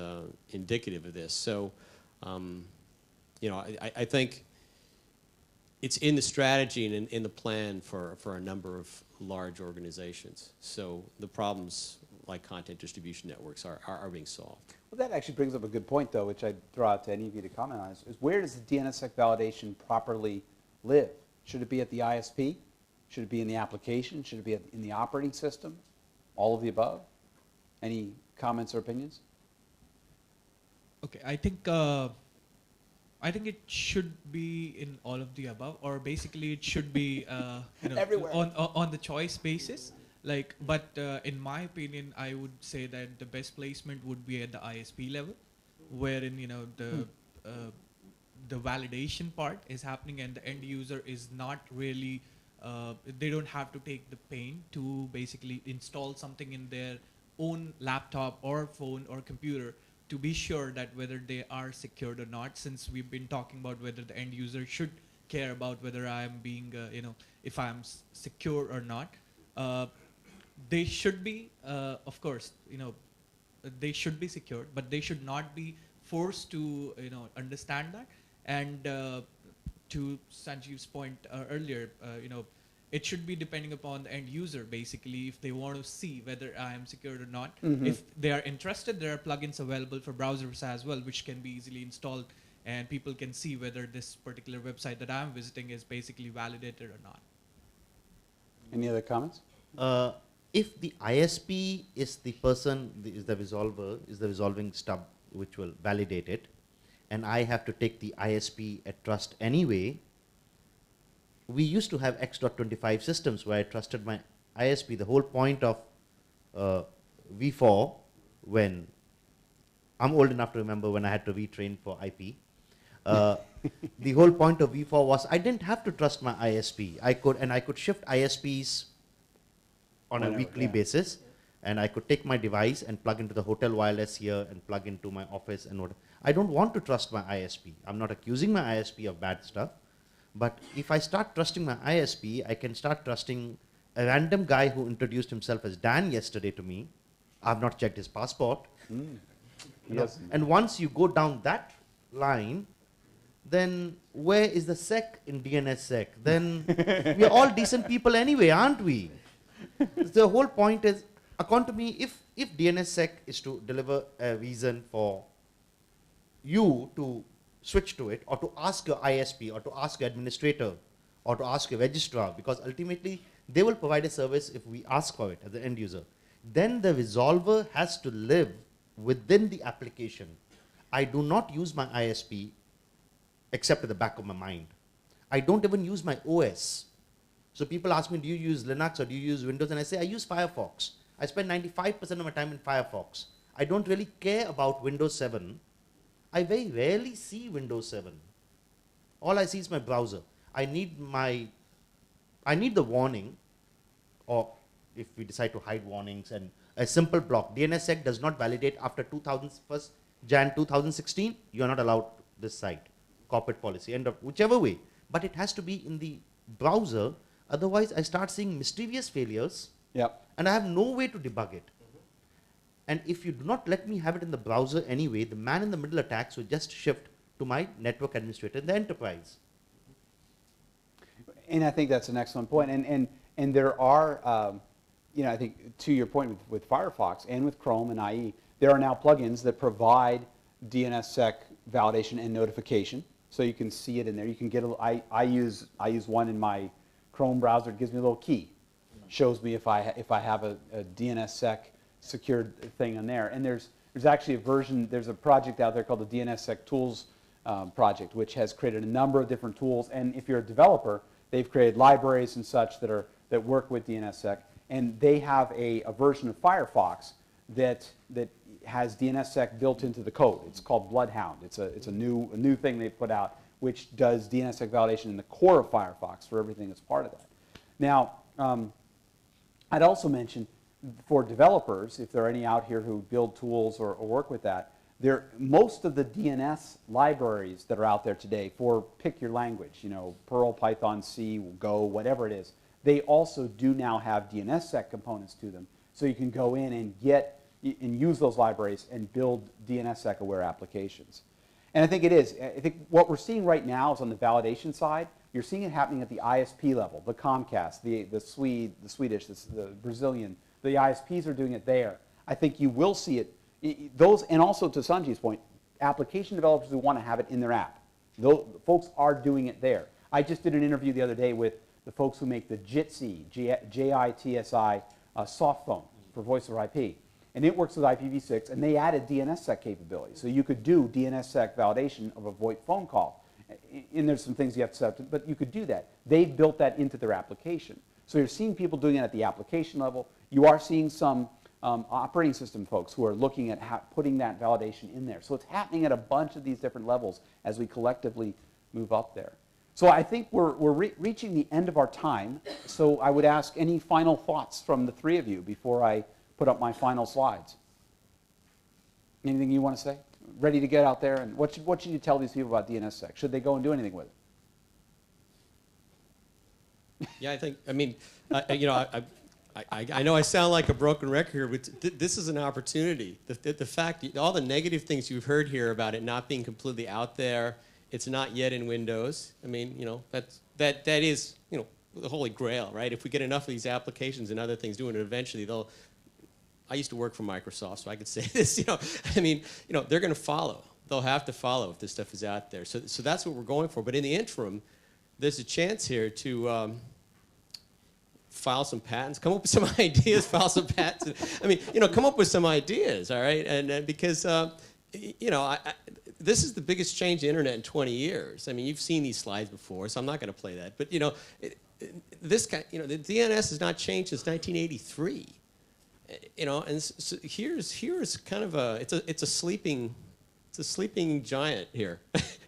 indicative of this. So I think it's in the strategy and in the plan for a number of large organizations. So the problems like content distribution networks are being solved. Well, that actually brings up a good point, though, which I'd throw out to any of you to comment on, is where does the DNSSEC validation properly live? Should it be at the ISP? Should it be in the application? Should it be in the operating system? All of the above? Any comments or opinions? Okay, I think it should be in all of the above, or basically it should be Everywhere. on the choice basis. Like, but in my opinion, I would say that the best placement would be at the ISP level, wherein the validation part is happening and the end user is not really they don't have to take the pain to basically install something in their own laptop or phone or computer to be sure that whether they are secured or not, since we've been talking about whether the end user should care about whether I'm being, if I'm secure or not. They should be, of course, they should be secured, but they should not be forced to, understand that. And to Sanjeev's point earlier, it should be depending upon the end user, basically, if they want to see whether I am secured or not. Mhm. If they are interested, there are plugins available for browsers as well, which can be easily installed, and people can see whether this particular website that I'm visiting is basically validated or not. Any other comments? If the ISP is the person, is the resolver, is the resolving stub which will validate it, and I have to take the ISP at trust anyway, we used to have X.25 systems where I trusted my ISP. The whole point of V4, when I'm old enough to remember when I had to retrain for IP, the whole point of V4 was I didn't have to trust my ISP. I could shift ISPs on a weekly basis, and I could take my device and plug into the hotel wireless here and plug into my office and what. I don't want to trust my ISP. I'm not accusing my ISP of bad stuff, but if I start trusting my ISP, I can start trusting a random guy who introduced himself as Dan yesterday to me. I've not checked his passport. Yes. And once you go down that line, then where is the SEC in DNSSEC? Then we're all decent people anyway, aren't we? The whole point is, according to me, if DNSSEC is to deliver a reason for you to switch to it, or to ask your ISP, or to ask your administrator, or to ask your registrar, because ultimately they will provide a service if we ask for it as the end user, then the resolver has to live within the application. I do not use my ISP except at the back of my mind. I don't even use my OS. So people ask me, do you use Linux or do you use Windows? And I say, I use Firefox. I spend 95% of my time in Firefox. I don't really care about Windows 7. I very rarely see Windows 7. All I see is my browser. I need the warning, or if we decide to hide warnings, and a simple block. DNSSEC does not validate after 1st Jan 2016. You are not allowed this site. Corporate policy, end of whichever way. But it has to be in the browser. Otherwise, I start seeing mischievous failures, and I have no way to debug it. And if you do not let me have it in the browser anyway, the man-in-the-middle attacks will just shift to my network administrator in the enterprise. And I think that's an excellent point. And there are, I think to your point with Firefox and with Chrome and IE, there are now plugins that provide DNSSEC validation and notification, so you can see it in there. You can get I use one in my Chrome browser. It gives me a little key, shows me if I have a DNSSEC secured thing on there. And there's actually a version. There's a project out there called the DNSSEC Tools project, which has created a number of different tools. And if you're a developer, they've created libraries and such that work with DNSSEC. And they have a version of Firefox that has DNSSEC built into the code. It's called Bloodhound. It's a new thing they put out, which does DNSSEC validation in the core of Firefox for everything that's part of that. Now, I'd also mention for developers, if there are any out here who build tools or work with that, most of the DNS libraries that are out there today for pick your language, Perl, Python, C, Go, whatever it is, they also do now have DNSSEC components to them. So you can go in and use those libraries and build DNSSEC-aware applications. And I think it is. I think what we're seeing right now is on the validation side, you're seeing it happening at the ISP level, the Comcast, the Swedish, the Brazilian, the ISPs are doing it there. I think you will see it, those, and also to Sanjeev's point, application developers who want to have it in their app. Those folks are doing it there. I just did an interview the other day with the folks who make the JITSI, J-I-T-S-I soft phone for voice over IP. and it works with IPv6, and they added DNSSEC capability. So you could do DNSSEC validation of a VoIP phone call. And there's some things you have to set up, but you could do that. They've built that into their application. So you're seeing people doing it at the application level. You are seeing some operating system folks who are looking at putting that validation in there. So it's happening at a bunch of these different levels as we collectively move up there. So I think we're reaching the end of our time. So I would ask any final thoughts from the three of you before I put up my final slides. Anything you want to say? Ready to get out there? And what should you tell these people about DNSSEC? Should they go and do anything with it? Yeah, I mean, you know, I know I sound like a broken record here, but this is an opportunity. The fact, all the negative things you've heard here about it not being completely out there, it's not yet in Windows. I mean, you know, that is, you know, the holy grail, right? If we get enough of these applications and other things doing it, eventually they'll. I used to work for Microsoft, so I could say this. You know, I mean, you know, they're going to follow. They'll have to follow if this stuff is out there. So that's what we're going for. But in the interim, there's a chance here to. File some patents, come up with some ideas, file some patents. I mean, you know, come up with some ideas, all right? And because, you know, this is the biggest change in the internet in 20 years. I mean, you've seen these slides before, so I'm not going to play that. But, you know, this kind, you know, the DNS has not changed since 1983. You know, and so here's kind of it's a sleeping giant here,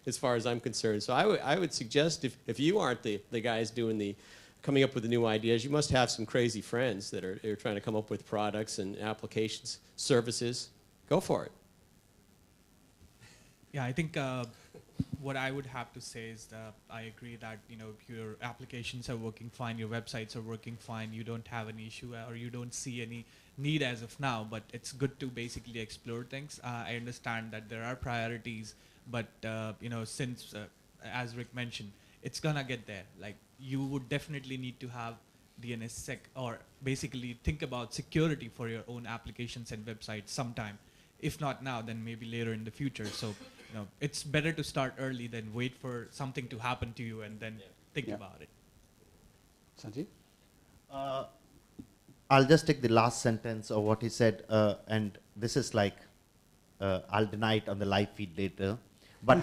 as far as I'm concerned. So I would suggest if you aren't the guys doing coming up with the new ideas, you must have some crazy friends that are trying to come up with products and applications, services. Go for it. Yeah, I think what I would have to say is that I agree that, you know, if your applications are working fine, your websites are working fine, you don't have an issue or you don't see any need as of now, but it's good to basically explore things. I understand that there are priorities, but you know, since as Rick mentioned, it's gonna get there. Like, you would definitely need to have DNSSEC or basically think about security for your own applications and websites sometime. If not now, then maybe later in the future. So, you know, it's better to start early than wait for something to happen to you and then think about it. Sanjeev? I'll just take the last sentence of what he said, and this is like, I'll deny it on the live feed later. But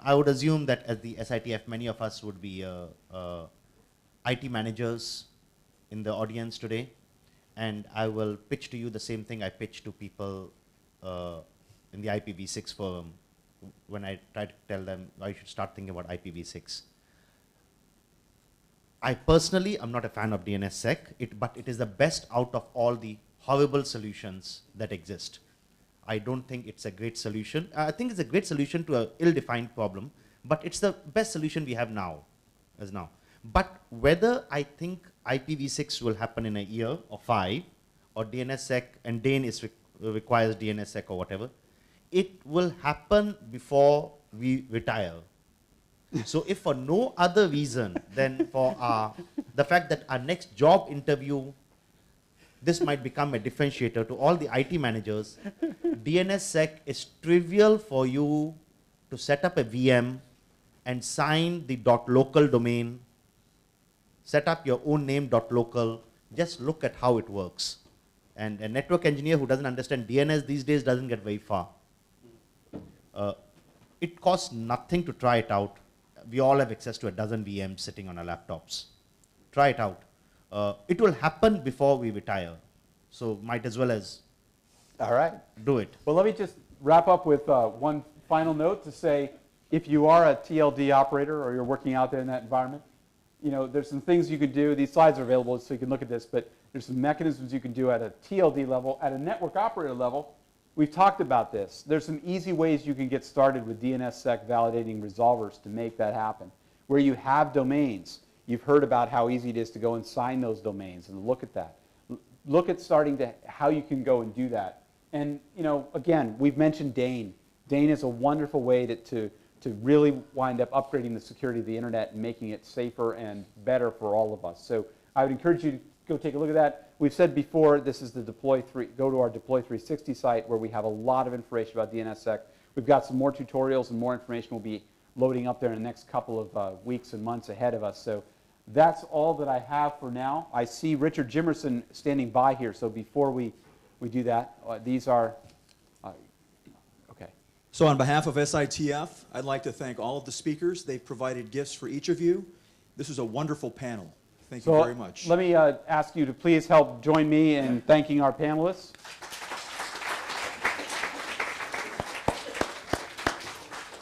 I would assume that at the SITF, many of us would be IT managers in the audience today. And I will pitch to you the same thing I pitch to people in the IPv6 forum when I try to tell them I should start thinking about IPv6. I personally am not a fan of DNSSEC, but it is the best out of all the horrible solutions that exist. I don't think it's a great solution. I think it's a great solution to an ill-defined problem, but it's the best solution we have now, as now. But whether I think IPv6 will happen in a year or 5, or DNSSEC, and DANE requires DNSSEC or whatever, it will happen before we retire. So if for no other reason than for the fact that our next job interview, this might become a differentiator to all the IT managers. DNSSEC is trivial for you to set up a VM and sign the .local domain, set up your own name .local, just look at how it works. And a network engineer who doesn't understand DNS these days doesn't get very far. It costs nothing to try it out. We all have access to a dozen VMs sitting on our laptops. Try it out. It will happen before we retire. So might as well as do it. Well, let me just wrap up with one final note to say, if you are a TLD operator or you're working out there in that environment, you know, there's some things you can do. These slides are available so you can look at this, but there's some mechanisms you can do at a TLD level. At a network operator level, we've talked about this. There's some easy ways you can get started with DNSSEC validating resolvers to make that happen. Where you have domains, you've heard about how easy it is to go and sign those domains and look at that. Look at starting to how you can go and do that. And, you know, again, we've mentioned DANE. DANE is a wonderful way to really wind up upgrading the security of the internet and making it safer and better for all of us. So I would encourage you to go take a look at that. We've said before, this is the go to our Deploy 360 site where we have a lot of information about DNSSEC. We've got some more tutorials and more information will be loading up there in the next couple of weeks and months ahead of us. So that's all that I have for now. I see Richard Jimerson standing by here, so before we we do that. These are, okay. So on behalf of SITF, I'd like to thank all of the speakers. They've provided gifts for each of you. This was a wonderful panel. Thank you very much. Let me ask you to please help join me in thanking our panelists.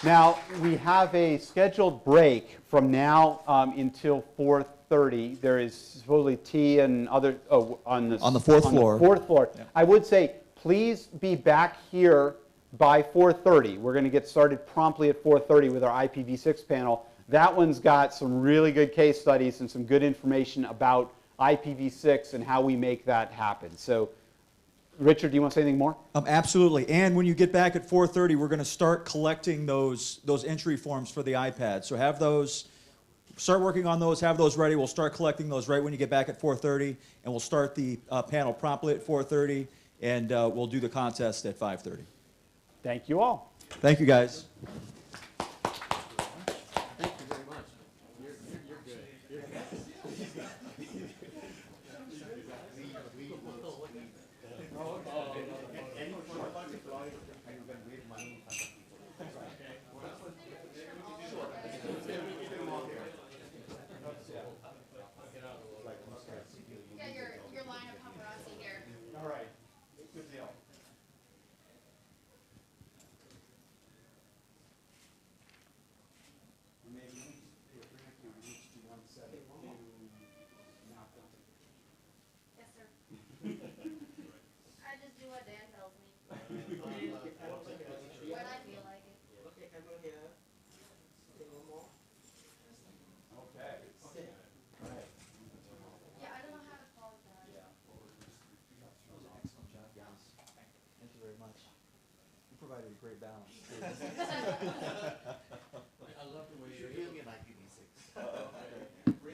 Now, we have a scheduled break from now until 4:30. There is supposedly tea and other, on the fourth floor. The fourth floor. Yeah. I would say, please be back here by 4:30. We're going to get started promptly at 4:30 with our IPv6 panel. That one's got some really good case studies and some good information about IPv6 and how we make that happen. So, Richard, do you want to say anything more? Absolutely. And when you get back at 4:30, we're going to start collecting those entry forms for the iPad. So have those, start working on those, have those ready. We'll start collecting those right when you get back at 4:30, and we'll start the panel promptly at 4:30, and we'll do the contest at 5:30. Thank you all. Thank you, guys. Your line of paparazzi here. All right. Good deal. Yes, sir. I just do what Dan tells me. When I feel like it. Okay, camera here. Okay, one more. Okay. Yeah, I don't know how to apologize. Excellent job, guys. Thank you very much. You provided a great balance. I love the way you're. Should give me an IPv6.